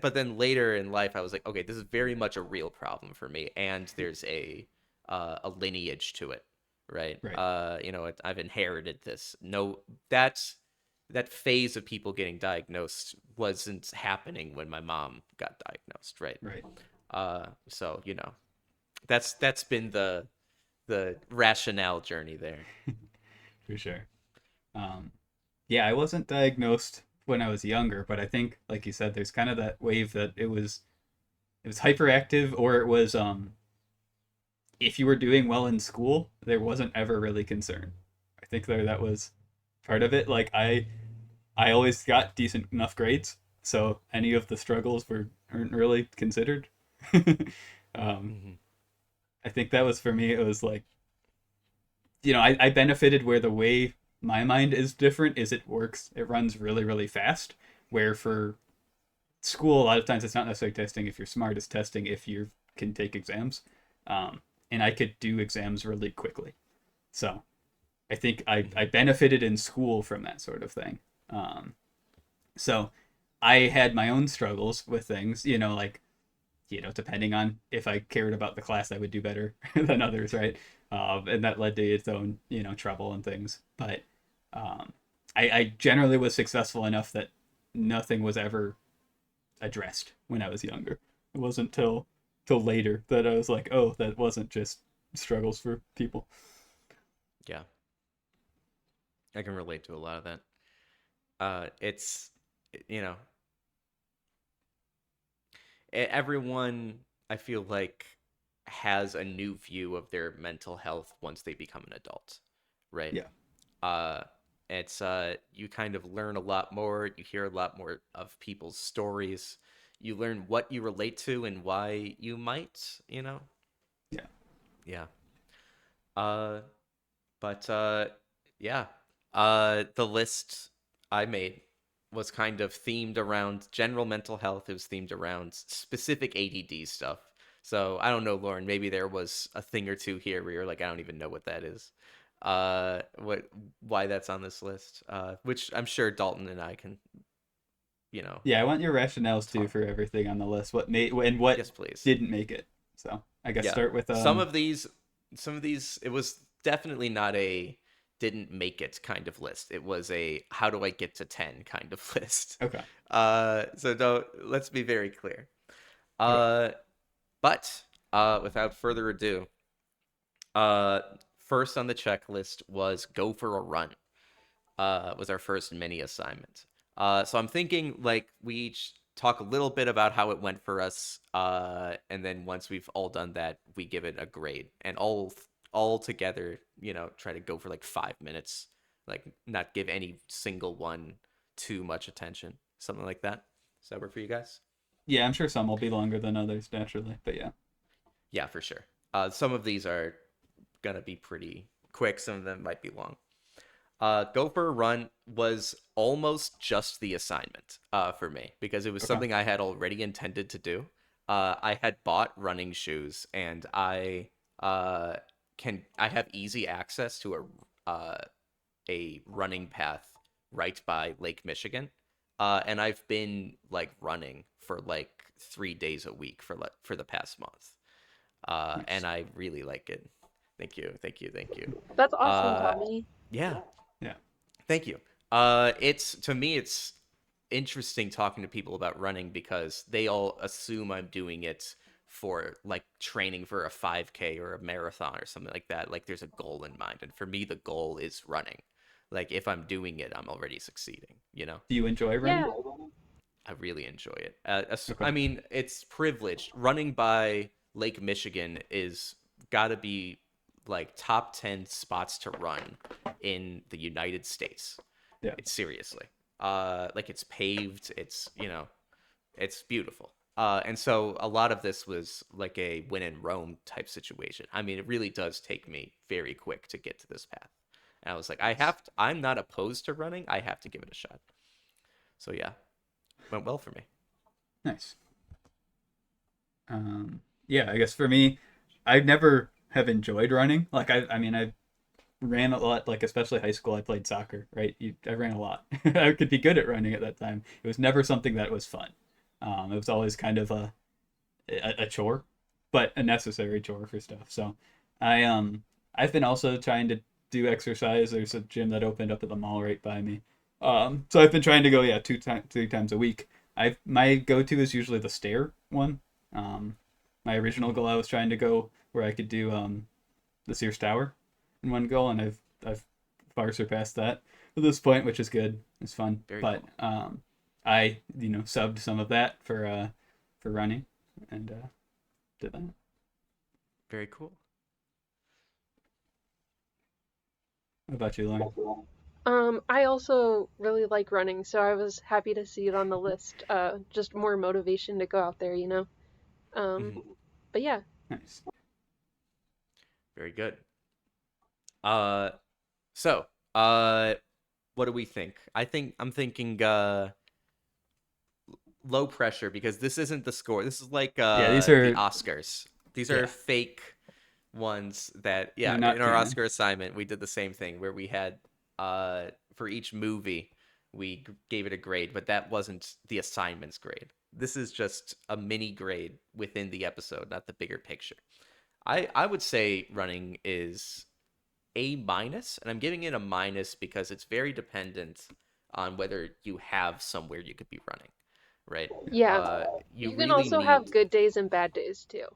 But then later in life, I was like, okay, this is very much a real problem for me, and there's a lineage to it, right? Right. I've inherited this. No, that phase of people getting diagnosed wasn't happening when my mom got diagnosed, right? Right. So that's been the rationale journey there. For sure. Um, yeah, I wasn't diagnosed when I was younger, but I think, like you said, there's kind of that wave that it was hyperactive, or it was if you were doing well in school, there wasn't ever really concern. I think that was part of it. Like I always got decent enough grades, so any of the struggles weren't really considered. um, Hmm. I think that was for me. It was like, I benefited where the way my mind is different is it runs really, really fast. Where for school, a lot of times it's not necessarily testing if you're smart, it's testing if you can take exams. And I could do exams really quickly. So I think I Hmm. benefited in school from that sort of thing. Um, so I had my own struggles with things, like, depending on if I cared about the class, I would do better than others, right? And that led to its own, trouble and things. But I generally was successful enough that nothing was ever addressed when I was younger. It wasn't till later that I was like, oh, that wasn't just struggles for people. Yeah, I can relate to a lot of that. It's, you know, everyone, I feel like, has a new view of their mental health once they become an adult, right? Yeah. Uh, it's you kind of learn a lot more. You hear a lot more of people's stories. You learn what you relate to and why you might, Yeah. Yeah. Uh, but yeah. The list I made was kind of themed around general mental health. It was themed around specific ADD stuff. So I don't know, Lauren. Maybe there was a thing or two here where you're like, I don't even know what that is. Why that's on this list? Which I'm sure Dalton and I can, Yeah, I want your rationales too talk. for everything on the list. What made and what Yes, please. didn't make it. So I guess Yeah. start with Some of these, it was definitely not a didn't make it kind of list. It was a how do I get to 10 kind of list. Okay. Let's be very clear. Okay. But without further ado, uh, first on the checklist was go for a run. Was our first mini assignment. So I'm thinking like we each talk a little bit about how it went for us, and then once we've all done that, we give it a grade, and all together, try to go for like 5 minutes, like not give any single one too much attention, something like that. Does that work for you guys? Yeah, I'm sure some will be longer than others naturally, but yeah. Yeah, for sure. Some of these are gonna be pretty quick. Some of them might be long. Go for a run was almost just the assignment for me because it was Okay. something I had already intended to do. I had bought running shoes and I have easy access to a running path right by Lake Michigan, and I've been like running for like 3 days a week for the past month, Nice. and I really like it. Thank you, thank you, thank you. That's awesome, Uh, Tommy. yeah. Yeah. Thank you. It's to me, it's interesting talking to people about running because they all assume I'm doing it for like training for a 5K or a marathon or something like that. Like there's a goal in mind, and for me, the goal is running. Like if I'm doing it, I'm already succeeding. Do you enjoy running? Yeah. I really enjoy it. Okay. I mean, it's privileged. Running by Lake Michigan is got to be like top 10 spots to run in the United States. Yeah. It's seriously. Like it's paved, it's beautiful. And so a lot of this was like a win in Rome type situation. I mean, it really does take me very quick to get to this path. And I was like, I'm not opposed to running. I have to give it a shot. So yeah, went well for me. Nice. Yeah, I guess for me, I never have enjoyed running. Like I mean, I ran a lot. Like especially high school, I played soccer. Right, I ran a lot. I could be good at running at that time. It was never something that was fun. It was always kind of a chore, but a necessary chore for stuff. So, I've been also trying to do exercise. There's a gym that opened up at the mall right by me. So I've been trying to go 3 times a week. My go-to is usually the stair one. My original goal I was trying to go where I could do the Sears Tower in one goal, and I've far surpassed that at this point, which is good. It's fun, Very but cool. I subbed some of that for running and did that. Very cool. What about you, Lauren? I also really like running, so I was happy to see it on the list. Just more motivation to go out there, you know? Um, Mhm. but yeah. Nice. Very good. Uh, so, uh, what do we think? I'm thinking low pressure because this isn't the score. This is like Yeah, these the are Oscars. These are yeah, fake ones that they're yeah, not in our canon. Oscar assignment we did the same thing where we had for each movie we gave it a grade, but that wasn't the assignment's grade. This is just a mini grade within the episode, not the bigger picture. I would say running is a minus, and I'm giving it a minus because it's very dependent on whether you have somewhere you could be running, right? Yeah. You You can really also have need, good days and bad days too.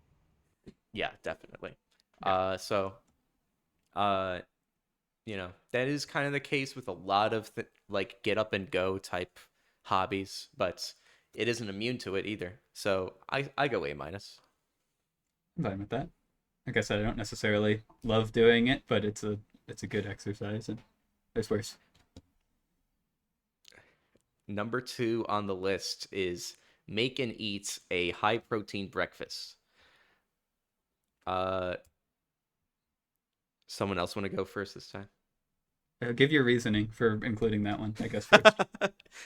yeah, definitely. Yeah. So uh, that is kind of the case with a lot of like get up and go type hobbies, but it isn't immune to it either. So I go A minus. I'm fine with that. Like I said, I don't necessarily love doing it, but it's a good exercise, and there's worse. Number 2 on the list is make and eat a high protein breakfast. Uh, Someone else want to go first this time? Give your reasoning for including that one, I guess, first.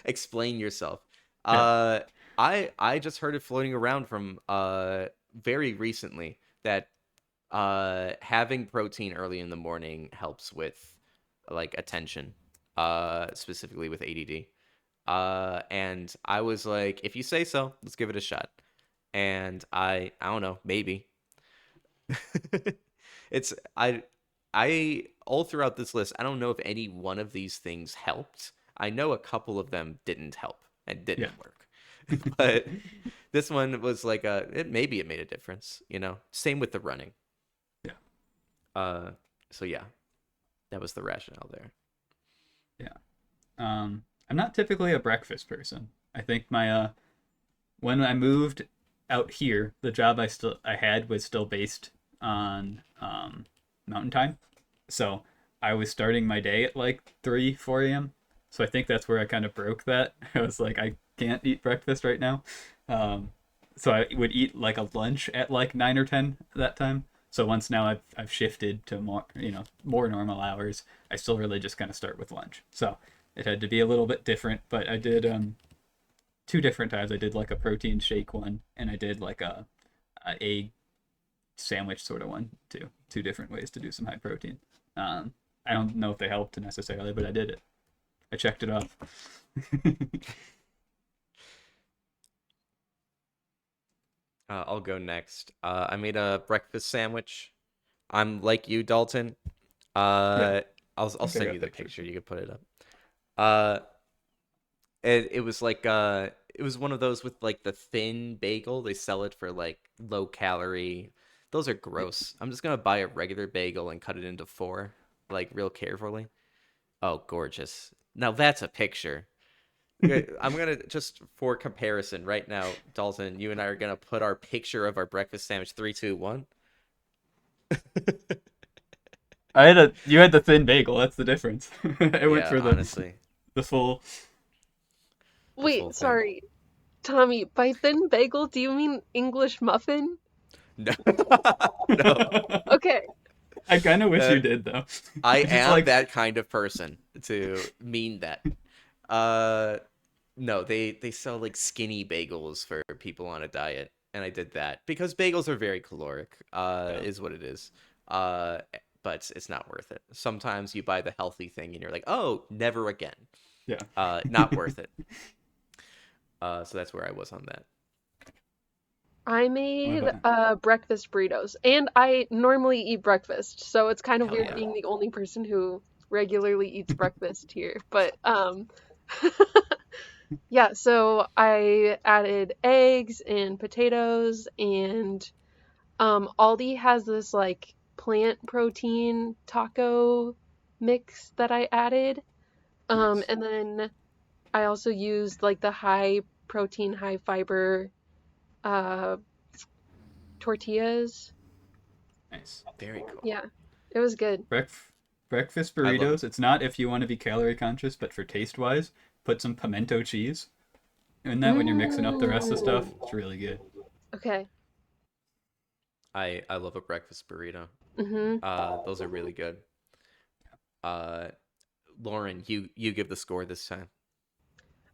Explain yourself. Yeah. Uh, I just heard it floating around from very recently that having protein early in the morning helps with like attention, specifically with ADD. And I was like, if you say so, let's give it a shot. And I don't know, maybe. it's I all throughout this list, I don't know if any one of these things helped. I know a couple of them didn't help and Yeah. didn't work. But this one was like maybe it made a difference, Same with the running. Yeah. So yeah, that was the rationale there. Yeah. I'm not typically a breakfast person. I think my when I moved out here, the job I had was still based on mountain time. So I was starting my day at like 3, 4 a.m. So I think that's where I kind of broke that. I was like, I can't eat breakfast right now. So I would eat like a lunch at like 9 or 10 that time. So once now I've shifted to more normal hours, I still really just kind of start with lunch. So it had to be a little bit different, but I did 2 different times. I did like a protein shake one, and I did like a egg sandwich sort of one too. 2 different ways to do some high protein. I don't know if they helped necessarily, but I did it. I checked it off. I'll go next. I made a breakfast sandwich. I'm like you, Dalton. Yeah, I'll I think I send got you the pictures. picture. You can put it up. Uh, it was like it was one of those with like the thin bagel. They sell it for like low calorie. Those are gross. I'm just gonna buy a regular bagel and cut it into 4, like real carefully. Oh, gorgeous. Now that's a picture. Okay, I'm gonna just for comparison right now, Dalton. You and I are gonna put our picture of our breakfast sandwich. 3, 2, 1. You had the thin bagel. That's the difference. I went Yeah, for honestly, the full. the full Wait, thing. sorry. Tommy, by thin bagel, do you mean English muffin? No, no. Okay. I kind of wish Uh, you did though. I It's just am like that kind of person to mean that. Uh, no, they sell like skinny bagels for people on a diet, and I did that because bagels are very caloric. yeah, Is what it is. Uh, but it's not worth it. Sometimes you buy the healthy thing, and you're like, oh, never again. yeah. Not worth it. So that's where I was on that. I What made about breakfast burritos, and I normally eat breakfast, so it's kind of Hell weird yeah. being the only person who regularly eats breakfast here. But yeah, so I added eggs and potatoes, and Aldi has this like plant protein taco mix that I added. nice, And then I also used like the high protein, high fiber uh tortillas. nice. Very cool. Yeah, it was good. Breakf- Breakfast I love burritos. It's not if you want to be calorie conscious, but for taste wise, put some pimento cheese in that when you're mixing up the rest of the stuff. Mm, It's really good. okay. I love a breakfast burrito. Mm-hmm. Those are really good. Uh, Lauren, you give the score this time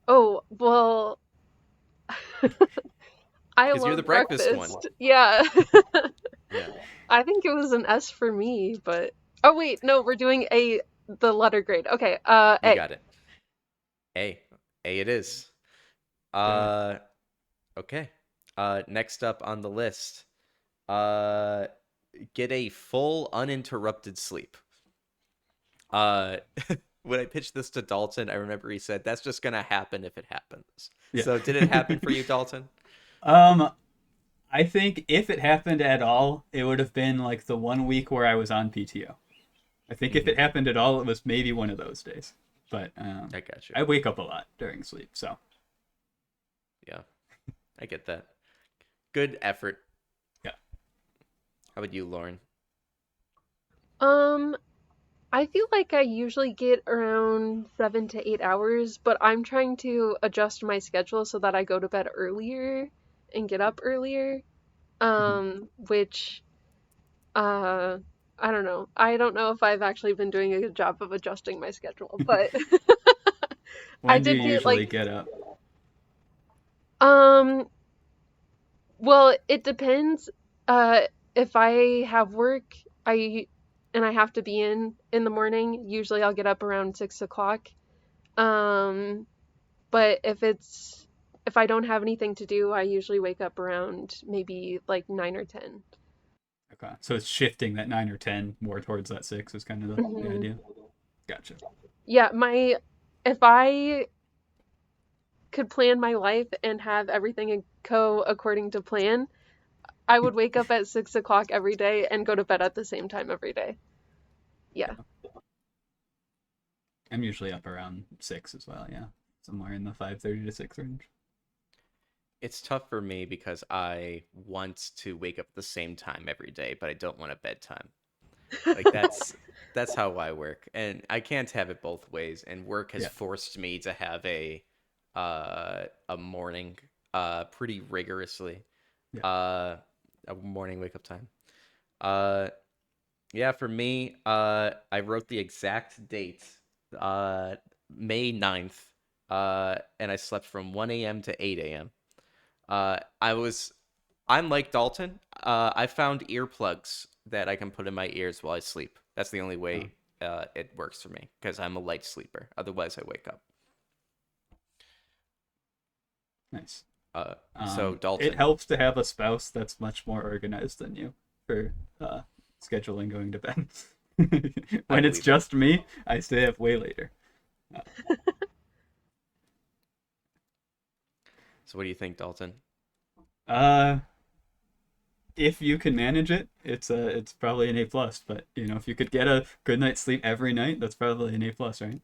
Oh, well, I because you're the love breakfast one. breakfast. Yeah. Yeah, I think it was an S for me, but oh wait, no, we're doing the letter grade. Okay, you A. got it. A, A it is. Okay. Uh, okay. Next up on the list, uh, get a full uninterrupted sleep. Uh, when I pitched this to Dalton, I remember he said, "That's just gonna happen if it happens." Yeah. So did it happen for you, Dalton? Um, I think if it happened at all, it would have been like the 1 week where I was on PTO. I think if it happened at all, it was maybe one of those days. But I got you. I wake up a lot during sleep, so Yeah, I get that. Good effort. yeah. How about you, Lauren? Um, I feel like I usually get around 7 to 8 hours, but I'm trying to adjust my schedule so that I go to bed earlier and get up earlier. Mhm. Which uh I don't know. I don't know if I've actually been doing a good job of adjusting my schedule, but I When do you did get usually like get up? um well, it depends. Uh if I have work, I and I have to be in the morning, usually I'll get up around 6 o'clock. Um but if I don't have anything to do, I usually wake up around maybe like 9 or 10. Okay, so it's shifting that 9 or 10 more towards that 6 is kind of the Mhm. idea. Gotcha. Yeah, my if I could plan my life and have everything go according to plan, I would wake up at 6 o'clock every day and go to bed at the same time every day. Yeah. Yeah. I'm usually up around 6 as well. Yeah, somewhere in the 5:30 to 6 range. It's tough for me because I want to wake up at the same time every day, but I don't want a bedtime. Like that's how I work, and I can't have it both ways. And work has Yeah. forced me to have a morning pretty rigorously Yeah. uh a morning wake up time. Uh yeah, for me, I wrote the exact date, uh May 9th, and I slept from 1 a.m. to 8 a.m. Uh, I was, I'm like Dalton. I found earplugs that I can put in my ears while I sleep. That's the only Oh, way it works for me because I'm a light sleeper. Otherwise, I wake up. nice. So It Dalton, helps to have a spouse that's much more organized than you for scheduling going to bed. I When it's believe it. just me, I stay up way later. So what do you think, Dalton? Uh, if you can manage it, it's probably an A plus. But if you could get a good night's sleep every night, that's probably an A plus, right?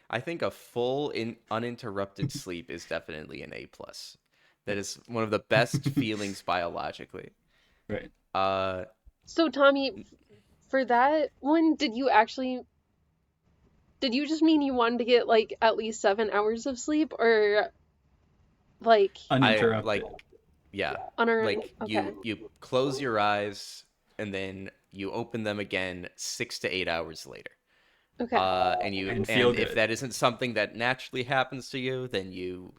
I think a full in uninterrupted sleep is definitely an A plus. That is one of the best feelings biologically. Right. Uh, So Tommy, for that one, did you just mean you wanted to get like at least 7 hours of sleep or like I Uninterrupted. like yeah, unearned? like Okay. you close your eyes and then you open them again 6 to 8 hours later. Okay. And feel And if good. that isn't something that naturally happens to you, then you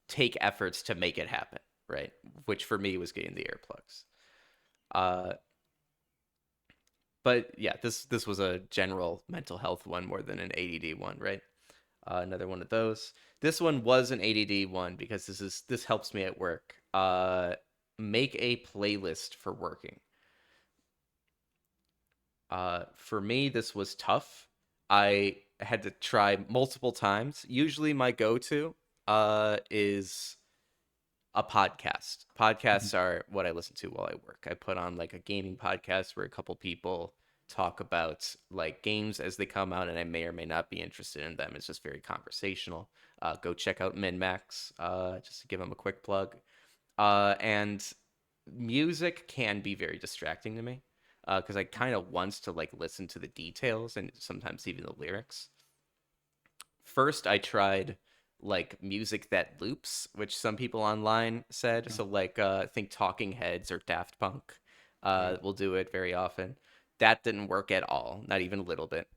take efforts to make it happen, right? Which for me was getting the earplugs. Uh, but yeah, this was a general mental health one more than an ADD one, right? Another one of those. This one was an ADD one because this helps me at work. Make a playlist for working. For me, this was tough. I had to try multiple times. Usually, my go-to is a podcast. Mhm. Podcasts are what I listen to while I work. I put on like a gaming podcast where a couple people talk about like games as they come out, and I may or may not be interested in them. It's just very conversational. Go check out MinMax, just to give them a quick plug. And music can be very distracting to me because I kind of wants to like listen to the details and sometimes even the lyrics. First, I tried like music that loops, which some people online said. Oh, So like think Talking Heads or Daft Punk right. will do it very often. That didn't work at all, not even a little bit.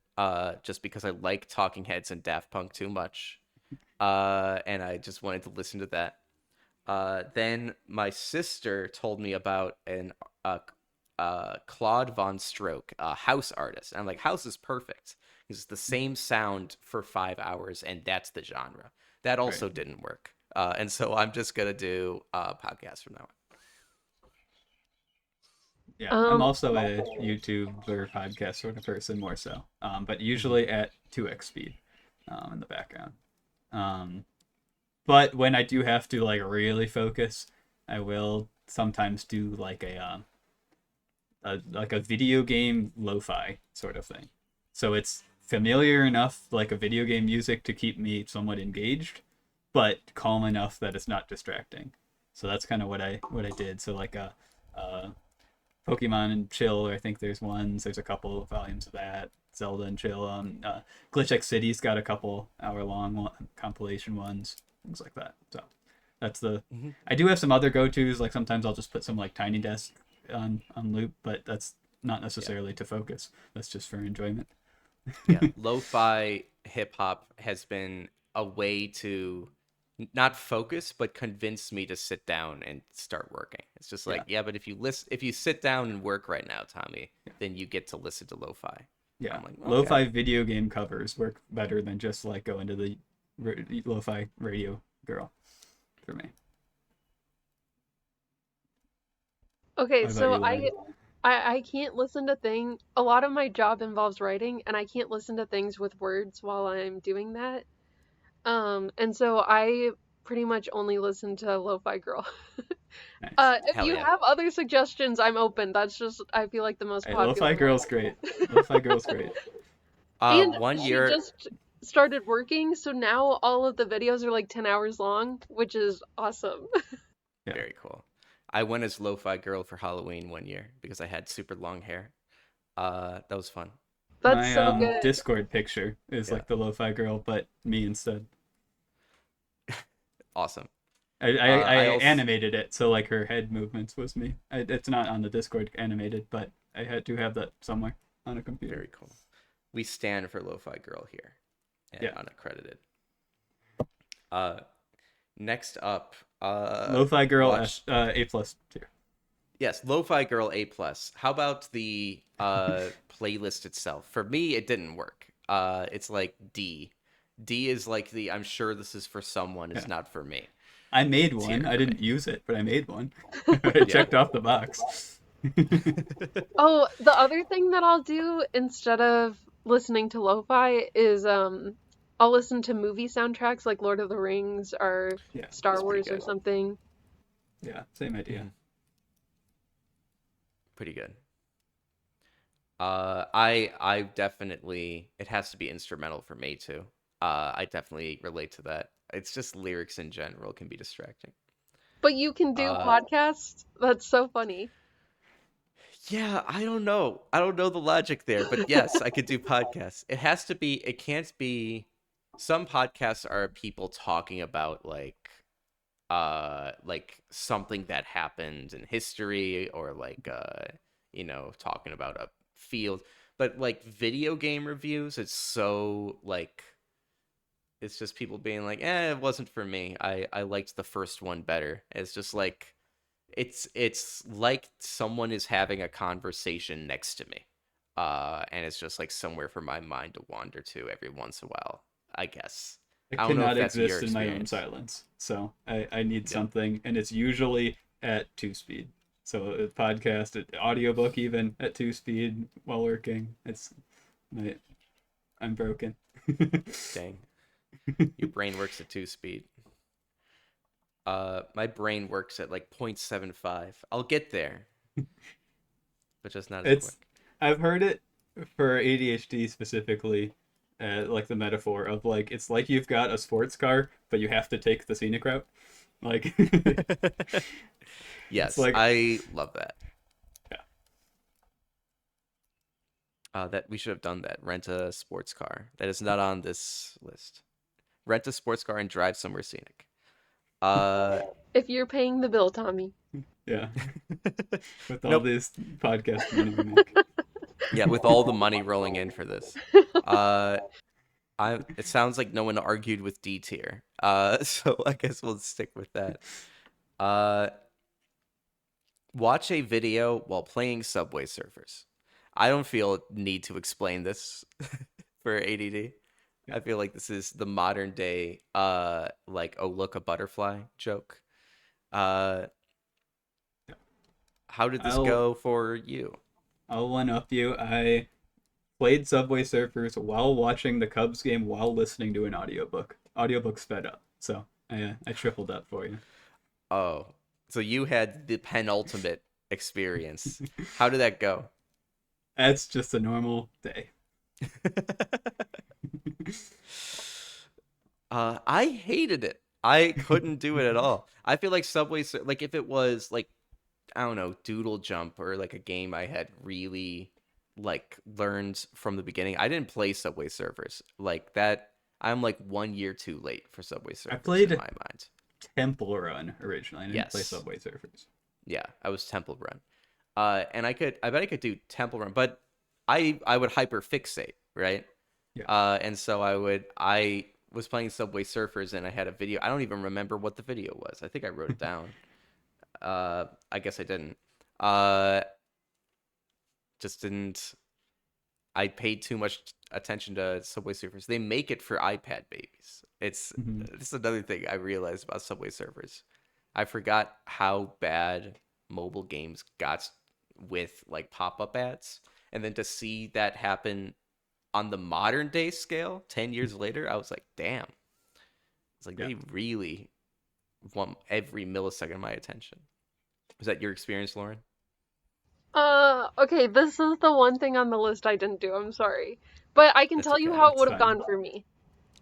Just because I like Talking Heads and Daft Punk too much. And I just wanted to listen to that. Then my sister told me about an uh, Claude Von Stroke, a house artist. And I'm like, house is perfect. It's the same sound for 5 hours, and that's the genre. That Right. also didn't work. And so I'm just gonna do a podcast from now on. Yeah, I'm Um, also a YouTube or podcast sort of person more so, but usually at 2x speed in the background. Um, but when I do have to like really focus, I will sometimes do like a video game lo-fi sort of thing. So it's familiar enough, like a video game music, to keep me somewhat engaged, but calm enough that it's not distracting. So that's kind of what I did. So like a Pokemon and Chill, I think there's ones. There's a couple of volumes of that. Zelda and Chill. Glitch X City's got a couple hour-long compilation ones, things like that. So that's the. Hmm. I do have some other go-tos. Like sometimes I'll just put some like Tiny Desk on loop, but that's not Yeah. necessarily to focus. That's just for enjoyment. Yeah. Lo-fi hip hop has been a way to not focus, but convince me to sit down and start working. It's just Yeah, like, yeah, but if you sit down and work right now, Tommy, then you get to listen to lo-fi. yeah. I'm like, okay. Lo-fi video game covers work better than just like going to the lo-fi radio girl for me. okay, What about so you, Lauren? I can't listen to things. A lot of my job involves writing, and I can't listen to things with words while I'm doing that. And so I pretty much only listen to Lo-Fi Girl. Nice. If Hell you yeah. have other suggestions, I'm open. That's just, I feel like the most Hey, popular Lo-Fi one. Girl's great. Lo-Fi Girl's great. And One she year, just started working, so now all of the videos are like 10 hours long, which is awesome. Yeah. very cool. I went as lo-fi girl for Halloween one year because I had super long hair. That was fun. That's My so good. Discord picture is Yeah, like the Lo-Fi Girl, but me instead. awesome. I I also animated it so like her head movements was me. It's not on the Discord animated, but I had to have that somewhere on a computer. very cool. We stand for lo-fi girl here and Yeah. unaccredited. Uh, next up, Lo-Fi Girl watch. A+ tier. Yes, lo-fi girl A plus. How about the playlist itself? For me, it didn't work. It's like D. D is like the I'm sure this is for someone. It's Yeah. not for me. I made one. Tier I for me. didn't use it, but I made one. I Yeah. checked off the box. Oh, the other thing that I'll do instead of listening to lo-fi is I'll listen to movie soundtracks like Lord of the Rings or Yeah, Star That's pretty Wars or good. something. yeah, same idea. Mhm. Pretty good. I definitely it has to be instrumental for me too. I definitely relate to that. It's just lyrics in general can be distracting. But you can do Uh, podcasts? That's so funny. yeah, I don't know. I don't know the logic there, but yes, I could do podcasts. It has to be, it can't be, some podcasts are people talking about like something that happened in history or talking about a field. But like video game reviews, it's so like it's just people being like, it wasn't for me. I liked the first one better. It's just like it's like someone is having a conversation next to me. And it's just like somewhere for my mind to wander to every once in a while, I guess. I I don't know if cannot that's your exist in my own experience. silence, so I need Yeah. something, and it's usually at 2 speed. So a podcast, an audiobook, even at 2 speed while working. My, I'm broken. Dang. Your brain works at 2 speed. My brain works at like 0.75. I'll get there, but just not as It's quick. I've heard it for ADHD specifically, like the metaphor of like it's like you've got a sports car, but you have to take the scenic route. Like it's Yes, like I love that. yeah, That we should have done that. Rent a sports car. That is not on this list. Rent a sports car and drive somewhere scenic. Uh, If you're paying the bill, Tommy. yeah. With all nope. this podcast money we make. Yeah, with all the money rolling in for this. Uh, It sounds like no one argued with D tier. So I guess we'll stick with that. Uh, watch a video while playing Subway Surfers. I don't feel need to explain this for ADD. Yeah. I feel like this is the modern day like oh look a butterfly joke. Uh How did this I'll go for you? I'll one up you. I played Subway Surfers while watching the Cubs game while listening to an audiobook. Audiobook sped up, so I tripled up for you. Oh, so you had the penultimate experience. How did that go? That's just a normal day. I hated it. I couldn't do it at all. I feel like like if it was like, I don't know, Doodle Jump or like a game I had really like learned from the beginning. I didn't play Subway Surfers like that. I'm like 1 year too late for Subway I Surfers in played my mind. Temple Run originally. I didn't play Yes. Subway Surfers. Yeah, I was Temple Run. And I bet I could do Temple Run, but I would hyperfixate, right? Yeah. And so I was playing Subway Surfers and I had a video. I don't even remember what the video was. I think I wrote it down. I guess I didn't. Just didn't. I paid too much attention to Subway Surfers. They make it for iPad babies. This is another thing I realized about Subway Surfers. I forgot how bad mobile games got with like pop-up ads, and then to see that happen on the modern day scale 10 years later, I was like, damn. It's like they really want every millisecond of my attention. Was that your experience, Lauren? Okay, this is the one thing on the list I didn't do. I'm sorry. But I can That's tell you okay. how it That's would have fine. gone for me.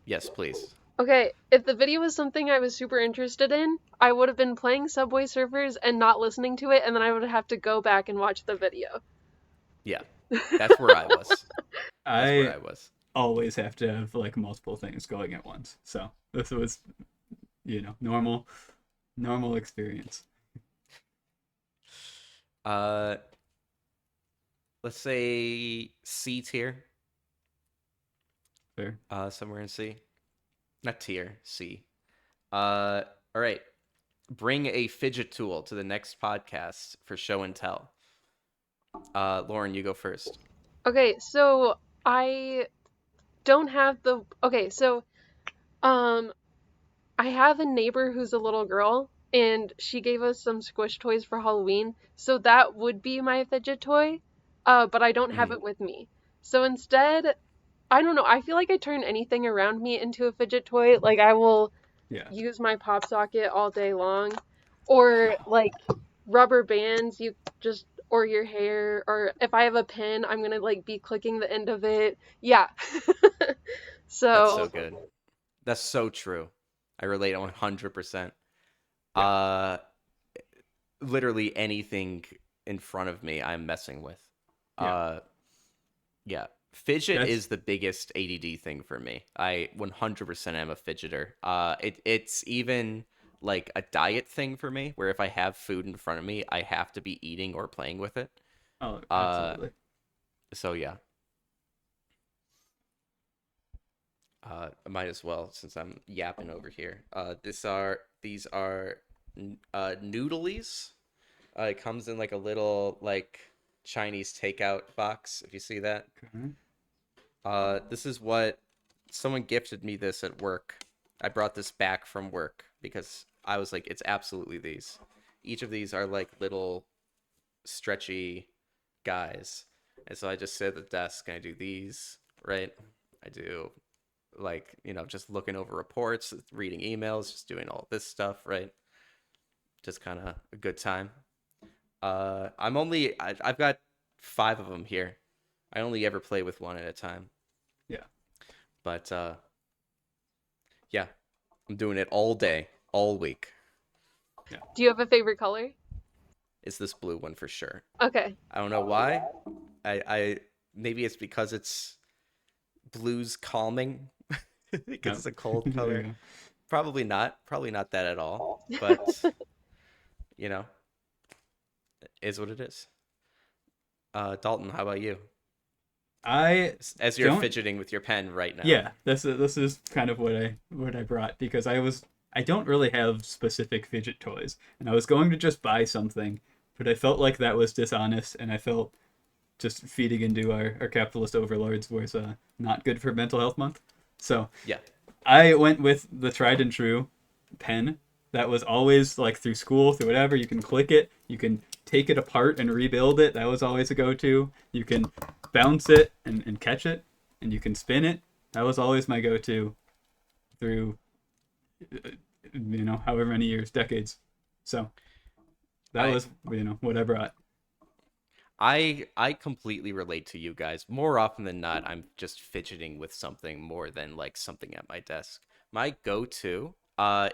Yes, please. Okay, if the video was something I was super interested in, I would have been playing Subway Surfers and not listening to it, and then I would have to go back and watch the video. Yeah, that's where I was. That's where I I was. always have to have like multiple things going at once. So this was, normal experience. Let's say C tier. Fair. Somewhere in C. Not tier, C. All right. Bring a fidget tool to the next podcast for show and tell. Lauren, you go first. Okay, so I don't have the. Okay, so um, I have a neighbor who's a little girl, and she gave us some squish toys for Halloween, so that would be my fidget toy, but I don't have Mhm. it with me. So instead, I don't know, I feel like I turn anything around me into a fidget toy. Like, I will Yeah. use my pop socket all day long, or like rubber bands, you just, or your hair, or if I have a pen, I'm gonna like be clicking the end of it. Yeah. That's so So, good. That's so true. I relate 100%. Yeah. Literally anything in front of me, I'm messing with. Yeah. Yeah. Fidget That's is the biggest ADD thing for me. I 100% am a fidgeter. It's even like a diet thing for me, where if I have food in front of me, I have to be eating or playing with it. oh, Uh, absolutely. so yeah. I might as well since I'm yapping over here. These are noodlies. It comes in like a little like Chinese takeout box. If you see that. Okay. This is what someone gifted me this at work. I brought this back from work because I was like, it's absolutely these. Each of these are like little stretchy guys. And so I just sit at the desk and I do these, right? I do like, just looking over reports, reading emails, just doing all this stuff, right? Just kind of a good time. I've got 5 of them here. I only ever play with one at a time. Yeah. But yeah, I'm doing it all day, all week. do you have a favorite color? It's this blue one for sure. Okay. I don't know why. I maybe it's because it's blue's calming because it's a cold There you color. go. Probably not. Probably not that at all. But you know, it is what it is. Dalton, how about you? I As you're don't. fidgeting with your pen right now. Yeah, this is kind of what I brought because I don't really have specific fidget toys, and I was going to just buy something, but I felt like that was dishonest, and I felt just feeding into our capitalist overlords was not good for Mental Health Month. So Yeah. I went with the tried and true pen that was always like through school, through whatever. You can click it, you can take it apart and rebuild it. That was always a go-to. You can bounce it and catch it, and you can spin it. That was always my go-to through, however many years, decades. So that was, what I brought. I completely relate to you guys. More often than not, I'm just fidgeting with something more than like something at my desk. My go-to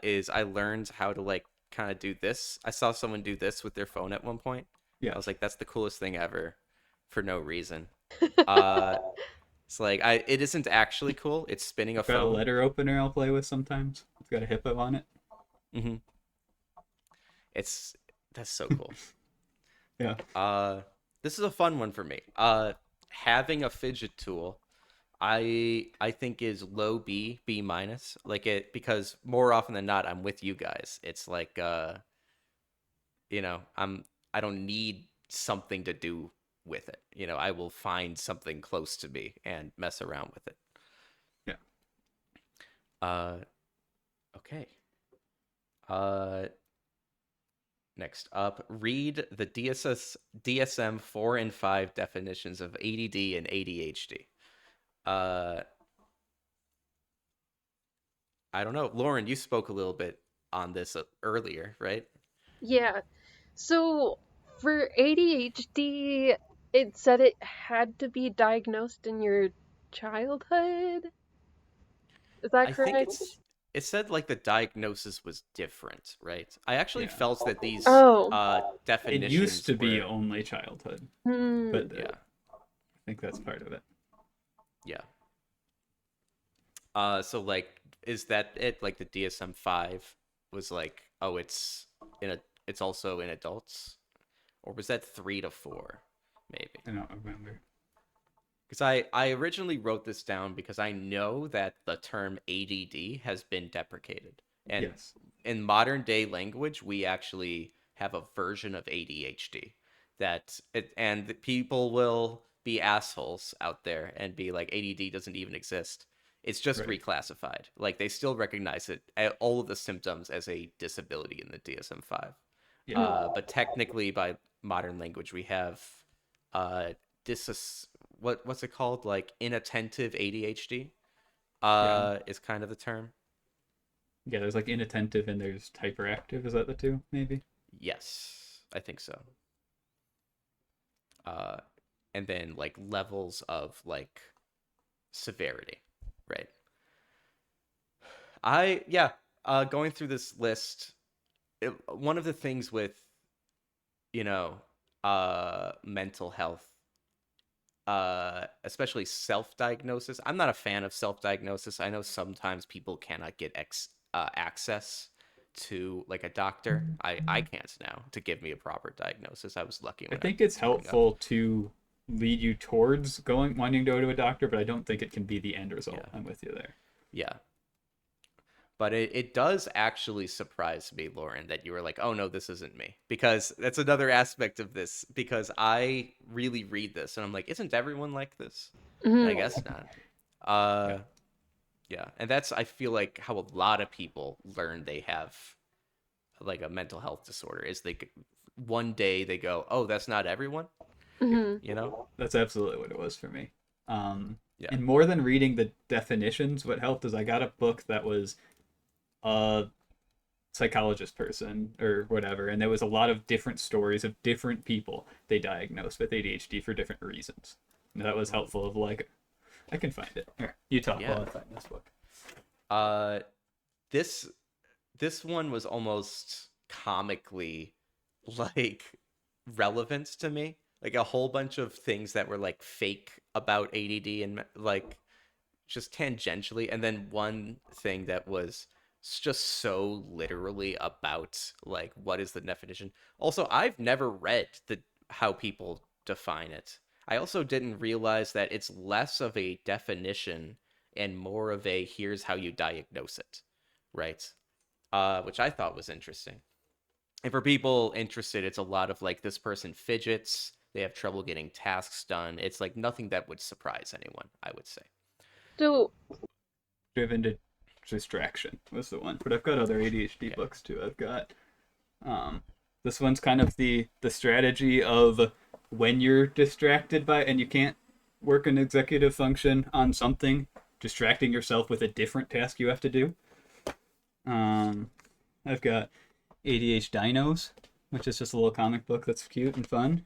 is I learned how to like kind of do this. I saw someone do this with their phone at one point. Yeah. I was like, that's the coolest thing ever for no reason. Uh it's like it isn't actually cool. It's spinning a I've got a phone. letter opener I'll play with sometimes. It's got a hippo on it. Mm-hmm. That's so cool. Yeah. This is a fun one for me. Having a fidget tool, I think is low B minus. Like it because more often than not, I'm with you guys. It's like I don't need something to do with it. I will find something close to me and mess around with it. Yeah. Okay. Next up, read the DSM 4 and 5 definitions of ADD and ADHD. I don't know. Lauren, you spoke a little bit on this earlier, right? Yeah. So for ADHD, it said it had to be diagnosed in your childhood. Is that I think correct? it said like the diagnosis was different, right? I actually Yeah. felt that these Oh. It definitions used to be were only childhood, Hmm. but yeah. I think that's part of it. Yeah. So like, is that it? Like the DSM-5 was like, oh, it's also in adults, or was that 3 to 4, maybe? I don't remember. Because I originally wrote this down because I know that the term ADD has been deprecated, and Yes. in modern day language, we actually have a version of ADHD and the people will be assholes out there and be like ADD doesn't even exist. It's just Right. reclassified. Like they still recognize it, all of the symptoms as a disability in the DSM-5. Yeah. But technically, by modern language, we have uh, what's it called? Like inattentive ADHD Yeah. is kind of the term. Yeah, there's like inattentive and there's hyperactive. Is that the two, maybe? Yes, I think so. Uh, and then like levels of like severity, right? Going through this list, one of the things with mental health, especially self-diagnosis. I'm not a fan of self-diagnosis. I know sometimes people cannot get access to like a doctor. I can't now to give me a proper diagnosis. I was lucky I when I think it's growing up. helpful to lead you towards wanting to go to a doctor, but I don't think it can be the end result. Yeah. I'm with you there. Yeah. But it does actually surprise me, Lauren, that you were like, oh no, this isn't me. Because that's another aspect of this. Because I really read this and I'm like, isn't everyone like this? And I Mhm. guess not. Yeah. And that's, I feel like, how a lot of people learn they have like a mental health disorder is one day they go, oh, that's not everyone, Mhm. you know? That's absolutely what it was for me. Yeah. And more than reading the definitions, what helped is I got a book that was a psychologist person or whatever, and there was a lot of different stories of different people they diagnosed with ADHD for different reasons. And that was helpful. Of like, I can find it. Here, you talk Yeah. while I find this book. This one was almost comically like relevant to me. Like a whole bunch of things that were like fake about ADD and like just tangentially, and then one thing that was just so literally about like what is the definition. Also, I've never read the how people define it. I also didn't realize that it's less of a definition and more of a here's how you diagnose it, right? Which I thought was interesting. And for people interested, it's a lot of like this person fidgets, they have trouble getting tasks done. It's like nothing that would surprise anyone, I would say. So, Driven to Distraction was the one, but I've got other ADHD Yeah. books too. I've got This one's kind of the strategy of when you're distracted by and you can't work an executive function on something, distracting yourself with a different task you have to do. I've got ADHD Dinos, which is just a little comic book that's cute and fun.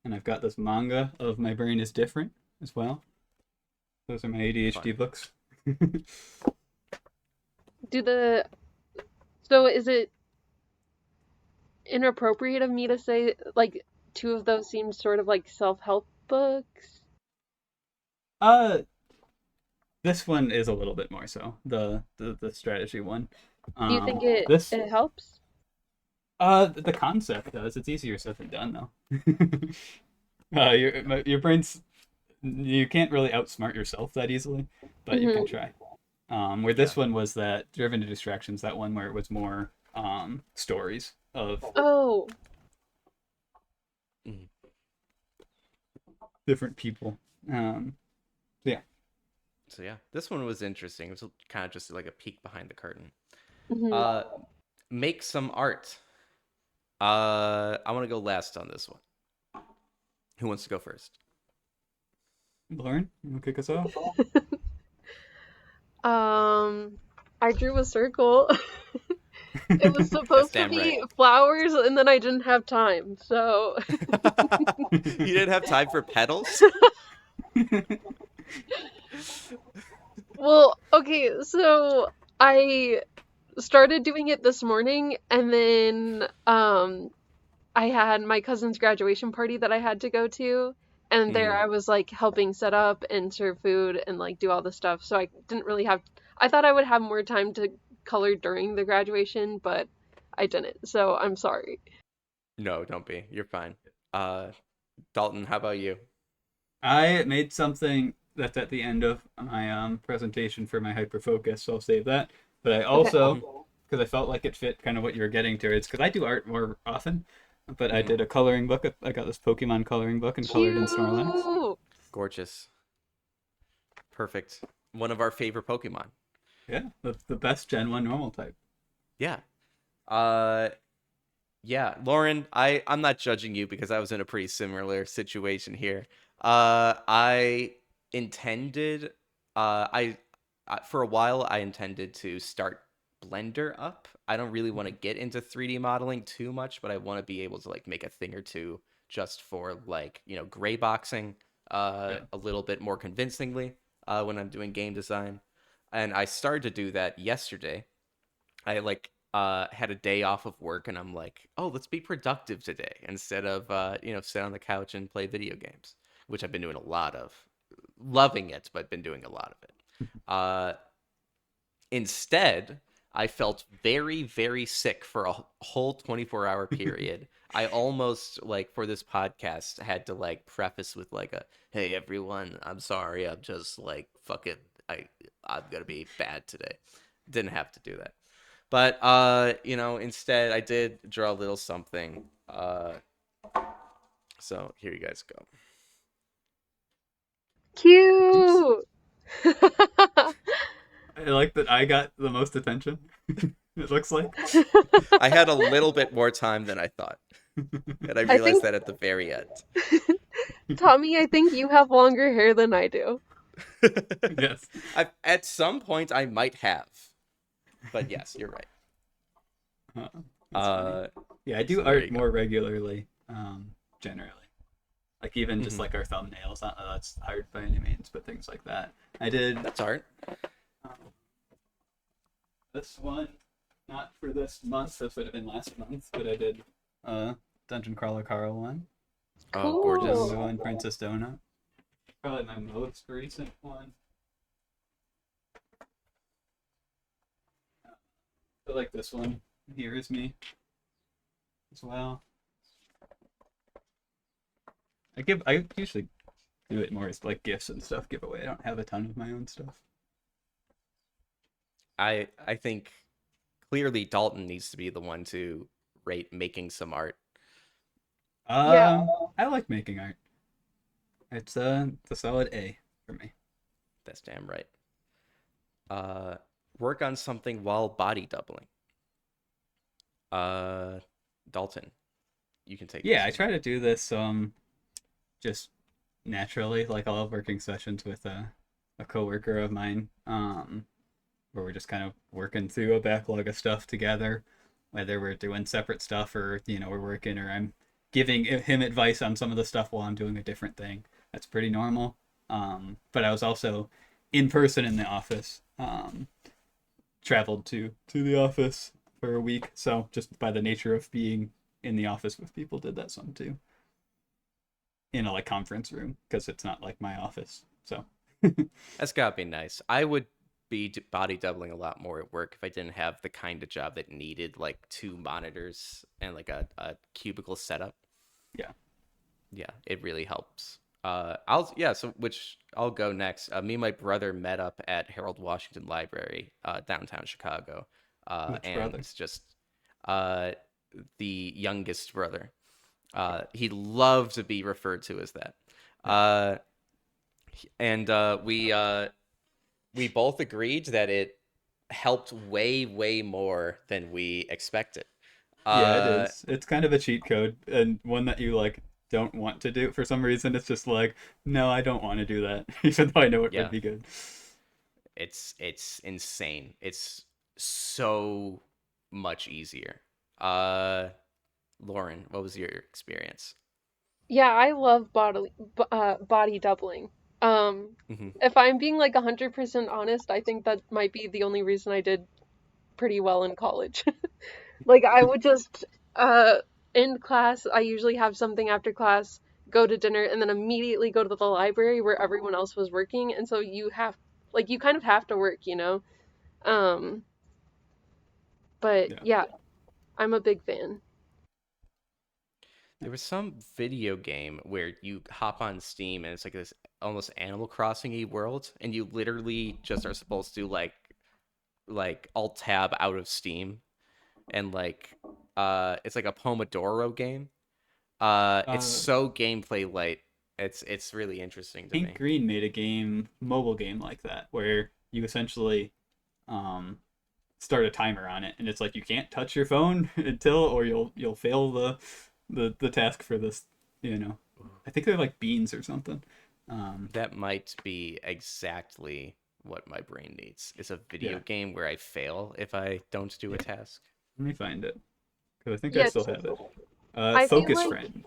And I've got this manga of My Brain is Different as well. Those are my ADHD books. So is it inappropriate of me to say like two of those seem sort of like self-help books? This one is a little bit more so the strategy one. Do you think it This it helps? the concept does. It's easier said than done though. Your brain's you can't really outsmart yourself that easily, but you can try. Where this one was that driven to distractions, that one where it was more stories of Oh, Mhm. different people. Yeah. So yeah, this one was interesting. It was kind of just like a peek behind the curtain. mhm. Make some art. I want to go last on this one. Who wants to go first? Lauren, you want to kick us off? I drew a circle. It was That's supposed to damn right. be flowers, and then I didn't have time, so You didn't have time for petals? well, okay, so I started doing it this morning, and then I had my cousin's graduation party that I had to go to, and there Mhm. I was like helping set up and serve food and like do all the stuff. So I didn't really have, I thought I would have more time to color during the graduation, but I didn't. So I'm sorry. No, don't be. You're fine. Uh, Dalton, how about you? I made something that's at the end of my presentation for my hyper focus, so I'll save that. But I Okay. Mhm. also, because I felt like it fit kind of what you were getting to, it's because I do art more often. But I Mhm. did a coloring book. I got this Pokemon coloring book and colored in Snorlax. Cute. Gorgeous. Perfect. One of our favorite Pokemon. Yeah, the best Gen 1 normal type. Yeah. Uh, yeah, Lauren, I'm not judging you because I was in a pretty similar situation here. I intended, for a while, I intended to start Blender up. I don't really want to get into 3D modeling too much, but I want to be able to like make a thing or two just for like, gray boxing, Yeah. a little bit more convincingly, when I'm doing game design. And I started to do that yesterday. I like had a day off of work and I'm like, "Oh, let's be productive today instead of sit on the couch and play video games," which I've been doing a lot of. Loving it, but been doing a lot of it. Uh Instead, I felt very, very sick for a whole 24-hour period. I almost, like, for this podcast, had to, like, preface with, like, hey, everyone, I'm sorry. I'm just, like, fucking, I'm gonna be bad today. Didn't have to do that. But, instead, I did draw a little something. So here you guys go. Oops. Cute. I like that I got the most attention. It looks like. I had a little bit more time than I thought, and I I realized think, that at the very end. Tommy, I think you have longer hair than I do. Yes. At some point, I might have, but yes, you're right. That's funny. Uh, Yeah, I do so there art you go. more regularly, generally. Like even just Mhm. like our thumbnails. Not that that's hard by any means, but things like that. I did That's art. um, this one, not for this month. This would have been last month, but I did Dungeon Crawler Carl one, Oh, Dungeon gorgeous. Cool. and Princess Donut. Probably my most recent one. I like this one. Here is me as well. I usually do it more as like gifts and stuff giveaway. I don't have a ton of my own stuff. I think clearly Dalton needs to be the one to rate making some art. Yeah. I like making art. It's a solid A for me. That's damn right. Work on something while body doubling. Uh, Dalton, you can take Yeah, this I one. try to do this just naturally. Like I'll have working sessions with a coworker of mine, where we're just kind of working through a backlog of stuff together, whether we're doing separate stuff or we're working or I'm giving him advice on some of the stuff while I'm doing a different thing. That's pretty normal. But I was also in person in the office. Traveled to the office for a week, so just by the nature of being in the office with people, did that some too in a like conference room because it's not like my office. So That's gotta be nice. I would be body doubling a lot more at work if I didn't have the kind of job that needed like 2 monitors and like a cubicle setup. yeah, Yeah, it really helps. I'll yeah. So which I'll go next. Me and my brother met up at Harold Washington Library, downtown Chicago, which and brother? just uh, the youngest brother. He loved to be referred to as that. Yeah, Uh, and we both agreed that it helped way more than we expected. yeah, it Uh, is. It's kind of a cheat code and one that you like don't want to do for some reason. It's just like, no, I don't want to do that, even though I know it would yeah, be good. it's insane. It's so much easier. Uh, Lauren, what was your experience? Yeah, I love body doubling. Um, Hmm. if I'm being like 100% honest, I think that might be the only reason I did pretty well in college. Like I would just end class, I usually have something after class, go to dinner, and then immediately go to the library where everyone else was working, and so you kind of have to work, you know? Um, but Yeah, yeah, I'm a big fan. There was some video game where you hop on Steam and it's like this almost Animal Crossing-y world, and you literally just are supposed to like alt tab out of Steam and like it's like a Pomodoro game. It's uh, so gameplay light. It's really interesting to Pink me. Green made a mobile game like that, where you essentially um, start a timer on it, and it's like you can't touch your phone until, or you'll fail the task for this. You know, I think they're like beans or something. That might be exactly what my brain needs. It's a video Yeah, game where I fail if I don't do a task. let me find it because I think I Yeah, still have it. I feel Focus like Friend.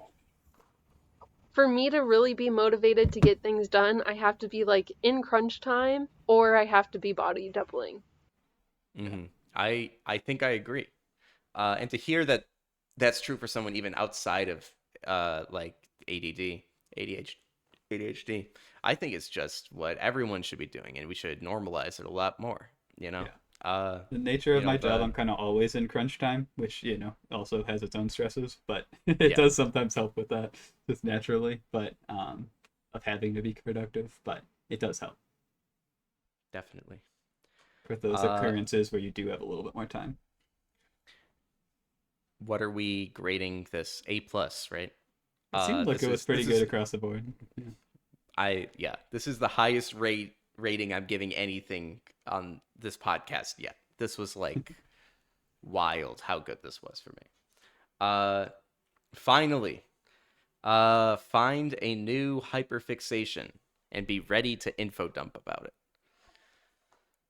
for me to really be motivated to get things done, I have to be like in crunch time or I have to be body doubling. Hmm. I think I agree. And to hear that that's true for someone even outside of like ADD, ADHD, ADHD, I think it's just what everyone should be doing, and we should normalize it a lot more. You know, Yeah, uh, the nature of my job, the I'm kind of always in crunch time, which also has its own stresses, but it yeah, does sometimes help with that just naturally. But of having to be productive, but it does help definitely. with those Uh, occurrences where you do have a little bit more time. what are we grading this? A plus, right? It seemed like This it was is pretty this good is across the board. Yeah. this is the highest rating I'm giving anything on this podcast yet. This was like wild how good this was for me. Uh, finally, find a new hyperfixation and be ready to info dump about it.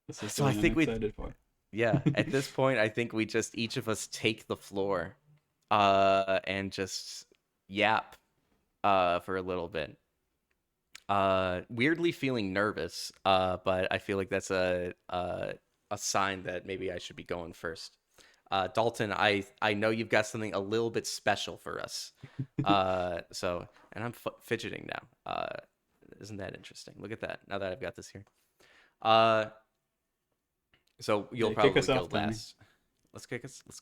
This is the So I one I'm think we, excited for. yeah, at this point, I think we just each of us take the floor, and just yap, for a little bit. Weirdly feeling nervous, but I feel like that's a sign that maybe I should be going first. Dalton, I know you've got something a little bit special for us. So and I'm fidgeting now. Isn't that interesting? Look at that. Now that I've got this here. Uh, so you'll Yeah, kick us probably go off, Tommy. last. Let's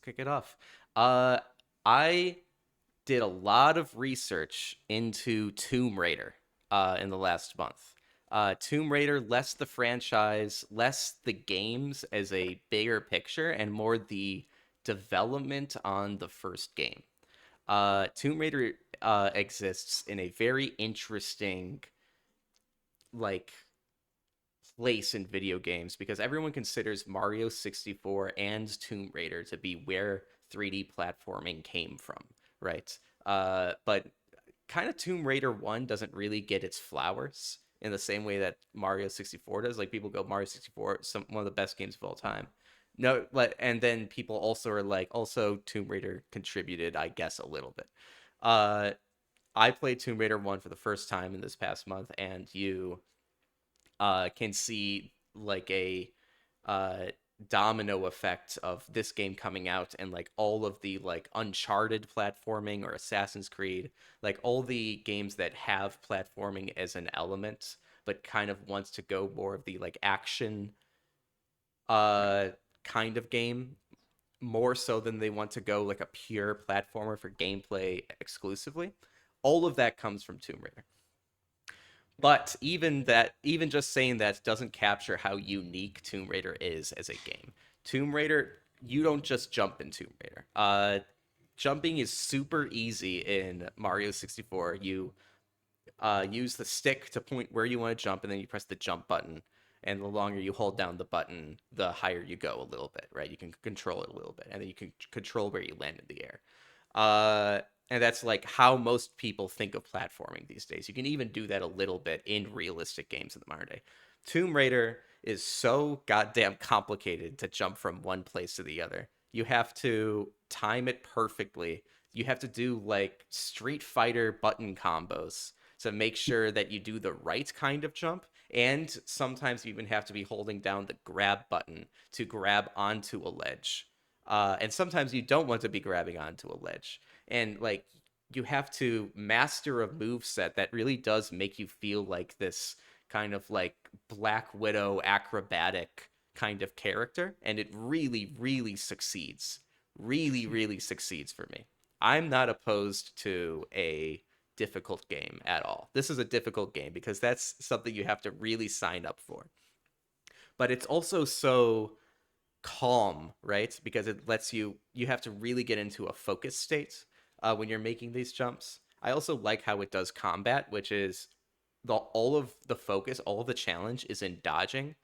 kick it off. Uh, I did a lot of research into Tomb Raider in the last month. Tomb Raider, less the franchise, less the games as a bigger picture, and more the development on the first game. Tomb Raider exists in a very interesting like place in video games because everyone considers Mario 64 and Tomb Raider to be where 3D platforming came from, right? But kind of Tomb Raider 1 doesn't really get its flowers in the same way that Mario 64 does. Like people go Mario 64, one of the best games of all time. No, and then people also are like, also Tomb Raider contributed, I guess, a little bit. Uh, I played Tomb Raider 1 for the first time in this past month, and you can see like a uh, domino effect of this game coming out and like all of the like Uncharted platforming or Assassin's Creed, like all the games that have platforming as an element, but kind of wants to go more of the like action uh kind of game more so than they want to go like a pure platformer for gameplay exclusively. All of that comes from Tomb Raider. But even just saying that doesn't capture how unique Tomb Raider is as a game. Tomb Raider, you don't just jump in Tomb Raider. Jumping is super easy in Mario 64. You use the stick to point where you want to jump, and then you press the jump button. And the longer you hold down the button, the higher you go a little bit, right? You can control it a little bit, and then you can control where you land in the air. And that's like how most people think of platforming these days. You can even do that a little bit in realistic games in the modern day. Tomb Raider is so goddamn complicated to jump from one place to the other. You have to time it perfectly. You have to do like Street Fighter button combos to make sure that you do the right kind of jump. And sometimes you even have to be holding down the grab button to grab onto a ledge. And sometimes you don't want to be grabbing onto a ledge. And like you have to master a move set that really does make you feel like this kind of like Black Widow acrobatic kind of character. And it really, really succeeds. Really, really succeeds for me. I'm not opposed to a difficult game at all. This is a difficult game because that's something you have to really sign up for. But it's also so calm, right? Because it lets you have to really get into a focus state when you're making these jumps. I also like how it does combat, which is all of the focus, all of the challenge is in dodging.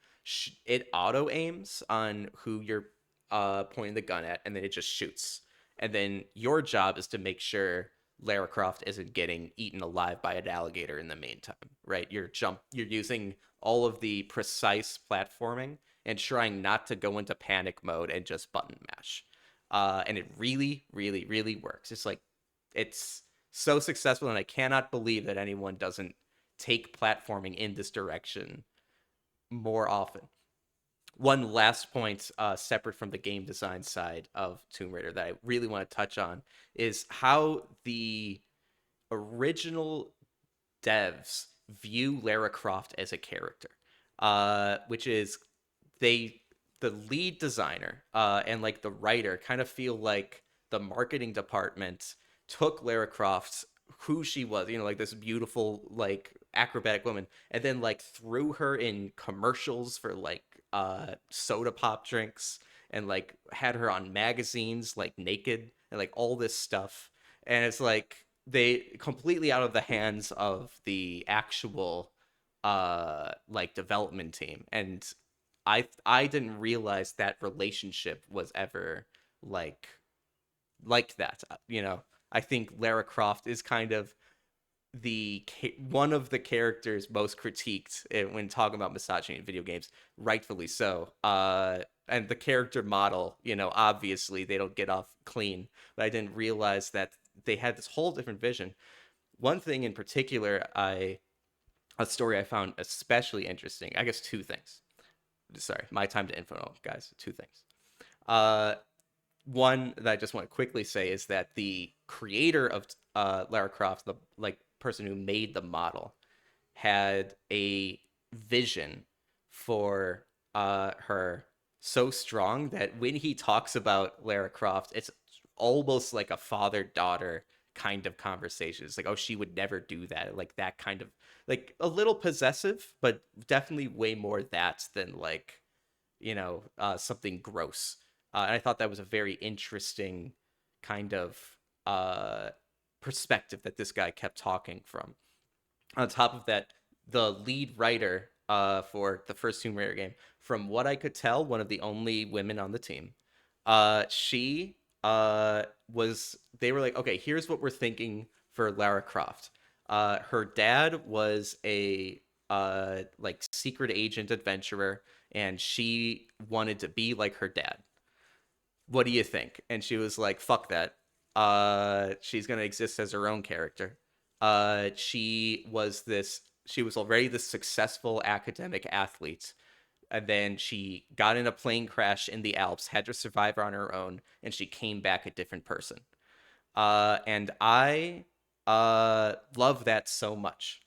It auto aims on who you're pointing the gun at, and then it just shoots. And then your job is to make sure Lara Croft isn't getting eaten alive by an alligator in the meantime, right? You're using all of the precise platforming and trying not to go into panic mode and just button mash. And it really, really, really works. It's so successful, and I cannot believe that anyone doesn't take platforming in this direction more often. One last point, separate from the game design side of Tomb Raider, that I really want to touch on is how the original devs view Lara Croft as a character, which is the lead designer and like the writer kind of feel like the marketing department took Lara Croft, who she was, like this beautiful like acrobatic woman, and then like threw her in commercials for like soda pop drinks, and like had her on magazines like naked and like all this stuff. And it's like they completely out of the hands of the actual like development team. And I didn't realize that relationship was ever like that. I think Lara Croft is kind of one of the characters most critiqued when talking about misogyny in video games, rightfully so. And the character model, obviously they don't get off clean, but I didn't realize that they had this whole different vision. One thing in particular, a story I found especially interesting, I guess two things. Sorry, my time to info, guys. Two things. One that I just want to quickly say is that the creator of Lara Croft, the like person who made the model, had a vision for her so strong that when he talks about Lara Croft, it's almost like a father-daughter kind of conversation. It's like, oh, she would never do that. Like that kind of like a little possessive, but definitely way more that than like, something gross. And I thought that was a very interesting kind of perspective that this guy kept talking from. On top of that, the lead writer for the first Tomb Raider game, from what I could tell, one of the only women on the team, she was they were like, okay, here's what we're thinking for Lara Croft. Her dad was a like secret agent adventurer, and she wanted to be like her dad. What do you think? And she was like, fuck that. She's gonna exist as her own character. She was already this successful academic athlete, and then she got in a plane crash in the Alps, had to survive on her own, and she came back a different person. And I love that so much.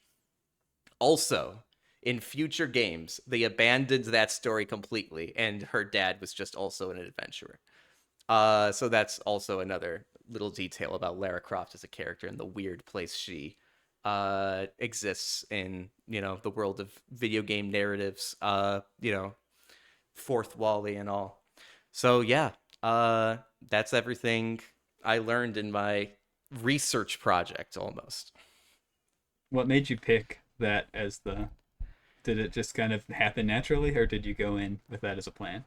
Also, in future games, they abandoned that story completely, and her dad was just also an adventurer. So that's also another little detail about Lara Croft as a character and the weird place she exists in, the world of video game narratives, fourth Wally and all. So yeah, that's everything I learned in my research project almost. What made you pick that as the? Did it just kind of happen naturally, or did you go in with that as a plan?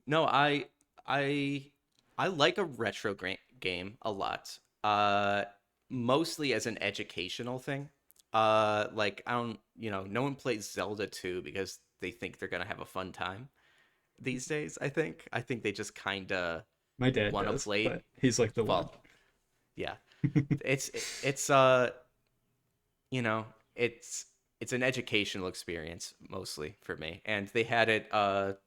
No, I I like a retro game a lot. Mostly as an educational thing. Like I don't, no one plays Zelda 2 because they think they're gonna have a fun time these days. I think they just kind of My dad want to does, play. but he's like the one. Well, yeah, it's you know, it's it's an educational experience mostly for me, and they had it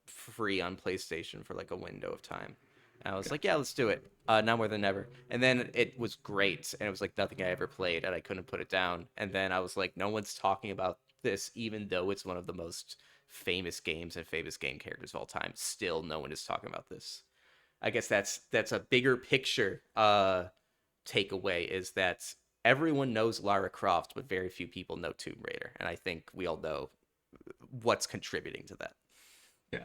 free on PlayStation for like a window of time. And I was like, yeah, let's do it. Now more than ever. And then it was great, and it was like nothing I ever played, and I couldn't put it down. And then I was like, no one's talking about this, even though it's one of the most famous games and famous game characters of all time. Still, no one is talking about this. I guess that's a bigger picture takeaway is that everyone knows Lara Croft, but very few people know Tomb Raider, and I think we all know what's contributing to that. Yeah.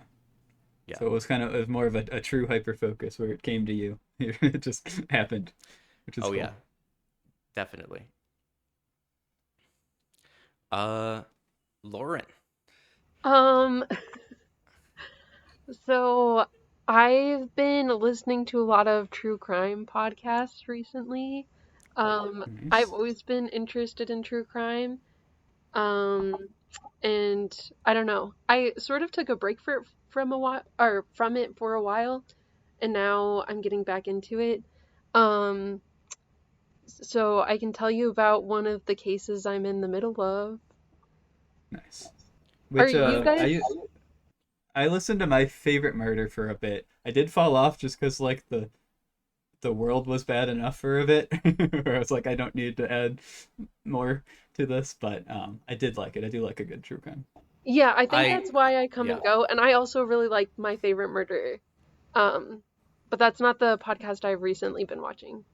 Yeah. So it was more of a true hyper focus where it came to you. It just happened, which is Oh cool. yeah, definitely. Uh, Lauren. Um, so I've been listening to a lot of true crime podcasts recently. I've Nice. always been interested in true crime. Um, and I don't know. I sort of took a break from a while or from it for a while, and now I'm getting back into it. Um, so I can tell you about one of the cases I'm in the middle of. Nice. Are Which you guys? I listened to My Favorite Murder for a bit. I did fall off just because like the world was bad enough for a bit, where I was like, I don't need to add more to this. But I did like it. I do like a good true crime. Yeah, I think I that's why I come Yeah. and go. And I also really like My Favorite Murderer. Um, but that's not the podcast I've recently been watching.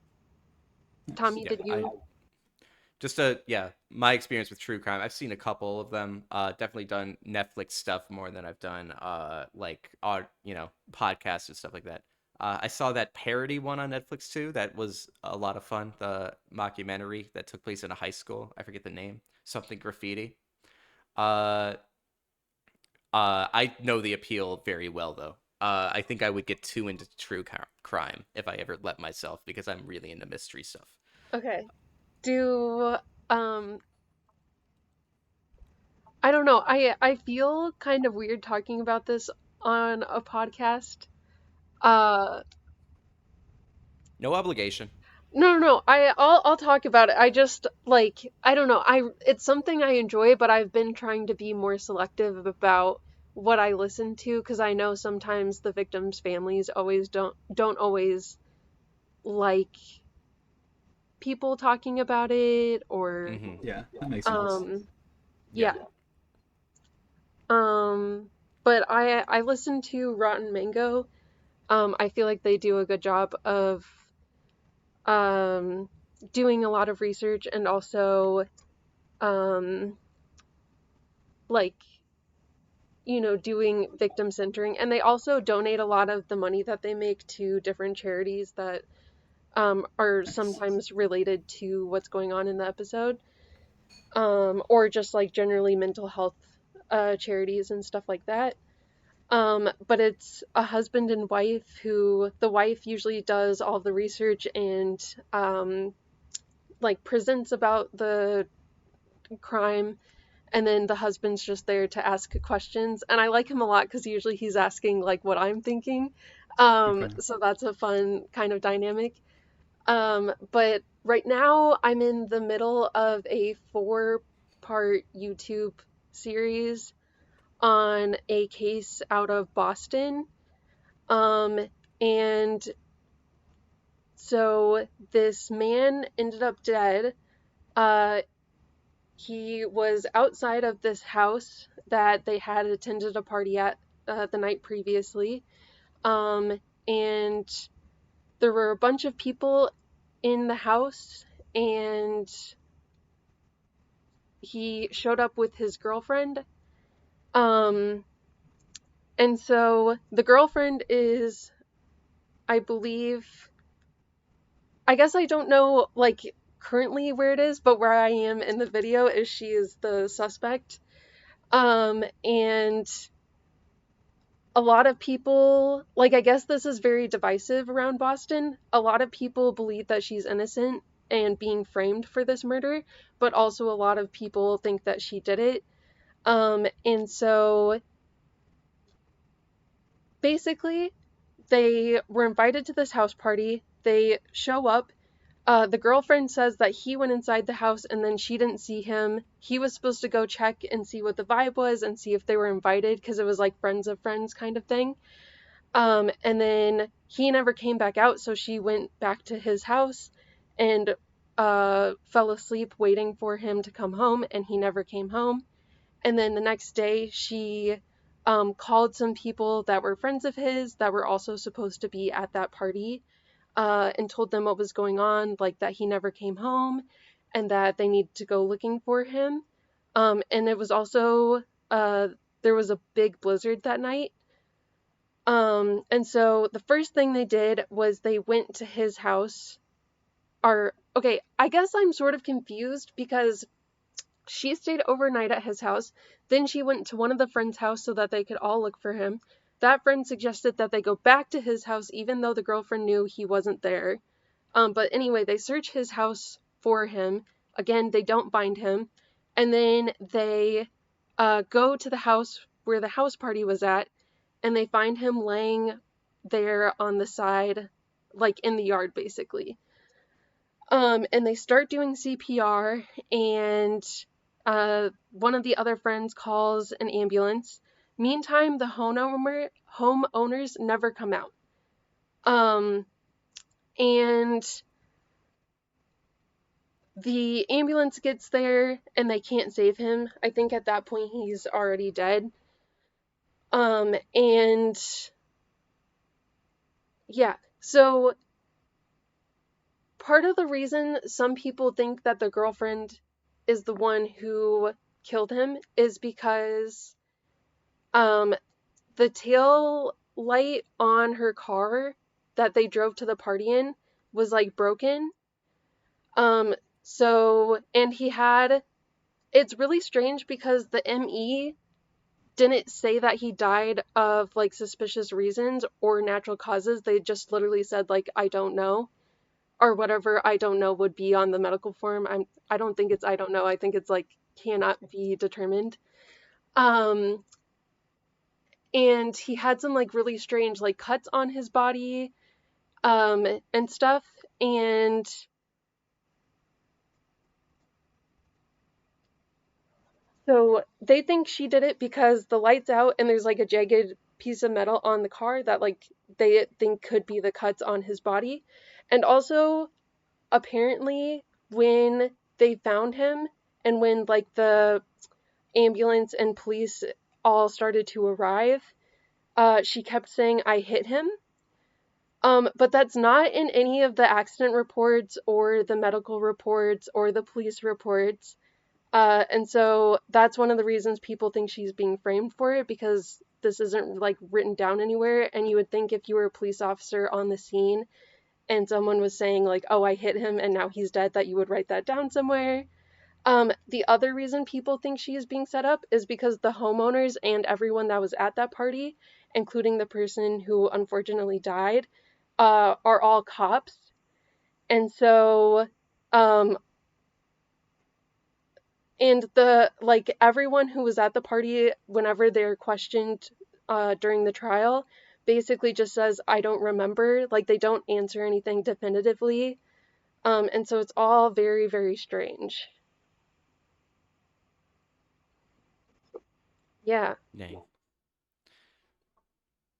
Nice. Tommy, Yeah. did I you? just my experience with true crime. I've seen a couple of them. Definitely done Netflix stuff more than I've done like podcasts and stuff like that. I saw that parody one on Netflix too. That was a lot of fun. The mockumentary that took place in a high school. I forget the name. Something graffiti. Uh, I know the appeal very well though. I think I would get too into true crime if I ever let myself because I'm really into mystery stuff. Okay. Do um I don't know. I feel kind of weird talking about this on a podcast. Uh No obligation. no. I'll talk about it. I just like I don't know. I it's something I enjoy, but I've been trying to be more selective about what I listen to because I know sometimes the victims' families always don't always like people talking about it or Mm-hmm. Yeah, that makes sense. um Yeah. yeah. But I listen to Rotten Mango. I feel like they do a good job of um doing a lot of research and also um like doing victim centering, and they also donate a lot of the money that they make to different charities that are Nice. sometimes related to what's going on in the episode, or just like generally mental health charities and stuff like that. But it's a husband and wife who the wife usually does all the research and like presents about the crime, and then the husband's just there to ask questions. And I like him a lot because usually he's asking like what I'm thinking. Okay. So that's a fun kind of dynamic. But right now I'm in the middle of a 4-part YouTube series on a case out of Boston. And so this man ended up dead. Uh, he was outside of this house that they had attended a party at the night previously. And there were a bunch of people in the house, and he showed up with his girlfriend. Um, and so the girlfriend is, I believe, I guess I don't know like currently where it is, but where I am in the video is she is the suspect. And a lot of people, like, I guess this is very divisive around Boston. A lot of people believe that she's innocent and being framed for this murder, but also a lot of people think that she did it. And so basically, they were invited to this house party. They show up. The girlfriend says that he went inside the house and then she didn't see him. He was supposed to go check and see what the vibe was and see if they were invited because it was like friends of friends kind of thing. And then he never came back out, so she went back to his house and fell asleep waiting for him to come home, and he never came home. And then the next day, she called some people that were friends of his that were also supposed to be at that party, and told them what was going on, like that he never came home and that they needed to go looking for him. And it was also, there was a big blizzard that night. And so the first thing they did was they went to his house. Okay, I guess I'm sort of confused because she stayed overnight at his house. Then she went to one of the friends' house so that they could all look for him. That friend suggested that they go back to his house even though the girlfriend knew he wasn't there. But anyway, they search his house for him. Again, they don't find him. And then they go to the house where the house party was at, and they find him laying there on the side, like in the yard, basically. And they start doing CPR, and one of the other friends calls an ambulance. Meantime, the homeowners never come out. And the ambulance gets there, and they can't save him. I think at that point he's already dead. And yeah, so part of the reason some people think that the girlfriend is the one who killed him is because the tail light on her car that they drove to the party in was like broken. And it's really strange because the ME didn't say that he died of like suspicious reasons or natural causes. They just literally said like, I don't know, or whatever I don't know would be on the medical form. I don't think it's I don't know. I think it's like cannot be determined. And he had some like really strange like cuts on his body and stuff. And so they think she did it because the light's out and there's like a jagged piece of metal on the car that like they think could be the cuts on his body. And also, apparently, when they found him and when like the ambulance and police all started to arrive, she kept saying, I hit him. But that's not in any of the accident reports or the medical reports or the police reports. And so that's one of the reasons people think she's being framed for it, because this isn't like written down anywhere. And you would think if you were a police officer on the scene and someone was saying like, oh, I hit him and now he's dead, that you would write that down somewhere. The other reason people think she is being set up is because the homeowners and everyone that was at that party including the person who unfortunately died, are all cops. And so, um, and everyone who was at the party, whenever they're questioned during the trial, basically just says, I don't remember. Like, they don't answer anything definitively. And so it's all very, very strange. Yeah. Dang.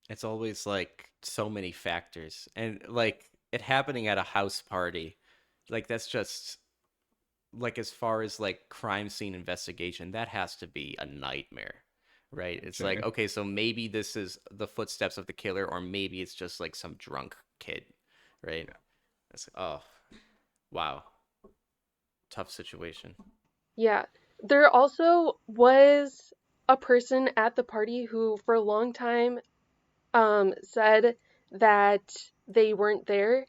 It's always like so many factors. And like it happening at a house party, like that's just like as far as like crime scene investigation, that has to be a nightmare. Right? It's like, Sure. okay, so maybe this is the footsteps of the killer, or maybe it's just like some drunk kid, right? It's oh wow. Tough situation. Yeah. There also was a person at the party who, for a long time, said that they weren't there,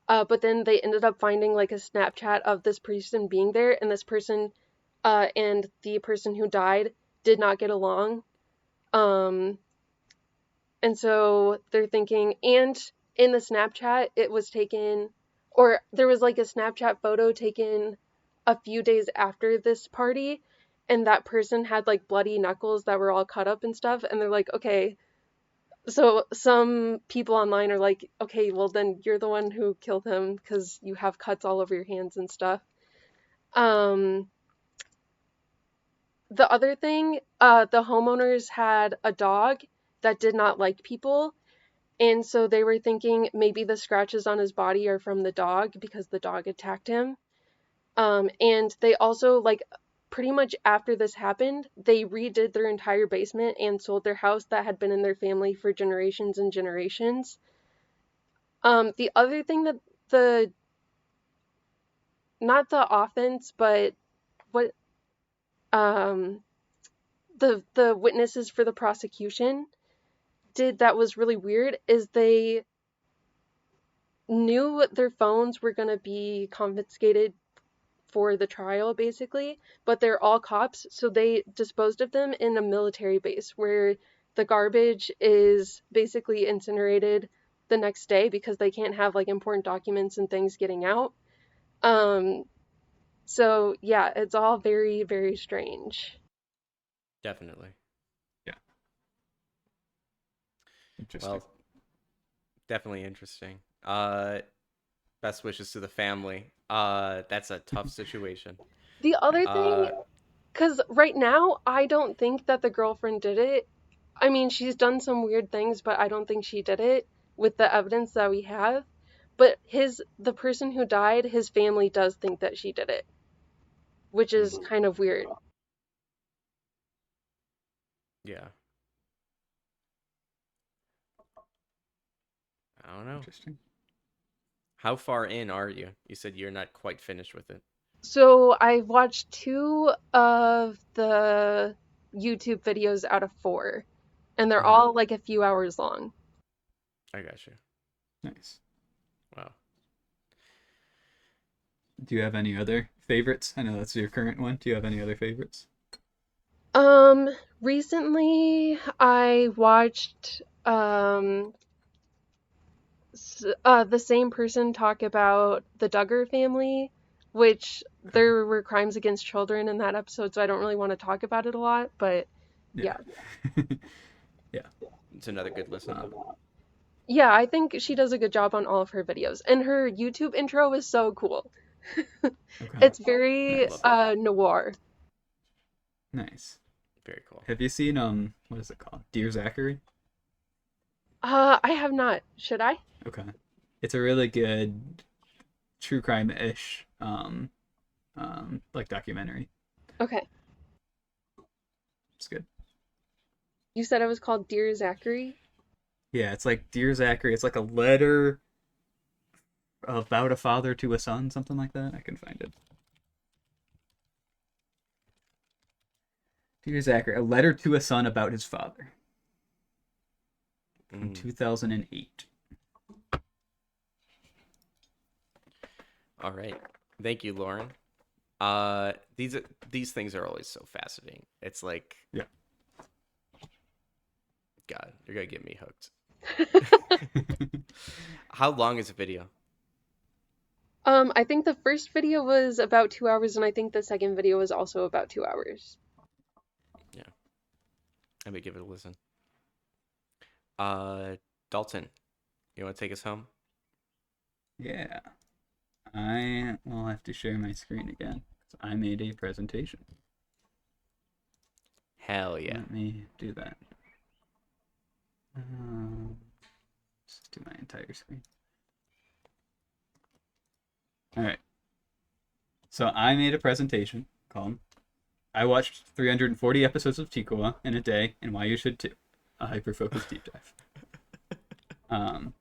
but then they ended up finding like a Snapchat of this person being there, and this person, and the person who died did not get along. Um, and so they're thinking, and in the Snapchat, it was taken, or there was like a Snapchat photo taken a few days after this party, and that person had like bloody knuckles that were all cut up and stuff, and they're like, okay, so some people online are like, okay, well then you're the one who killed him because you have cuts all over your hands and stuff. Um, the other thing, the homeowners had a dog that did not like people, and so they were thinking maybe the scratches on his body are from the dog because the dog attacked him. And they also, like, pretty much after this happened, they redid their entire basement and sold their house that had been in their family for generations and generations. The other thing that the, not the offense, but what, um, the witnesses for the prosecution did that was really weird is they knew their phones were going to be confiscated for the trial, basically, but they're all cops, so they disposed of them in a military base where the garbage is basically incinerated the next day because they can't have like important documents and things getting out. Um, so yeah, it's all very, very strange. Definitely. Yeah. Interesting. Well, definitely interesting. Best wishes to the family. That's a tough situation. The other thing, Uh, because right now, I don't think that the girlfriend did it. I mean, she's done some weird things, but I don't think she did it with the evidence that we have. But the person who died, his family does think that she did it, which is mm, kind of weird. yeah. I don't know. Interesting. How far in are you? You said you're not quite finished with it. So I've watched 2 of the YouTube videos out of 4, and they're Hmm. all like a few hours long. I got you. Nice. Wow. Do you have any other favorites? I know that's your current one. Do you have any other favorites? Recently I watched the same person talk about the Duggar family, which Okay. there were crimes against children in that episode, so I don't really want to talk about it a lot, but Yeah. yeah. Yeah. It's another good listen. Yeah, I think she does a good job on all of her videos, and her YouTube intro is so cool. Okay. It's very Nice. noir. Nice. Very cool. Have you seen what is it called? Dear Zachary? I have not. Should I? Okay. It's a really good true crime-ish like documentary. Okay. It's good. You said it was called Dear Zachary? Yeah, it's like Dear Zachary. It's like a letter about a father to a son, something like that. I can find it. Dear Zachary, a letter to a son about his father from 2008. All right. Thank you, Lauren. These things are always so fascinating. It's like, Yeah. God, You're gonna get me hooked. How long is a video? I think the first video was about 2 hours, and I think the second video was also about 2 hours. Yeah, I may give it a listen. Dalton, you want to take us home? Yeah. I will have to share my screen again. I made a presentation. Hell yeah. Let me do that. Just do my entire screen. All right. So I made a presentation called I watched 340 episodes of Chikuwa in a day and why you should too. A hyper-focused deep dive.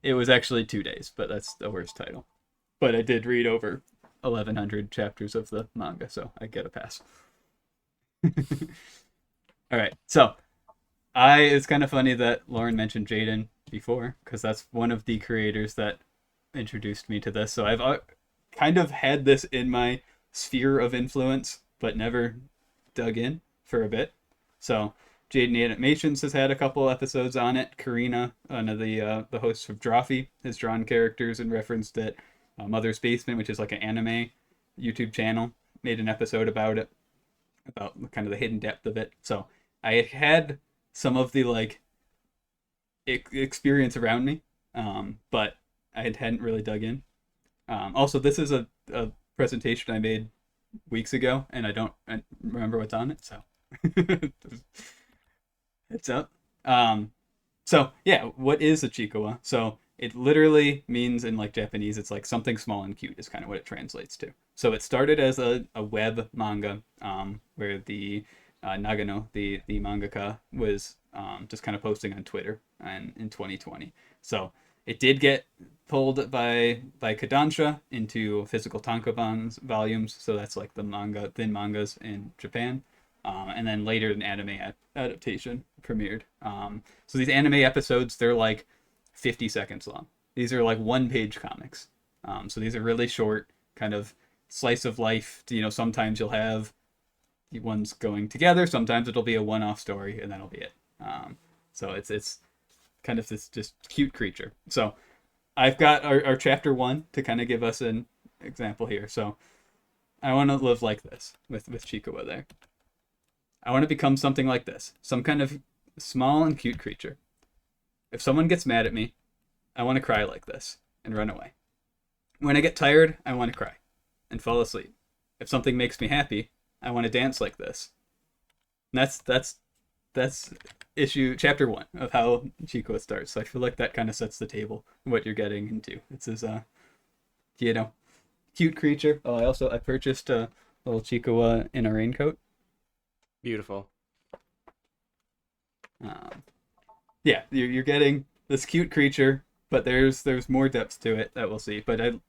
It was actually 2 days, but that's the worst title. But I did read over 1,100 chapters of the manga, so I get a pass. All right, so it's kind of funny that Lauren mentioned Jaden before, because that's one of the creators that introduced me to this. So I've kind of had this in my sphere of influence, but never dug in for a bit. So Jaden Animations has had a couple episodes on it. Karina, one of the hosts of Drawfee, has drawn characters and referenced it. Mother's Basement, which is like an anime YouTube channel, made an episode about it, about kind of the hidden depth of it. So I had some of the like experience around me, but I hadn't really dug in. Also, this is a presentation I made weeks ago, and I don't remember what's on it, so it's up. So yeah, what is a chikuwa? So it literally means in like Japanese, it's like something small and cute is kind of what it translates to. So it started as a web manga, where the Nagano, the mangaka, was just kind of posting on Twitter and in 2020. So it did get pulled by Kodansha into physical tankobon volumes. So that's like the manga, thin mangas in Japan. And then later an anime adaptation premiered. So these anime episodes, they're like 50 seconds long. These are like one-page comics. So these are really short, kind of slice of life. You know, sometimes you'll have ones going together. Sometimes it'll be a one-off story, and that'll be it. So it's kind of this just cute creature. So I've got our chapter 1 to kind of give us an example here. So I want to live like this with Chikuwa there. I want to become something like this. Some kind of small and cute creature. If someone gets mad at me, I want to cry like this and run away. When I get tired, I want to cry and fall asleep. If something makes me happy, I want to dance like this. And that's issue chapter 1 of how Chikuwa starts. So I feel like that kind of sets the table what you're getting into. It's this cute creature. Oh, I purchased a little Chikuwa in a raincoat. Beautiful. Yeah, you're getting this cute creature, but there's more depth to it that we'll see. But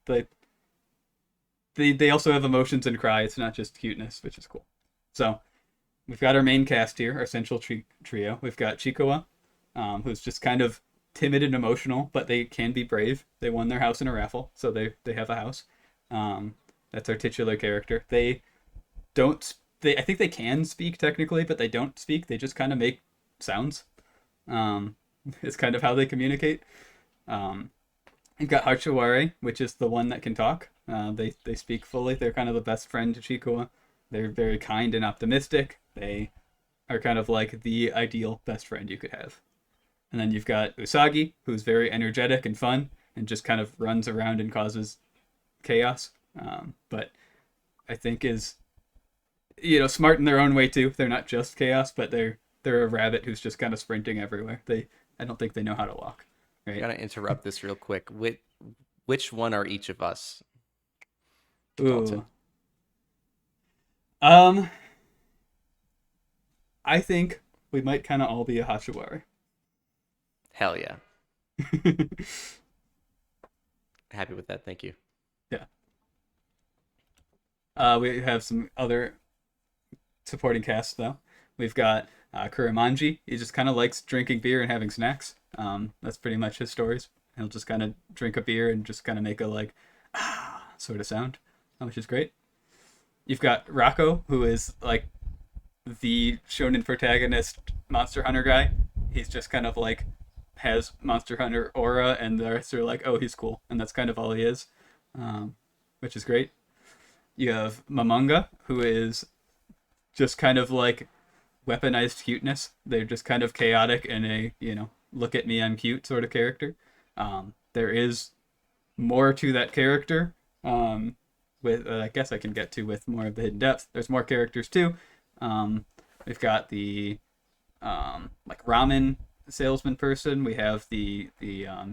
they also have emotions and cry. It's not just cuteness, which is cool. So we've got our main cast here, our central trio. We've got Chikuwa, who's just kind of timid and emotional, but they can be brave. They won their house in a raffle, so they have a house. That's our titular character. I think they can speak technically, but they don't speak. They just kind of make sounds. It's kind of how they communicate. You've got Hachiwari, which is the one that can talk. They speak fully. They're kind of the best friend to Chikuwa. They're very kind and optimistic. They are kind of like the ideal best friend you could have. And then you've got Usagi, who's very energetic and fun and just kind of runs around and causes chaos. But I think is, smart in their own way too. They're not just chaos, but they're a rabbit who's just kind of sprinting everywhere. I don't think they know how to walk. Right? I gotta interrupt this real quick. Which one are each of us? Ooh. I think we might kind of all be a Hachiwari. Hell yeah. Happy with that. Thank you. Yeah. We have some other supporting cast though. We've got Kurimanji. He just kind of likes drinking beer and having snacks. That's pretty much his stories. He'll just kind of drink a beer and just kind of make a like sort of sound, which is great. You've got Rako, who is like the shonen protagonist monster hunter guy. he's just kind of like has Monster Hunter aura, and the rest are like, oh, he's cool, and that's kind of all he is, which is great. You have Momonga, who is just kind of like weaponized cuteness. They're just kind of chaotic and a, look at me, I'm cute sort of character. There is more to that character. With I guess I can get to with more of the hidden depth. There's more characters too. We've got the like ramen salesman person. We have the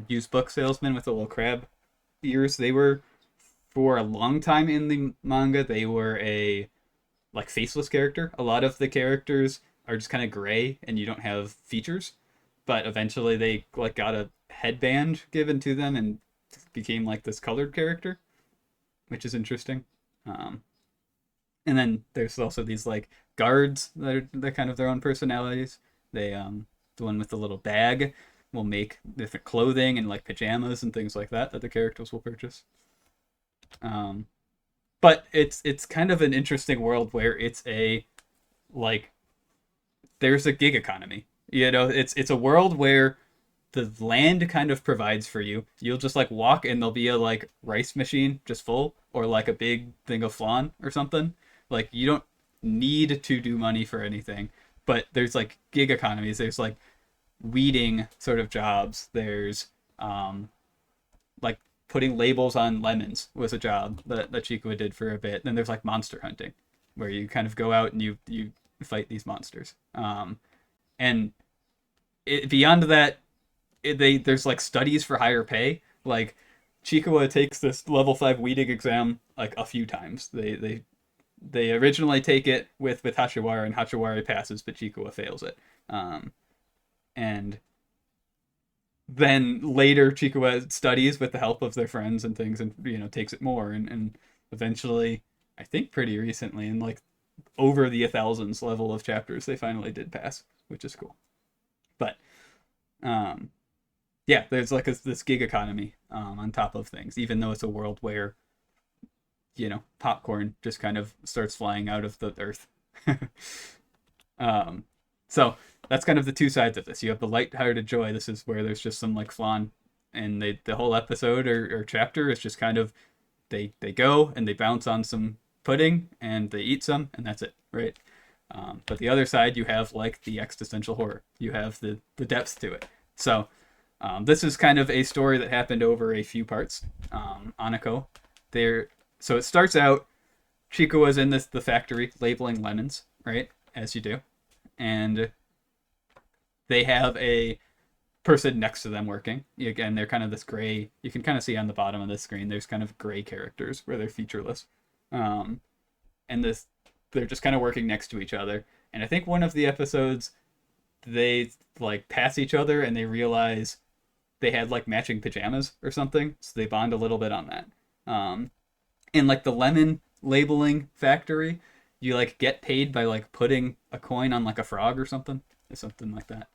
used book salesman with the little crab ears. They were, for a long time in the manga, they were a like faceless character. A lot of the characters are just kind of gray and you don't have features. But eventually they like got a headband given to them and became like this colored character, which is interesting. And then there's also these like guards that are, they're kind of their own personalities. They the one with the little bag will make different clothing and like pajamas and things like that the characters will purchase. But it's kind of an interesting world where it's a like there's a gig economy. It's a world where the land kind of provides for you. You'll just like walk and there'll be a like rice machine just full, or like a big thing of flan or something. Like you don't need to do money for anything, but there's like gig economies. There's like weeding sort of jobs. There's like putting labels on lemons was a job that Chico did for a bit. Then there's like monster hunting, where you kind of go out and you fight these monsters. And beyond that, there's like studies for higher pay. Like Chikawa takes this level 5 weeding exam like a few times. They originally take it with Hachiwara, and Hachiwara passes, but Chikawa fails it. And then later Chikawa studies with the help of their friends and things, and takes it more, and eventually, I think pretty recently, in like over the 1000s level of chapters, they finally did pass, which is cool. But yeah, there's like this gig economy on top of things, even though it's a world where popcorn just kind of starts flying out of the earth. So that's kind of the two sides of this. You have the light-hearted joy. This is where there's just some like flan, and the whole episode or chapter is just kind of they go and they bounce on some pudding and they eat some, and that's it, right? But the other side, you have like the existential horror. You have the depth to it. So this is kind of a story that happened over a few parts. Anako, so it starts out, Chico was in the factory labeling lemons, right? As you do. And they have a person next to them working. Again, they're kind of this gray, you can kind of see on the bottom of the screen, there's kind of gray characters where they're featureless. And they're just kind of working next to each other. And I think one of the episodes, they like pass each other and they realize they had like matching pajamas or something. So they bond a little bit on that. In like the lemon labeling factory, you like get paid by like putting a coin on like a frog or something like that.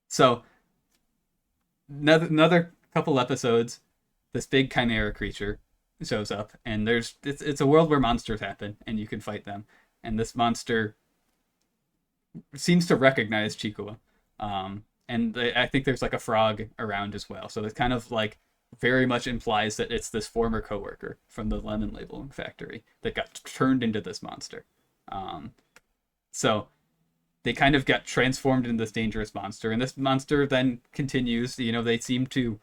So another couple episodes, this big chimera creature shows up, and it's a world where monsters happen and you can fight them. And this monster seems to recognize Chikua. And I think there's like a frog around as well. So it kind of like very much implies that it's this former coworker from the lemon labeling factory that got turned into this monster. So they kind of got transformed into this dangerous monster, and this monster then continues. They seem to.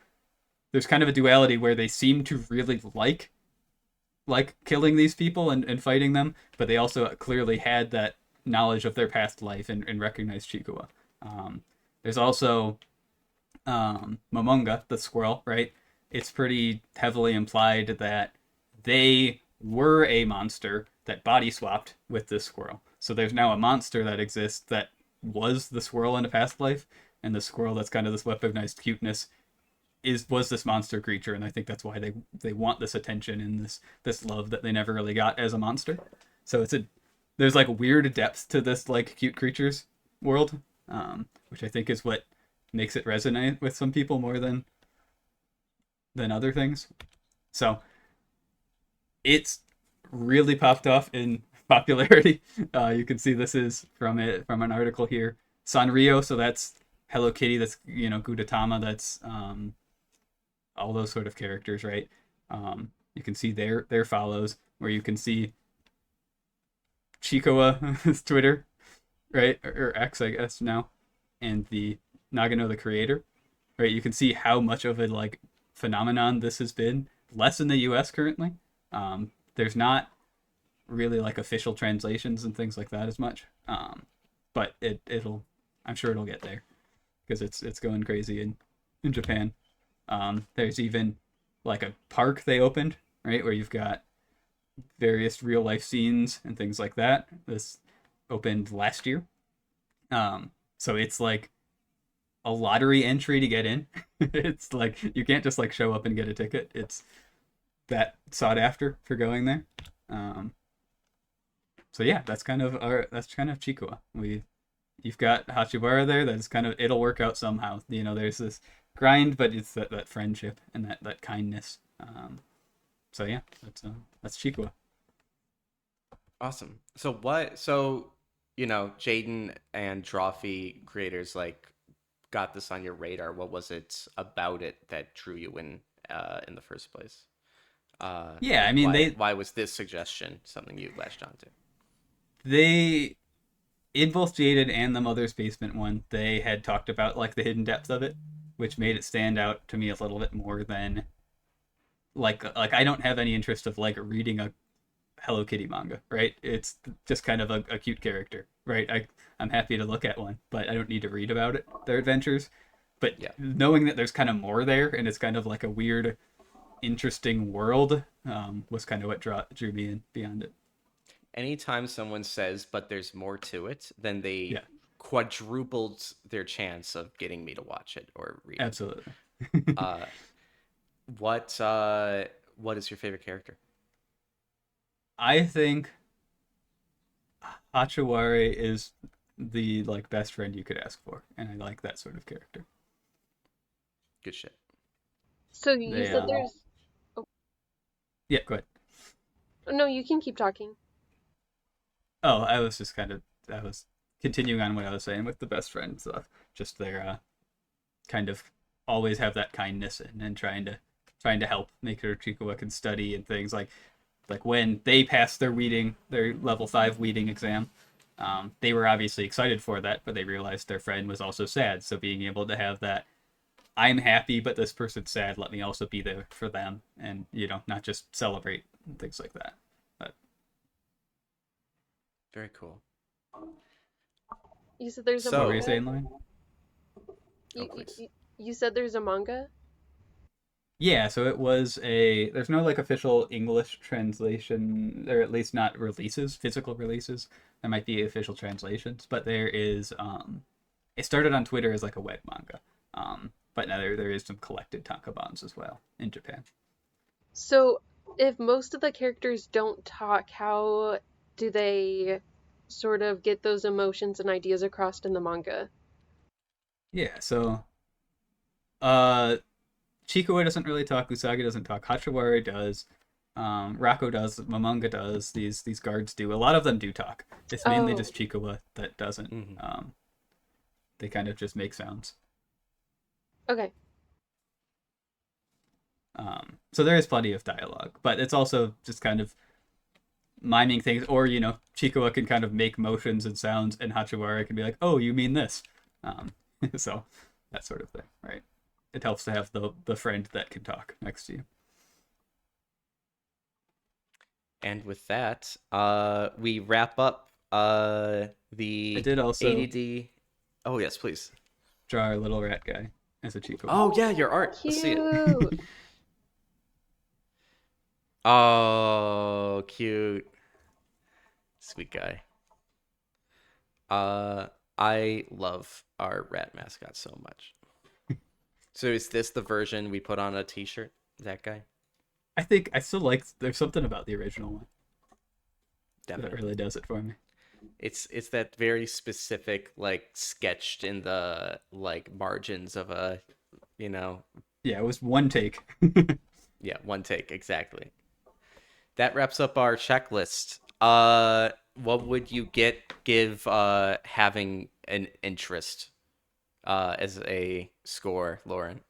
There's kind of a duality where they seem to really like killing these people and fighting them, but they also clearly had that knowledge of their past life and recognized Chikua. There's also Momonga, the squirrel, right? It's pretty heavily implied that they were a monster that body swapped with this squirrel. So there's now a monster that exists that was the squirrel in a past life, and the squirrel that's kind of this weaponized cuteness was this monster creature, and I think that's why they want this attention and this love that they never really got as a monster. So there's like weird depth to this like cute creatures world, which I think is what makes it resonate with some people more than other things. So it's really popped off in popularity. You can see this is from an article here. Sanrio, so that's Hello Kitty, that's Gudetama, that's all those sort of characters, right? You can see their follows, where you can see Chikoa's Twitter, right, or X, I guess now, and the Nagano the creator, right? You can see how much of a like phenomenon this has been. Less in the U.S. currently. There's not really like official translations and things like that as much, but it'll I'm sure it'll get there because it's going crazy in Japan. There's even like a park they opened, right, where you've got various real life scenes and things like that. This opened last year. So it's like a lottery entry to get in. It's like you can't just like show up and get a ticket. It's that sought after for going there. So yeah, that's kind of Chikua. You've got Hachiwara there. That's kind of, it'll work out somehow. There's this grind, but it's that friendship and that kindness. So yeah, that's Chikua. Awesome. So Jaden and Drawfee creators like got this on your radar. What was it about it that drew you in the first place? Yeah, I mean, why was this suggestion something you latched onto? They, in both Jaded and the Mother's Basement one, they had talked about like the hidden depth of it, which made it stand out to me a little bit more than like I don't have any interest of like reading a Hello Kitty manga, right? It's just kind of a cute character, right? I'm happy to look at one, but I don't need to read about their adventures. But yeah, knowing that there's kind of more there, and it's kind of like a weird, interesting world, was kind of what drew me in beyond it. Anytime someone says, but there's more to it, then they quadrupled their chance of getting me to watch it or read it. Absolutely. What is your favorite character? I think Hachiwara is the like best friend you could ask for, and I like that sort of character. Good shit. So you said there's... Oh. Yeah, go ahead. No, you can keep talking. Oh, I was continuing on what I was saying with the best friend stuff. Just they're kind of always have that kindness and trying to help make sure Chikua can study and things like when they passed their level 5 weeding exam. They were obviously excited for that, but they realized their friend was also sad. So being able to have that, I'm happy, but this person's sad, let me also be there for them, and not just celebrate and things like that. But very cool. You said there's a manga? manga? What were you saying, Lauren? You said there's a manga? Yeah, so it was there's no like official English translation, or at least not releases, physical releases. There might be official translations, but there is, it started on Twitter as like a web manga. But now there is some collected tankobons as well in Japan. So if most of the characters don't talk, how do they sort of get those emotions and ideas across in the manga? Yeah, so Chikua doesn't really talk, Usagi doesn't talk, Hachiwara does, Rako does, Momonga does, these guards do. A lot of them do talk. It's mainly just Chikua that doesn't. Mm-hmm. They kind of just make sounds. Okay. So there is plenty of dialogue, but it's also just kind of miming things, or Chikua can kind of make motions and sounds, and Hachiwara can be like, "Oh, you mean this?" So that sort of thing, right? It helps to have the friend that can talk next to you. And with that, we wrap up the I did also ADD. Oh yes, please. Draw our little rat guy as a Chikua. Oh yeah, your art. Cute. Let's see it. Oh, cute. Sweet guy. I love our rat mascot so much. So is this the version we put on a t-shirt? That guy? I think I still like, there's something about the original one. Definitely. That really does it for me. It's that very specific, like, sketched in the like margins of a, Yeah, it was one take. Yeah, one take, exactly. That wraps up our checklist. What would you give having an interest as a score, Lauren?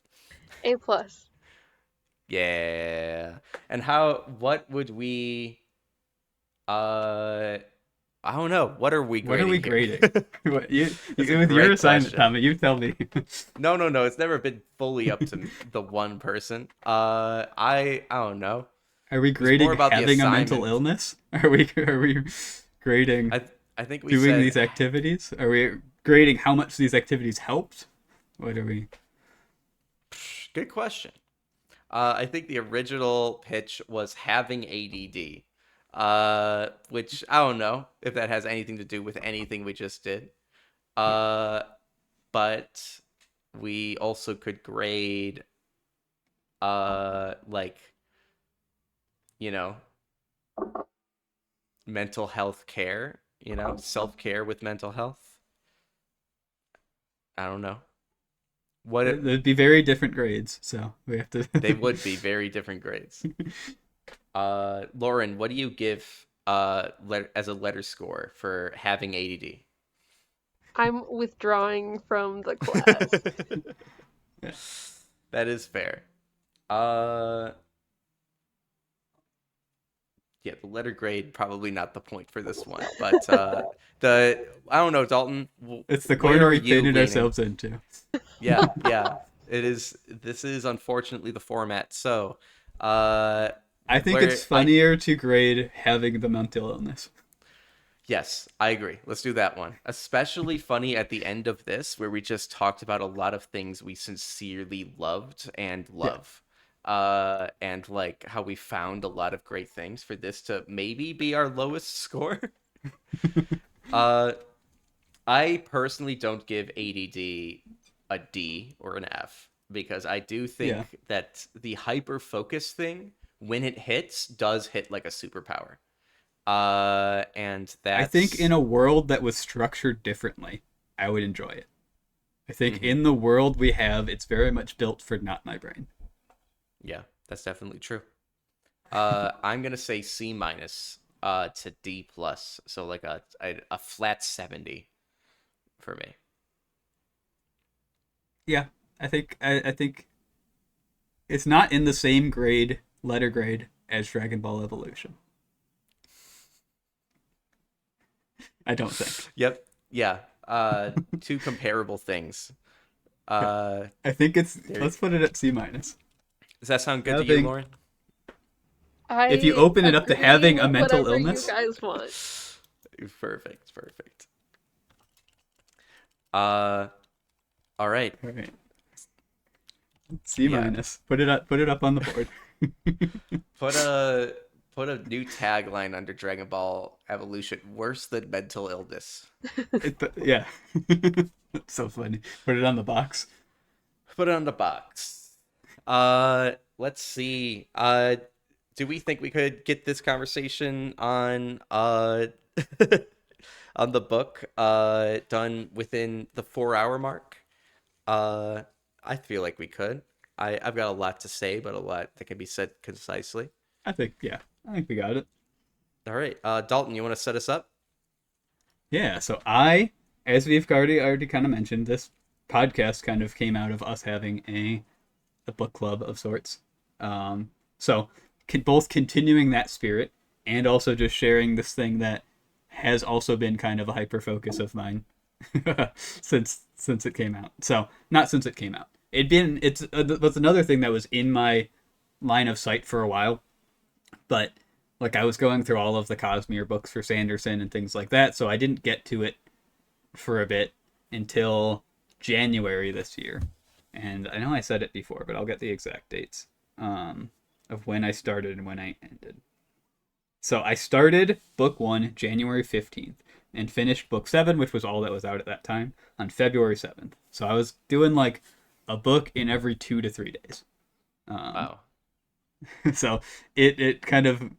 A plus. Yeah. And what would we I don't know. What are we What are we grading here? grading? What, That's a with your great assignment, question. Tommy, you tell me. No, no, no. It's never been fully up to the one person. I don't know. Are we It was more grading about the having a mental assignment. illness? Are we grading I think we doing said these activities? Are we grading how much these activities helped? What are we? good question. I think the original pitch was having ADD, which I don't know if that has anything to do with anything we just did. Uh, but we also could grade, like, you know, mental health care, self care with mental health. I don't know. There'd be very different grades, so we have to. They would be very different grades. Lauren, what do you give as a letter score for having ADD? I'm withdrawing from the class. Yeah. That is fair. Uh, yeah, the letter grade probably not the point for this one, but the I don't know, Dalton. It's the Where corner are we you painted leaning? ourselves into. Yeah, yeah. It is. This is unfortunately the format. So, I think where it's I funnier to grade having the mental illness. yes, I agree. Let's do that one. Especially funny at the end of this, where we just talked about a lot of things we sincerely loved and Yeah. love. And like how we found a lot of great things for this to maybe be our lowest score. uh, I personally don't give ADD a D or an F because I do Yeah. think that the hyper focus thing, when it hits, does hit like a superpower. And I think in that's a world that was structured differently, I would enjoy it. I think mhm. in the world we have, it's very much built for not my brain. Yeah, that's definitely true. I'm gonna say C minus to D plus, so like a flat 70 for me. Yeah, I think it's not in the same letter grade as Dragon Ball Evolution. I don't think. Yep. Yeah. Two comparable things. Yeah. Uh, I think there. let's put it at C minus. Does that sound good to you, Having Lauren? if you I open it up to agree having a with mental whatever you illness, guys want. Perfect. Perfect. Uh, all right. all right, C Yeah. minus. Put it up on the board. Put a put a new tagline under Dragon Ball Evolution. Worse than mental illness. Yeah. That's so funny. Put it on the box. Put it on the box. Let's see. Do we think we could get this conversation on on the book done within the 4 hour mark? Uh, I feel like we could. I've got a lot to say, but a lot that can be said concisely. Yeah. I think we got it. All right, Dalton, you want to set us up? Yeah, so as we've already kind of mentioned, this podcast kind of came out of us having a book club of sorts. So both continuing that spirit and also just sharing this thing that has also been kind of a hyper focus of mine since it came out. So not since it came out. It's was another thing that was in my line of sight for a while, but like I was going through all of the Cosmere books for Sanderson and things like that, so I didn't get to it for a bit until January this year. And I know I said it before, but I'll get the exact dates of when I started and when I ended. So I started book 1 January 15th and finished book 7, which was all that was out at that time, on February 7th. So I was doing like a book in every 2 to 3 days. Wow. So it kind of,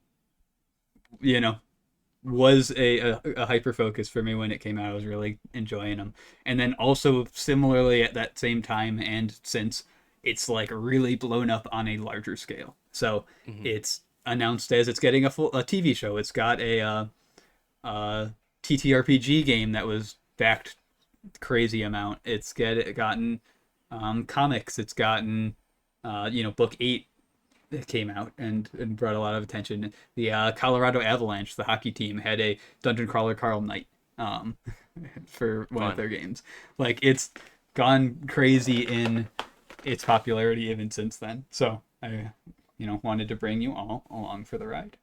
was a hyper focus for me when it came out. I was really enjoying them. And then also similarly at that same time and since, it's like really blown up on a larger scale. So Mhm. it's announced as it's getting a TV show. It's got a TTRPG game that was backed crazy amount. It's gotten comics. It's gotten book 8 that came out and brought a lot of attention. The Colorado Avalanche, the hockey team, had a dungeon crawler Carl Knight for one of Fun. their games. Like it's gone crazy in its popularity even since then. So I wanted to bring you all along for the ride.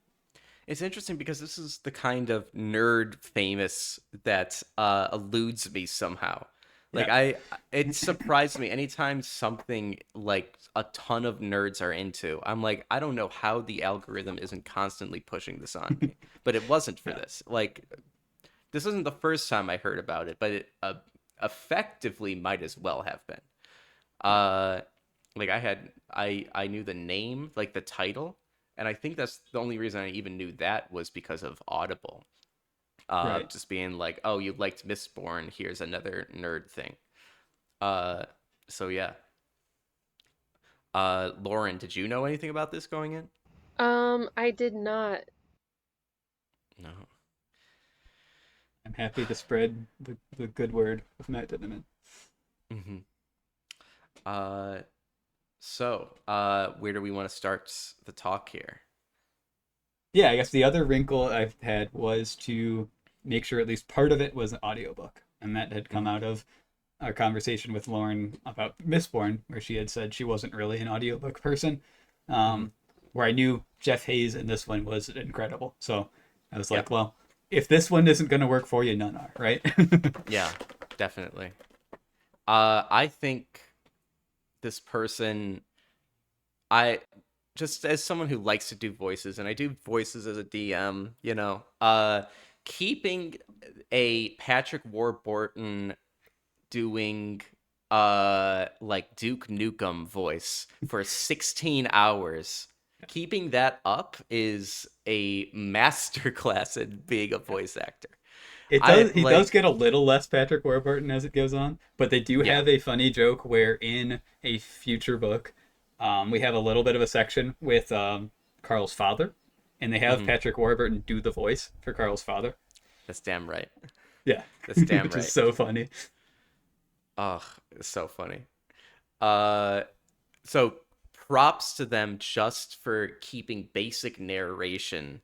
It's interesting because this is the kind of nerd famous that eludes me somehow. Like Yeah. it surprised me anytime something like a ton of nerds are into. I'm like, I don't know how the algorithm isn't constantly pushing this on me. But it wasn't for Yeah. this. Like, this isn't the first time I heard about it, but it effectively might as well have been. Uh, like I knew the name, like the title, and I think that's the only reason I even knew that was because of Audible. Right. Just being like, oh, you liked Mistborn, here's another nerd thing. Uh, so yeah. Lauren, did you know anything about this going in? I did not. No. I'm happy to spread the good word of Matt Dinneman. Hmm. Uh, where do we want to start the talk here? Yeah, I guess the other wrinkle I've had was to make sure at least part of it was an audiobook. And that had come Mhm. out of our conversation with Lauren about Mistborn, where she had said she wasn't really an audiobook person. Mhm. Where I knew Jeff Hayes in this one was incredible. So I was Yeah. like, well, if this one isn't going to work for you, none are, right? Yeah, definitely. I think this person, I just as someone who likes to do voices, and I do voices as a DM, keeping a Patrick Warburton doing like Duke Nukem voice for 16 hours. Keeping that up is a masterclass in being a voice actor. It I does. He does like, get a little less Patrick Warburton as it goes on, but they do yeah. have a funny joke where in a future book, we have a little bit of a section with Carl's father, and they have Hmm. Patrick Warburton do the voice for Carl's father. That's damn right. Yeah, That's damn which is right. so funny. Oh, it's so funny. Uh, so props to them just for keeping basic narration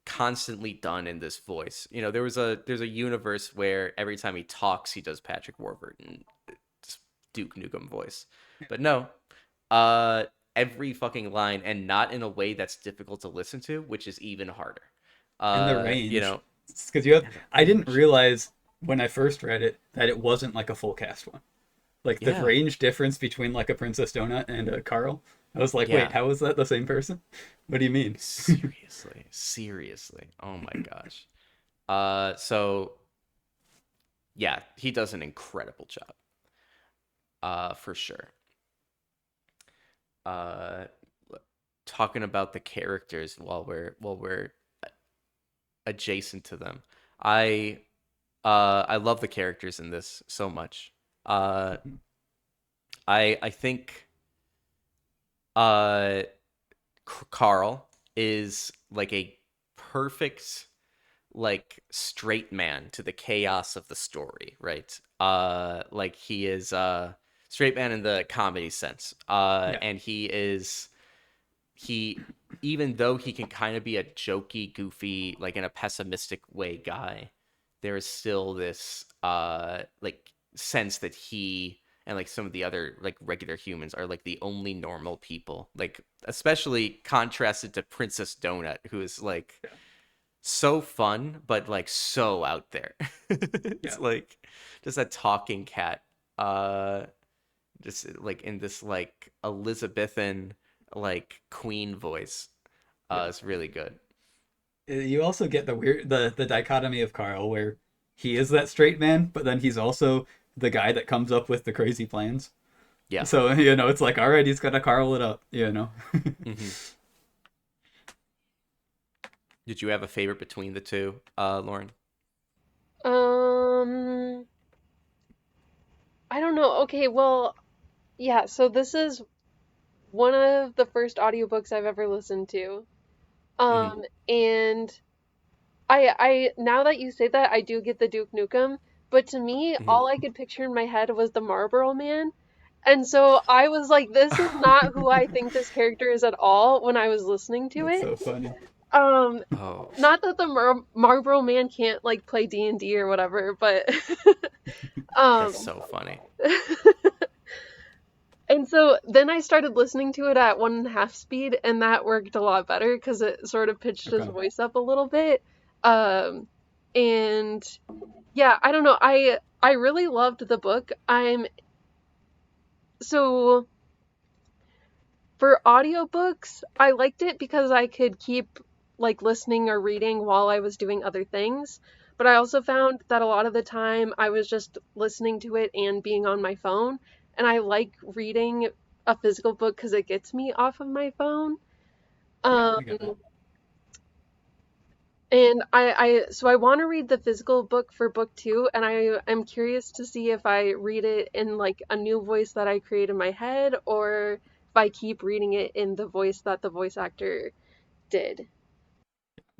constantly done in this voice. There's a universe where every time he talks, he does Patrick Warburton, Duke Nukem voice, but no, uh, every fucking line, and not in a way that's difficult to listen to, which is even harder. And the Uh, you range, know, because you have. and the I didn't range. realize when I first read it that it wasn't like a full cast one. Like the Yeah, range difference between like a Princess Donut and a Carl. I was like, wait, yeah. how is that the same person? What do you mean? Seriously, seriously. Oh my gosh. So yeah, he does an incredible job. For sure. Uh, Talking about the characters while we're adjacent to them. I I love the characters in this so much. Uh, I think uh Carl is like a perfect like straight man to the chaos of the story, right? Like he is straight man in the comedy sense. Yeah. And he even though he can kind of be a jokey, goofy, like in a pessimistic way guy, there is still this like sense that he and like some of the other like regular humans are like the only normal people. Like especially contrasted to Princess Donut, who is like Yeah. so fun, but like so out there. Yeah. It's like just a talking cat. Uh just like in this like Elizabethan like queen voice. Yeah. It's really good. You also get the dichotomy of Carl where he is that straight man, but then he's also the guy that comes up with the crazy plans. Yeah. So, it's like, all right, he's got to Carl it up. Hmm. Did you have a favorite between the two, Lauren? Um, I don't know. Okay, well, yeah, so this is one of the first audiobooks I've ever listened to. Hmm. And I now that you say that, I do get the Duke Nukem, but to me, Mhm. all I could picture in my head was the Marlboro Man. And so I was like, this is not who I think this character is at all when I was listening to That's it. so funny. Um, Oh, Not that the Marlboro Man can't like play D&D or whatever, but that's um so funny. and so then I started listening to it at 1.5 speed, and that worked a lot better because it sort of pitched his Okay. voice up a little bit. Um, and yeah, I don't know. I really loved the book. I'm so For audiobooks, I liked it because I could keep like listening or reading while I was doing other things. But I also found that a lot of the time I was just listening to it and being on my phone. And I like reading a physical book because it gets me off of my phone. Yeah, Um, I get that. and so I want to read the physical book for book two, and I'm curious to see if I read it in like a new voice that I create in my head, or if I keep reading it in the voice that the voice actor did.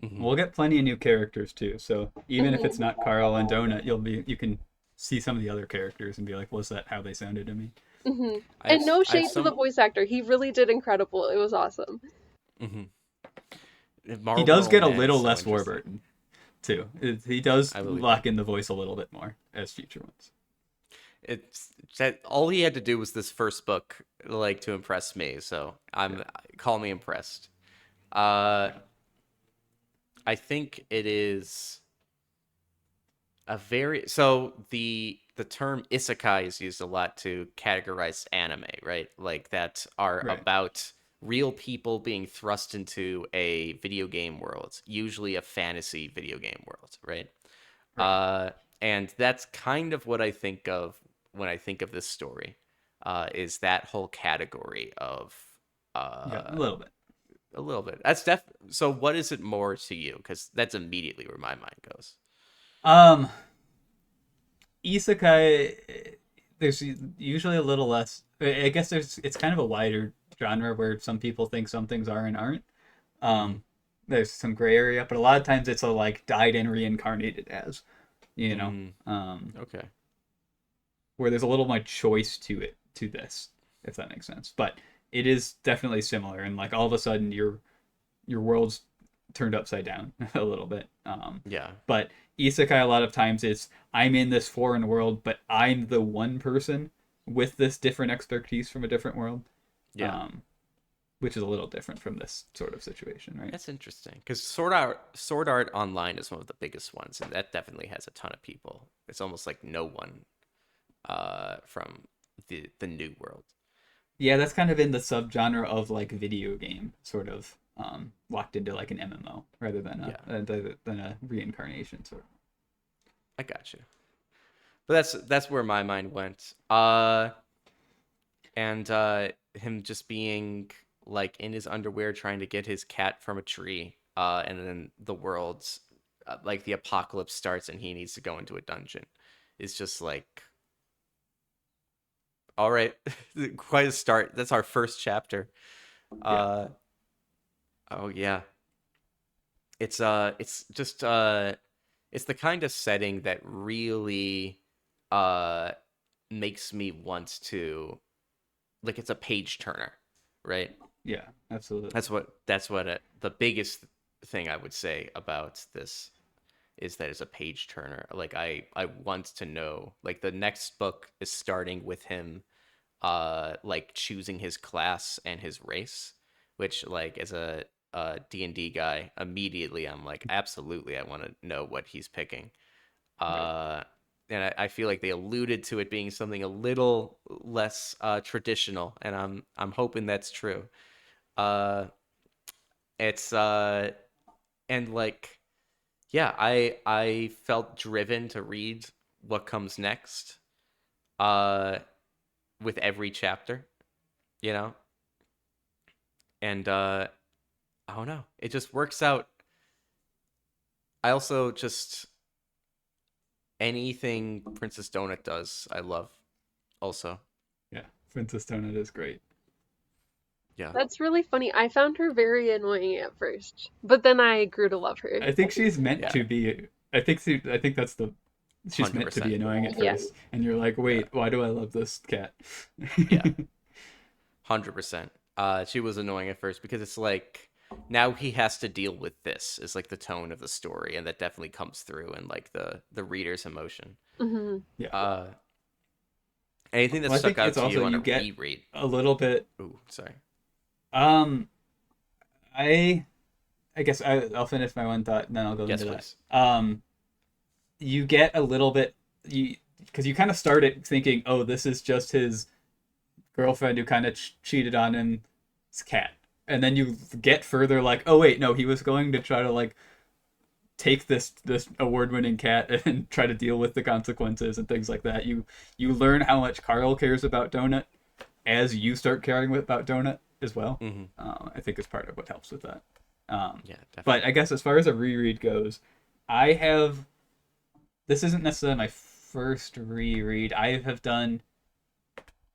Hmm. We'll get plenty of new characters too. So even if it's Hmm. not Carl and Donut, you can see some of the other characters and be like, was that how they sounded to me? Hmm. I have And no I have shade to the some. voice actor. He really did incredible. It was awesome. Hmm. He does Marlboro get a Man is little so less interesting. Warburton too. He does I believe it. lock in the voice a little bit more as future ones. It's that all he had to do was this first book, like to impress me. So Yeah. call me impressed. Uh, I think it is a very the term isekai is used a lot to categorize anime, right? Like that are Right. about real people being thrust into a video game world, usually a fantasy video game world, right? Right. Uh, and that's kind of what I think of when I think of this story, is that whole category of Yeah, uh, a little bit. a little bit. So. What is it more to you? Because that's immediately where my mind goes. Um, Isekai, there's usually a little less. I guess it's kind of a wider genre where some people think some things are and aren't. Hmm. Um, there's some gray area, but a lot of times it's a like died and reincarnated as, you know, Mm, okay. where there's a little more choice to this, if that makes sense. But it is definitely similar, and like all of a sudden your world's turned upside down a little bit. Yeah. But isekai a lot of times it's I'm in this foreign world, but I'm the one person with this different expertise from a different world, Yeah. um, which is a little different from this sort of situation, right? That's interesting because Sword Art Online is one of the biggest ones, and that definitely has a ton of people. It's almost like no one from the new world. Yeah, that's kind of in the subgenre of like video game, sort of locked into like an MMO rather than Yeah, a reincarnation sort of. I got you. But that's where my mind went. And him just being like in his underwear trying to get his cat from a tree. And then the world's like the apocalypse starts and he needs to go into a dungeon. It's just like, all right, quite a start. That's our first chapter. Yeah, Uh, oh yeah, it's just it's the kind of setting that really uh makes me want to like it's a page turner, right? yeah, absolutely. The biggest thing I would say about this is that it's a page turner. Like I want to know like the next book is starting with him like choosing his class and his race, which like as a D&D guy, immediately I'm like absolutely I want to know what he's picking. Right. Uh and I feel like they alluded to it being something a little less traditional, and I'm hoping that's true. Uh, it's and like yeah, I felt driven to read what comes next. Uh, with every chapter, you know, and I don't know, it just works out. I also just anything Princess Donut does, I love. Also, Yeah, Princess Donut is great. yeah. That's really funny. I found her very annoying at first, but then I grew to love her. I think she's meant Yeah. to be. I think that's the She's meant to be 100%. annoying at Yeah. first, and you're like, Yeah. wait, why do I love this cat? Yeah. 100%. She was annoying at first because it's like now he has to deal with this is like the tone of the story, and that definitely comes through in like the reader's emotion. Hmm. Yeah. Uh, anything that Well, I stuck think out it's to also you on a you get reread? a little bit. Ooh, sorry. Um, I guess I'll finish my one thought and then I'll go Yes, into please. that. You get a little bit because you kind of started thinking, oh, this is just his girlfriend who kind of cheated on him's cat, and then you get further like, oh wait, no, he was going to try to like take this award-winning cat and try to deal with the consequences and things like that. You learn how much Carl cares about Donut as you start caring about Donut as well. Mm-hmm. I think is part of what helps with that. Yeah, definitely. But I guess as far as a reread goes, I have. This isn't necessarily my first reread. I have done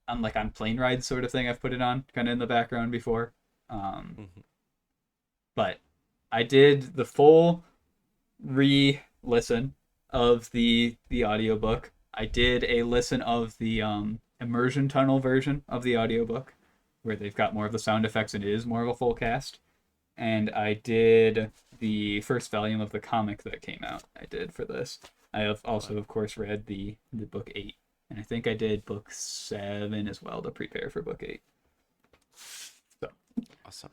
on plane rides sort of thing. I've put it on kind of in the background before, Mm-hmm. but I did the full re-listen of the audiobook. I did a listen of the immersion tunnel version of the audiobook, where they've got more of the sound effects and it is more of a full cast. And I did the first volume of the comic that came out. I did for this. I have also, of course, read the book 8, and I think I did book 7 as well to prepare for book 8. So Awesome.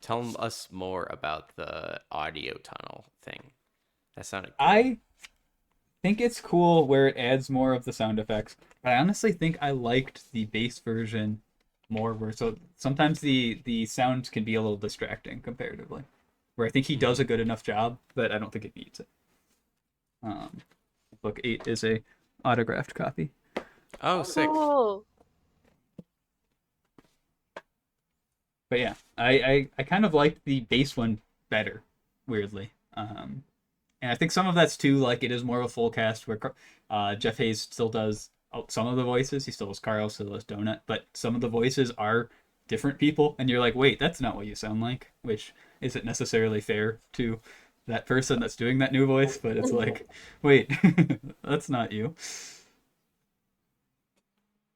Tell us more about the audio tunnel thing. That sounded cool. I think it's cool where it adds more of the sound effects. But I honestly think I liked the base version more. Where so sometimes the sounds can be a little distracting comparatively. Where I think he does a good enough job that I don't think it needs it. Book 8 is a autographed copy. Oh, sick. Cool. But yeah, I kind of liked the base one better, weirdly. And I think some of that's too, like, it is more of a full cast where Jeff Hayes still does some of the voices. He still does Carl, still does Donut, but some of the voices are different people, and you're like, wait, that's not what you sound like, which isn't necessarily fair to that person that's doing that new voice, but it's like, wait, that's not you.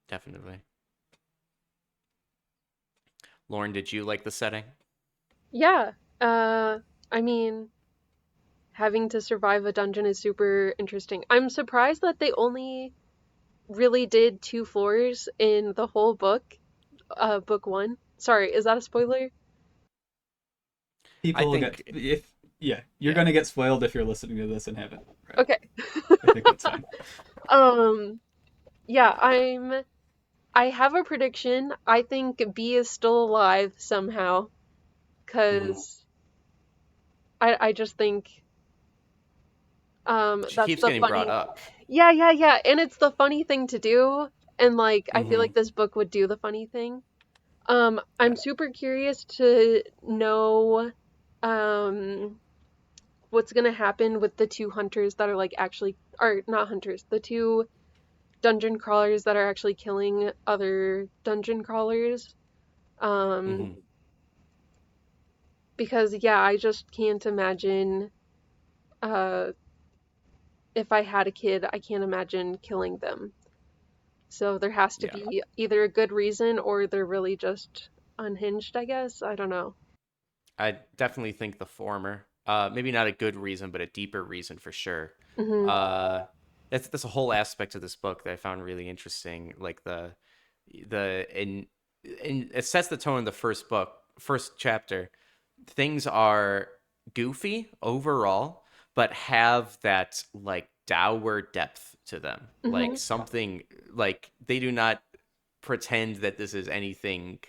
Definitely. Lauren, did you like the setting? Yeah. I mean, having to survive a dungeon is super interesting. I'm surprised that they only really did 2 floors in the whole book. Book 1. Sorry, is that a spoiler? I People think, if yeah, you're yeah. gonna get spoiled if you're listening to this and haven't read. Okay. I think that's fine. Yeah, I have a prediction. I think B is still alive somehow, Mhm. cause I just think She that's keeps the getting brought funny. up. Yeah, and it's the funny thing to do, and like I feel Mm-hmm. like this book would do the funny thing. I'm Yeah. super curious to know um what's gonna happen with the 2 hunters that are like actually, or not hunters, the 2 dungeon crawlers that are actually killing other dungeon crawlers. Um, Mm-hmm. because yeah, I just can't imagine uh if I had a kid, I can't imagine killing them. So there has to Yeah. be either a good reason or they're really just unhinged, I guess. I don't know. I definitely think the former. Maybe not a good reason, but a deeper reason for sure. Hmm. Uh, that's a whole aspect of this book that I found really interesting. Like the in it sets the tone in the first book, first chapter. Things are goofy overall, but have that like dour depth to them. Like Hmm. something like they do not pretend that this is anything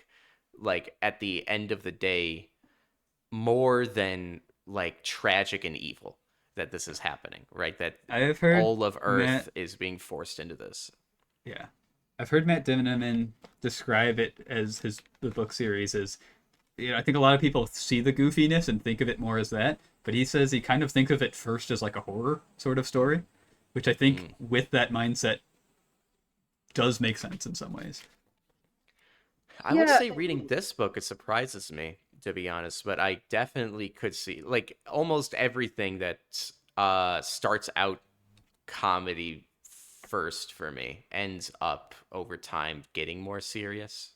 like at the end of the day more than like tragic and evil that this is happening, right? That I have heard all of Matt Earth is being forced into this. Yeah, I've heard Matt Dimmonen describe it as the book series as, I think a lot of people see the goofiness and think of it more as that, but he says he kind of thinks of it first as like a horror sort of story, which I think Mm. with that mindset does make sense in some ways. I would Yeah. say reading this book, it surprises me, to be honest, but I definitely could see like almost everything that starts out comedy first for me, ends up over time getting more serious.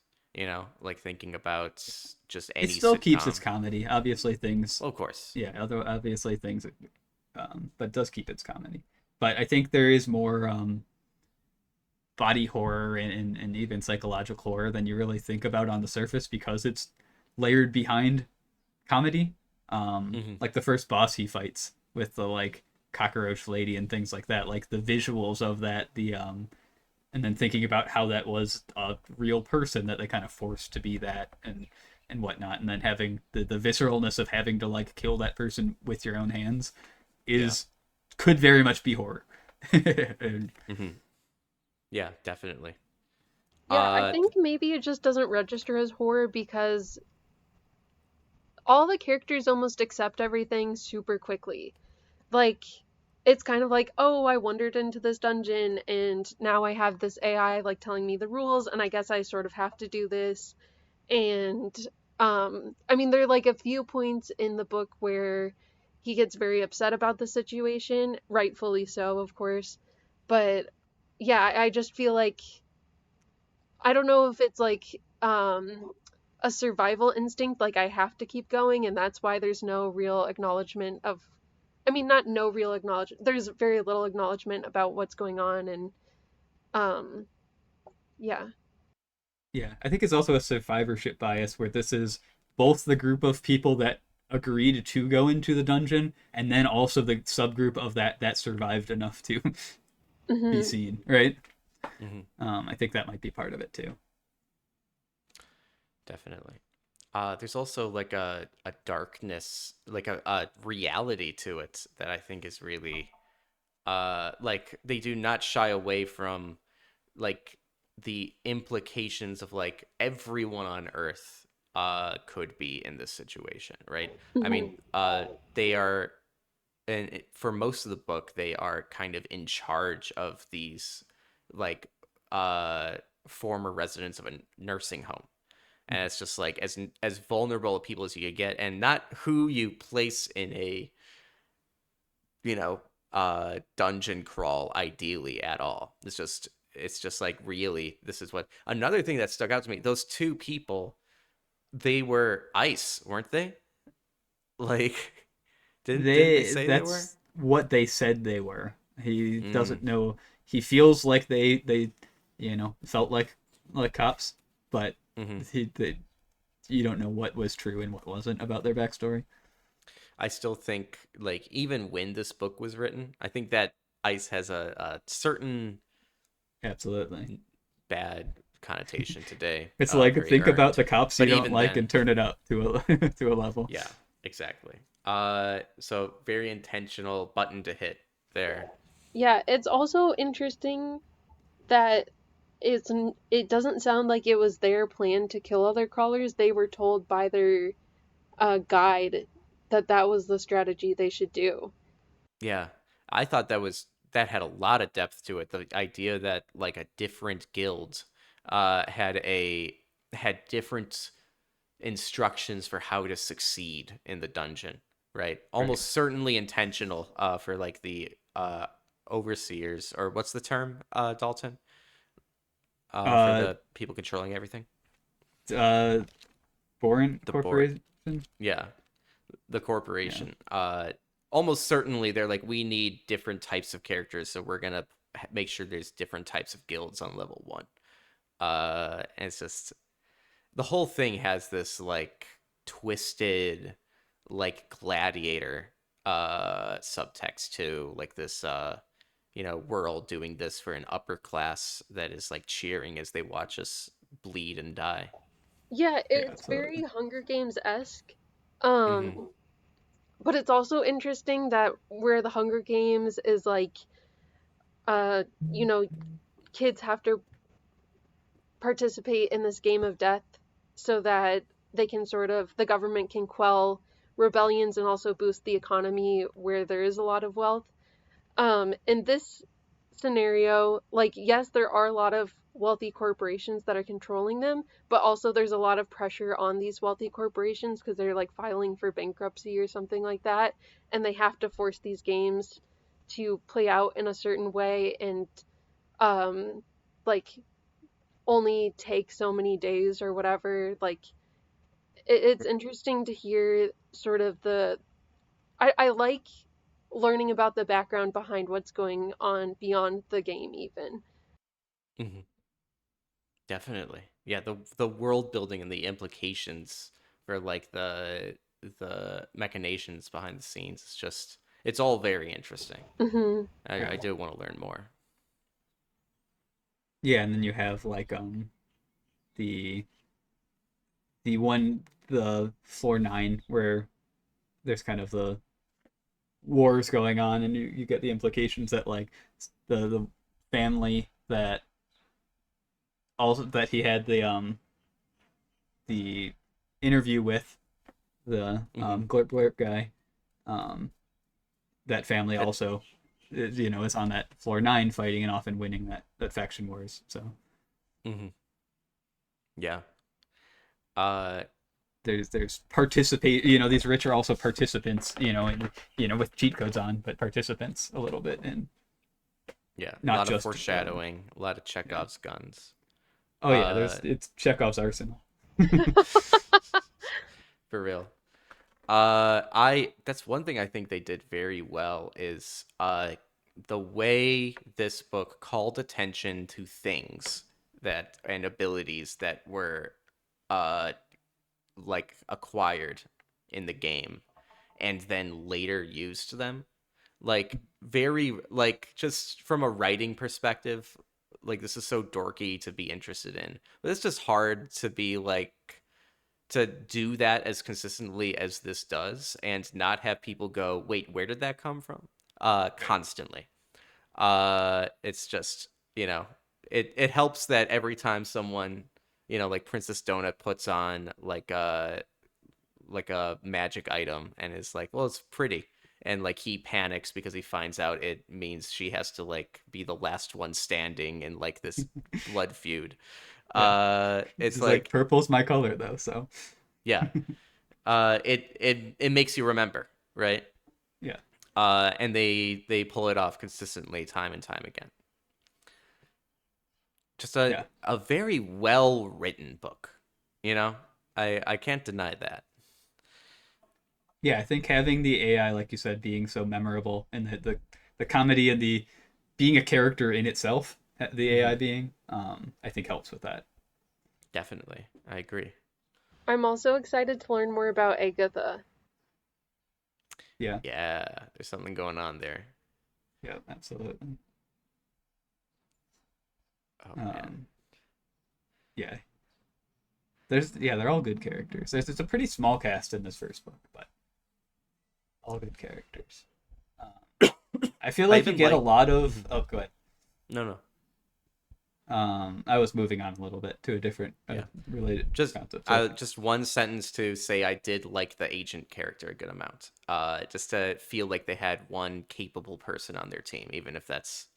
Like thinking about just It any still keeps its sitcom. comedy. Obviously, things. Well, of course. Yeah, although obviously things, but it does keep its comedy. But I think there is more body horror and even psychological horror than you really think about on the surface because it's layered behind comedy. Hmm. Like the first boss he fights with the like cockroach lady and things like that, like the visuals of that, and then thinking about how that was a real person that they kind of forced to be that and whatnot, and then having the visceralness of having to like kill that person with your own hands Yeah. is could very much be horror. And Hmm. Yeah, definitely. Yeah, I Uh, think maybe it just doesn't register as horror because all the characters almost accept everything super quickly. Like, it's kind of like, oh, I wandered into this dungeon and now I have this AI like telling me the rules and I guess I sort of have to do this. And I mean there are like a few points in the book where he gets very upset about the situation, rightfully so, of course. But yeah, I just feel like I don't know if it's like a survival instinct, like I have to keep going, and that's why there's no real acknowledgement of, I mean, not no real acknowledgement, there's very little acknowledgement about what's going on, and um, yeah. yeah, I think it's also a survivorship bias where this is both the group of people that agreed to go into the dungeon and then also the subgroup of that survived enough to be Hmm. seen, right? mhm, I think that might be part of it too. definitely. There's also like a darkness, like a reality to it that I think is really like they do not shy away from like the implications of like everyone on Earth could be in this situation, right? I mean, Hmm. they are, and for most of the book, they are kind of in charge of these like uh former residents of a nursing home, and it's just like as vulnerable people as you could get, and not who you place in a you know dungeon crawl ideally at all. It's just like really this is what another thing that stuck out to me, those two people, they were ice, weren't they? Like didn't they say they were? That's what they said they were. He Mm, doesn't know. He feels like they felt like cops, but hmm. they, you don't know what was true and what wasn't about their backstory. I still think like even when this book was written, I think that ice has a certain Absolutely. bad connotation today, It's like very think about earned. the cops you But don't even like then, and turn it up to a to a level. yeah, exactly. So very intentional button to hit there. Yeah, it's also interesting that it doesn't sound like it was their plan to kill other crawlers. They were told by their guide that that was the strategy they should do. Yeah, I thought that had a lot of depth to it. The idea that like a different guild had different instructions for how to succeed in the dungeon, right? Right. Almost certainly intentional for like the overseers, or what's the term, Dalton? For Uh, the people controlling everything? uh, Boring The board. Corporation. Yeah, the Yeah. corporation. Almost certainly they're like, we need different types of characters, so we're gonna make sure there's different types of guilds on level one. And it's just the whole thing has this like twisted, like gladiator subtext too, like this we're all doing this for an upper class that is like cheering as they watch us bleed and die. Yeah, Yeah. it's very Absolutely. Hunger Games-esque. Mm-hmm. Um, but it's also interesting that where the Hunger Games is like, uh, you know, kids have to participate in this game of death so that they can sort of, the government can quell rebellions and also boost the economy where there is a lot of wealth. In this scenario, like, yes, there are a lot of wealthy corporations that are controlling them, but also there's a lot of pressure on these wealthy corporations because they're like filing for bankruptcy or something like that, and they have to force these games to play out in a certain way and um like only take so many days or whatever. Like it's interesting to hear sort of I like learning about the background behind what's going on beyond the game even. Hmm. Definitely. Yeah, the world building and the implications for like the machinations behind the scenes. It's all very interesting. Hmm. I Yeah. do want to learn more. Yeah, and then you have like the the floor 9 where there's kind of the wars going on, and you get the implications that like the family that also that he had the interview with the Hmm. glurp glurp guy, um that family That also is on that floor 9 fighting and often winning that faction wars. So hmm. Yeah. Uh there's participate, these rich are also participants, with cheat codes on, but participants a little bit, and yeah, a not lot of just foreshadowing, a lot of yeah. Chekhov's guns. Oh yeah, Uh it's Chekhov's arsenal. for real. I that's one thing I think they did very well is the way this book called attention to things that and abilities that were uh like acquired in the game and then later used them. Like very like just from a writing perspective, like this is so dorky to be interested in. But it's just hard to be like to do that as consistently as this does and not have people go, wait, where did that come from? Constantly. It's just, it helps that every time someone, like Princess Donut puts on like a magic item and is like, well, it's pretty. And like he panics because he finds out it means she has to like be the last one standing in like this blood feud. Yeah, It's it's like like, purple's my color though, so yeah, it makes you remember, right? yeah. And they pull it off consistently, time and time again. Just Yeah. a very well written book, you know. I can't deny that. Yeah, I think having the AI, like you said, being so memorable, and the comedy and the being a character in itself, the Hmm. AI being, I think helps with that. Definitely, I agree. I'm also excited to learn more about Agatha. Yeah, Yeah, there's something going on there. yeah, absolutely. Oh man. Um, yeah, they're all good characters. It's a pretty small cast in this first book, but all good characters. I feel I like you even get a like. lot Mhm. of. Oh, go ahead. No, no. I was moving on a little bit to a different Yeah. related Just concept. So just one sentence to say I did like the agent character a good amount. Just to feel like they had one capable person on their team, even if that's,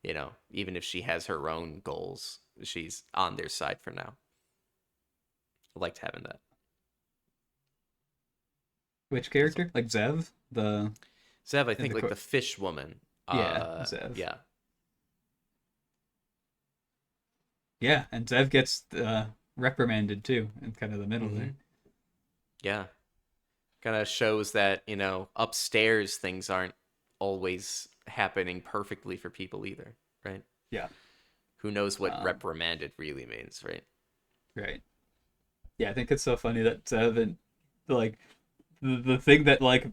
even if she has her own goals, she's on their side for now. I liked having that. which That's character? Like Zev, the Zev. I in think the like the fish woman. yeah, Zev. Yeah, Yeah, and Zev gets reprimanded too in kind of the middle mm-hmm. there. Yeah. Kind of shows that upstairs things aren't always happening perfectly for people either, right? Yeah. Who knows what Um, reprimanded really means, right? right. Yeah, I think it's so funny that Zev and like the thing that like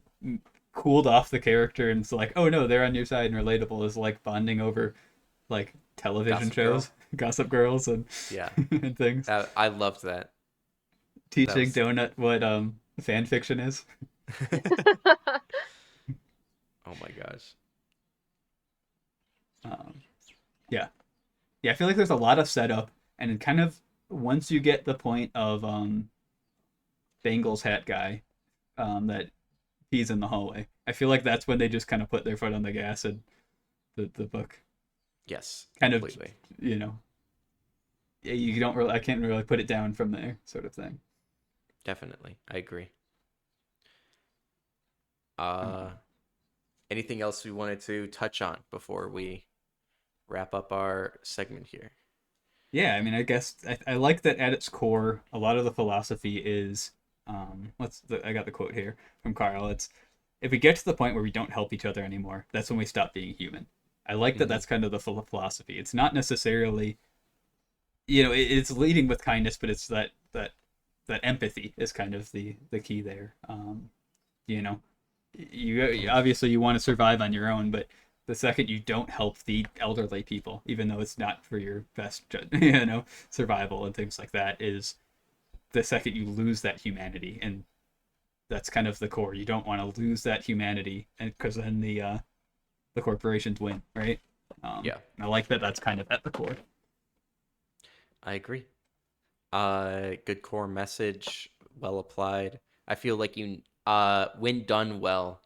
cooled off the character and it's like, oh no, they're on your side and relatable is like bonding over like television Gossip Girl. shows, Gossip Girls, and Yeah, and things. I loved that. That Teaching was. Donut what fan fiction is. Oh my gosh. Um, yeah, yeah. I feel like there's a lot of setup, and kind of once you get the point of Bengals hat guy, that he's in the hallway. I feel like that's when they just kind of put their foot on the gas and the book Yes, kind of, completely. you know, you don't really, I can't really put it down from there, sort of thing. Definitely, I agree. Uh, Um, anything else we wanted to touch on before we wrap up our segment here? yeah, I mean, I guess I like that at its core, a lot of the philosophy is, I got the quote here from Carl. It's, if we get to the point where we don't help each other anymore, that's when we stop being human. I like that Hmm. that's kind of the philosophy. It's not necessarily, it's leading with kindness, but it's that empathy is kind of the key there. You know, obviously you want to survive on your own, but the second you don't help the elderly people, even though it's not for your best, survival and things like that, is the second you lose that humanity, and that's kind of the core. You don't want to lose that humanity, and because then the corporations win, right? Yeah, I like that. That's kind of at the core. I agree. Good core message, well applied. I feel like when done well,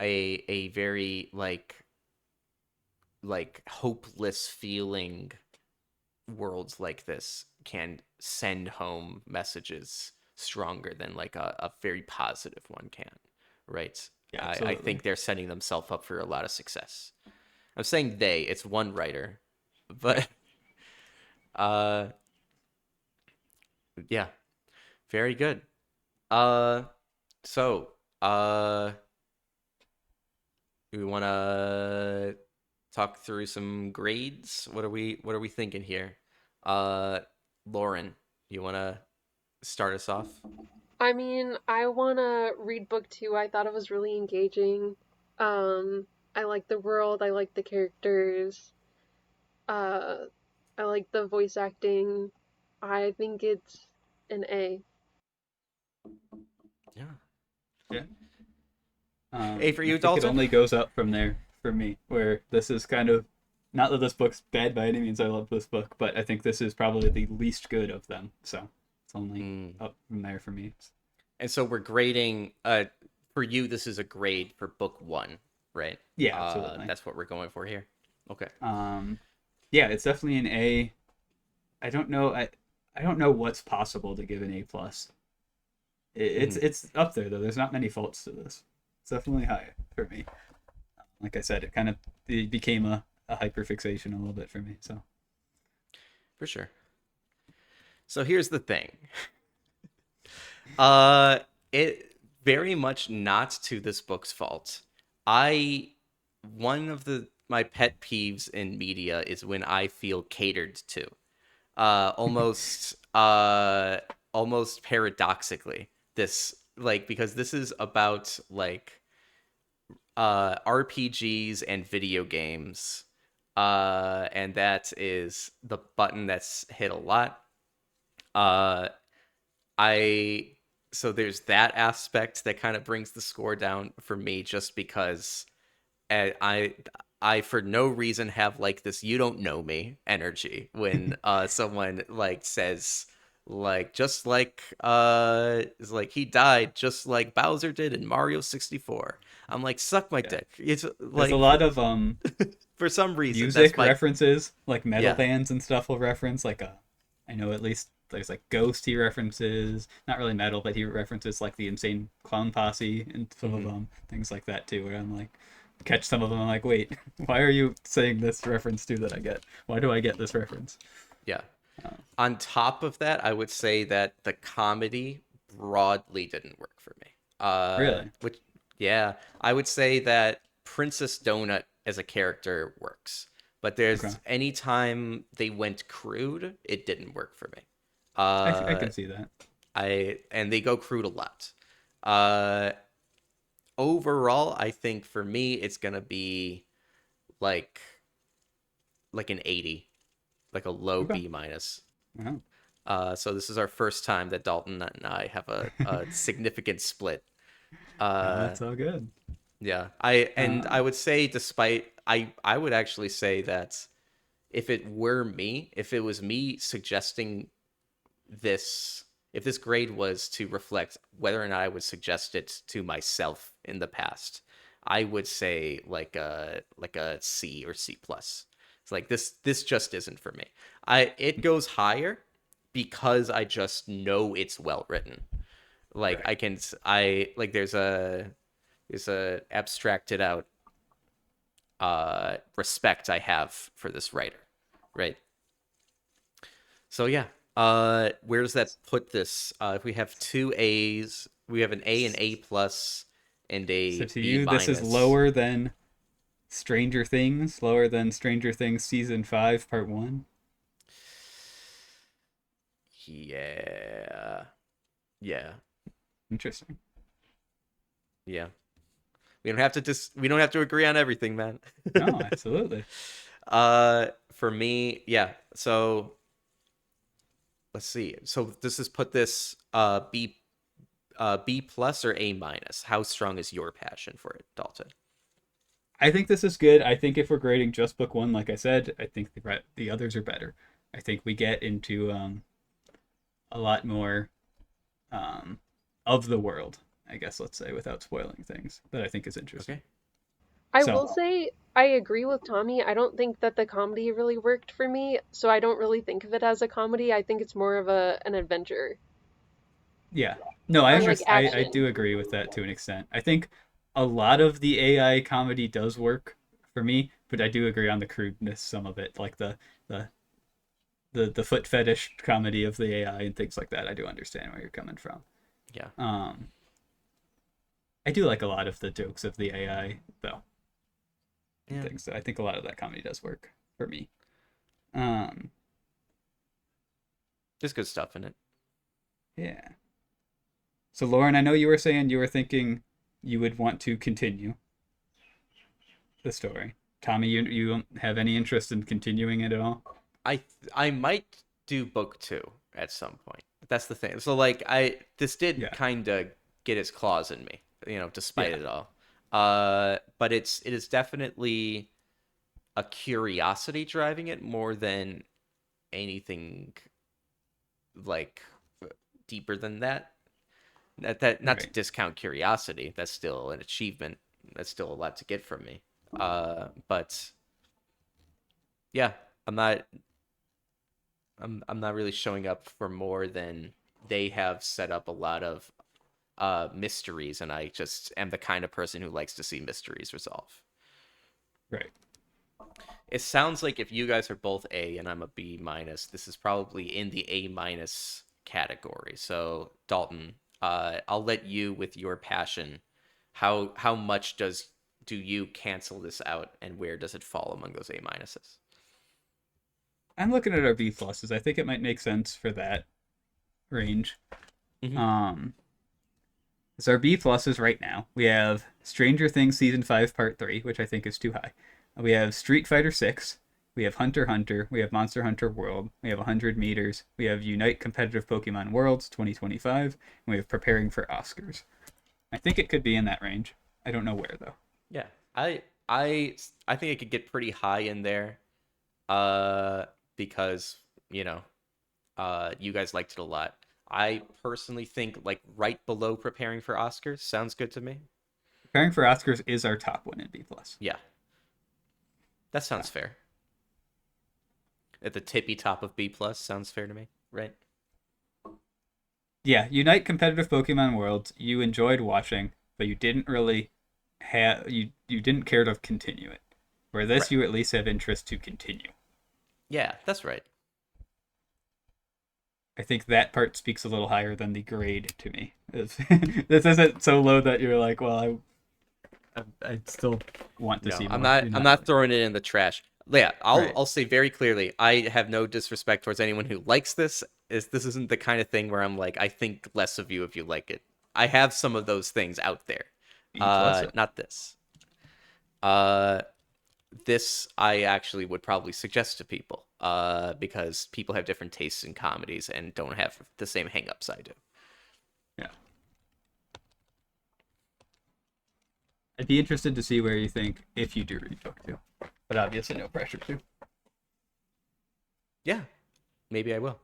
a very like hopeless feeling worlds like this can send home messages stronger than like a very positive one can, right? Yeah, I absolutely. think they're setting themselves up for a lot of success. I'm saying it's one writer, Right. but uh, yeah, very good. Uh, so uh, we want to talk through some grades. What are we thinking here? Uh, Lauren, you want to start us off? I mean, I wanna read book two. I thought it was really engaging. I like the world, I like the characters, uh, I like the voice acting. I think it's an A. Yeah. Yeah. A for And I you, think it Dalton? only goes up from there for me, where this is kind of, not that this book's bad by any means. I love this book, but I think this is probably the least good of them. So it's only Mm. up from there for me. And so we're grading for you this is a grade for book 1, right? Yeah, absolutely. That's what we're going for here. Okay. Um, yeah, it's definitely an A. I don't know. I don't know what's possible to give an A plus. It's Mhm. it's up there though. There's not many faults to this. It's definitely high for me. Like I said, it became a hyperfixation a little bit for me. So For sure. So here's the thing. Uh it very much not to this book's fault. I One of the my pet peeves in media is when I feel catered to. Almost almost paradoxically. This because this is about RPGs and video games. And that is the button that's hit a lot. Uh I So there's that aspect that kind of brings the score down for me just because I for no reason have like this "you don't know me" energy when someone like says just like is like he died just like Bowser did in Mario 64. I'm like, suck my yeah, dick. It's there's a like lot of for some reason that's music my references, like metal yeah. bands and stuff will reference. I know at least there's like Ghost he references, not really metal, but he references like the Insane Clown Posse and some of Hmm. them, things like that too. Where I'm like, catch some of them, I'm like, wait, why are you saying this reference too that I get? Why do I get this reference? Yeah. Uh, On top of that, I would say that the comedy broadly didn't work for me. really? Which, yeah, I would say that Princess Donut as a character works, but Okay, there's anytime they went crude, it didn't work for me. I Uh, can see that. and they go crude a lot. Uh, Overall, I think for me, it's gonna be like an 80, like a low Okay. B minus. Wow. So this is our first time that Dalton and I have a significant split. No, Uh, that's all good. yeah, I Um, would say despite I would actually say that if it was me suggesting this, if this grade was to reflect whether or not I would suggest it to myself in the past, I would say like a C or C plus. It's like this just isn't for me. It goes higher because I just know it's well written. Like Right. I like there's a abstracted out respect I have for this writer, right? So yeah, where does that put this? If we have two A's, we have an A and A plus and So a to B you, this is minus. lower than Stranger Things, lower than Stranger Things season 5, part 1. Yeah, yeah, Interesting. yeah. We don't have to agree on everything, man. No, absolutely. For me, yeah. So let's see. So this is put this B plus or A minus. How strong is your passion for it, Dalton? I think this is good. I think if we're grading just book 1, like I said, I think the others are better. I think we get into a lot more um, of the world, I guess, let's say, without spoiling things, that I think is interesting. Okay. I So, will say I agree with Tommy. I don't think that the comedy really worked for me, so I don't really think of it as a comedy. I think it's more of an adventure yeah. No, I or like understand. I action. do agree with that to an extent. I think a lot of the AI comedy does work for me, but I do agree on the crudeness, some of it, like the the foot fetish comedy of the AI and things like that. I do understand where you're coming from. Yeah. Um, I do like a lot of the jokes of the AI though, and Yeah. things. So I think a lot of that comedy does work for me. Um, There's good stuff in it. yeah. So Lauren, I know you were saying you were thinking you would want to continue the story. Tommy, you don't have any interest in continuing it at all? I I might do book two at some point. That's the thing. So like this did Yeah. kind of get its claws in me, despite Yeah. it all. But it is definitely a curiosity driving it more than anything like deeper than that. That not to Right. discount curiosity. That's still an achievement. That's still a lot to get from me. But yeah, I'm not I'm not really showing up for more than they have set up a lot of mysteries, and I just am the kind of person who likes to see mysteries resolve. Right. It sounds like if you guys are both A and I'm a B minus, this is probably in the A minus category. So Dalton, I'll let you with your passion. How much do you cancel this out, and where does it fall among those A minuses? I'm looking at our B pluses. I think it might make sense for that range. Mm-hmm. Um, so our B pluses right now, we have Stranger Things season 5 part 3, which I think is too high. We have Street Fighter 6. We have Hunter x Hunter. We have Monster Hunter World. We have 100 meters. We have Unite Competitive Pokemon Worlds 2025. And we have Preparing for Oscars. I think it could be in that range. I don't know where though. Yeah, I think it could get pretty high in there, uh, because you guys liked it a lot. I personally think like right below preparing for Oscars sounds good to me. Preparing for Oscars is our top one in B plus. Yeah, that So sounds fair. At the tippy top of B plus sounds fair to me, right? yeah, Unite Competitive Pokemon Worlds you enjoyed watching, but you didn't really you didn't care to continue it. Where Right. this you at least have interest to continue. Yeah, that's right. I think that part speaks a little higher than the grade to me. This isn't so low that you're like, well, I still want to No, see I'm more. not. You're I'm not not really. throwing it in the trash. Yeah, Right. I'll say very clearly, I have no disrespect towards anyone who likes this. This isn't the kind of thing where I'm like, I think less of you if you like it. I have some of those things out there. B plus. Not this. Uh, this I actually would probably suggest to people. Because people have different tastes in comedies and don't have the same hangups I do. Yeah. I'd be interested to see where you think if you do read book two, but obviously no pressure to. Yeah, maybe I will.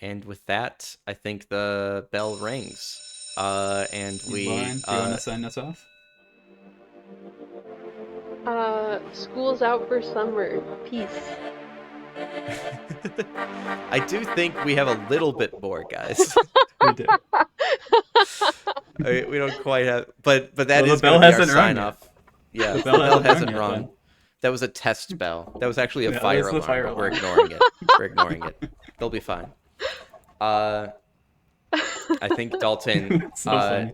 And with that, I think the bell rings. And we Lauren, do you want to sign us off? School's out for summer. Peace. I do think we have a little bit more, guys. We do. We don't quite have, but that Well, the is going bell to be our hasn't rung sign yet. off. Yeah, The the bell bell hasn't rung hasn't yet, rung. then. That was a test bell. That was actually a Yeah, fire that's the alarm, fire but we're alarm. ignoring it. We're ignoring it. They'll be fine. Uh, I think Dalton. It's so funny.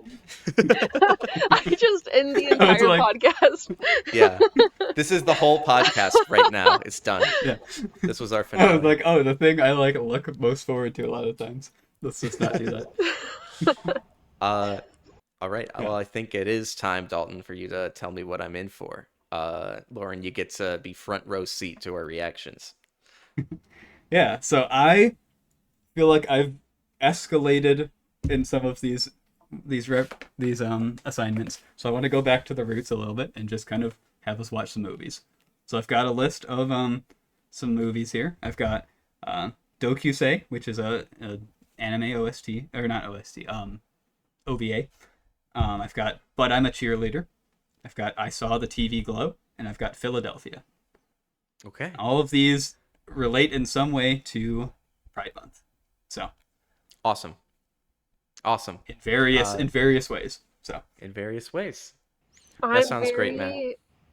I just end the I was entire like- podcast. Yeah, this is the whole podcast right now. It's done. Yeah. This was our I finale. was like, oh, the thing I like look most forward to a lot of times. Let's just not do that. All right. Yeah. Well, I think it is time, Dalton, for you to tell me what I'm in for. Lauren, you get to be front row seat to our reactions. Yeah, so I feel like I've escalated in some of these assignments. So I want to go back to the roots a little bit and just kind of have us watch some movies. So I've got a list of some movies here. I've got Dokusei, which is a anime OST, or not OST, OVA. I've got But I'm a Cheerleader. I've got I Saw the TV Glow, and I've got Philadelphia. Okay. All of these relate in some way to Pride Month. So Awesome. in various ways. So In various ways. I'm sounds great, Matt.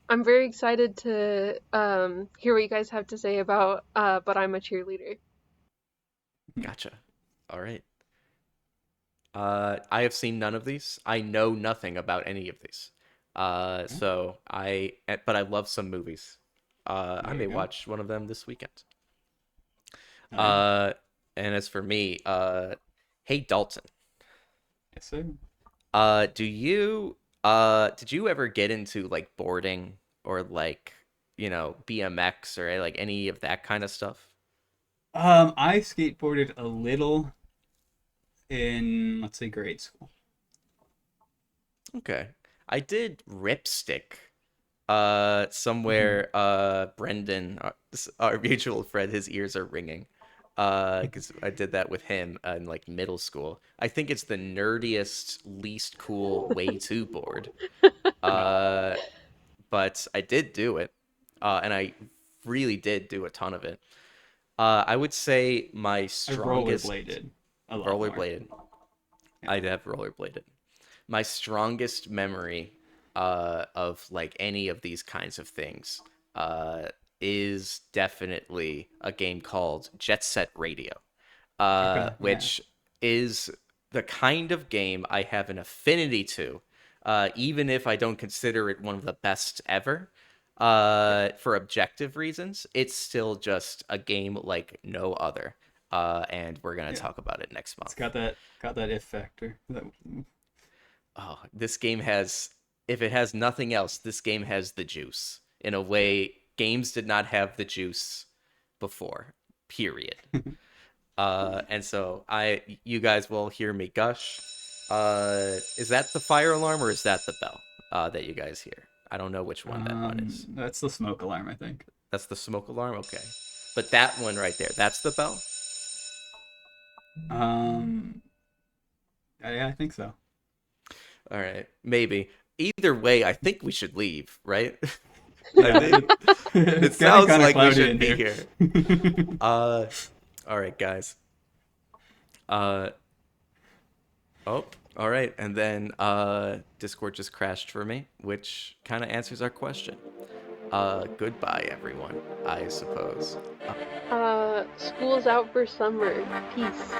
I'm very excited to hear what you guys have to say about But I'm a Cheerleader. Gotcha. All right. I have seen none of these. I know nothing about any of these. But I love some movies. I There may you go. watch one of them this weekend. Alright. And as for me, hey Dalton, Yes, sir. did you ever get into like boarding or like, BMX or like any of that kind of stuff? I skateboarded a little in, let's say, grade school. Okay. I did ripstick. Somewhere, Brendan, our mutual friend, his ears are ringing. Because I did that with him in like middle school. I think it's the nerdiest, least cool way to board. But I did do it. And I really did do a ton of it. I would say my I strongest rollerbladed a lot more. rollerbladed. Yeah. I'd have rollerbladed. My strongest memory of like any of these kinds of things is definitely a game called Jet Set Radio, Okay, yeah. which is the kind of game I have an affinity to, even if I don't consider it one of the best ever. For objective reasons, it's still just a game like no other. And we're gonna Yeah. talk about it next month. It's got that if factor. Oh, this game has, if it has nothing else, this game has the juice in a way games did not have the juice before, period. And so you guys will hear me gush. Is that the fire alarm or is that the bell that you guys hear? I don't know which one that one is. That's the smoke alarm, I think. That's the smoke alarm? Okay. But that one right there, that's the bell? Yeah, I think so. All right, maybe. Either way, I think we should leave, right? Yeah, I think it it's sounds getting kinda like we cloudy should in be here. here. All right, guys. Oh, all right. And then Discord just crashed for me, which kind of answers our question. Goodbye, everyone, I suppose. School's out for summer. Peace.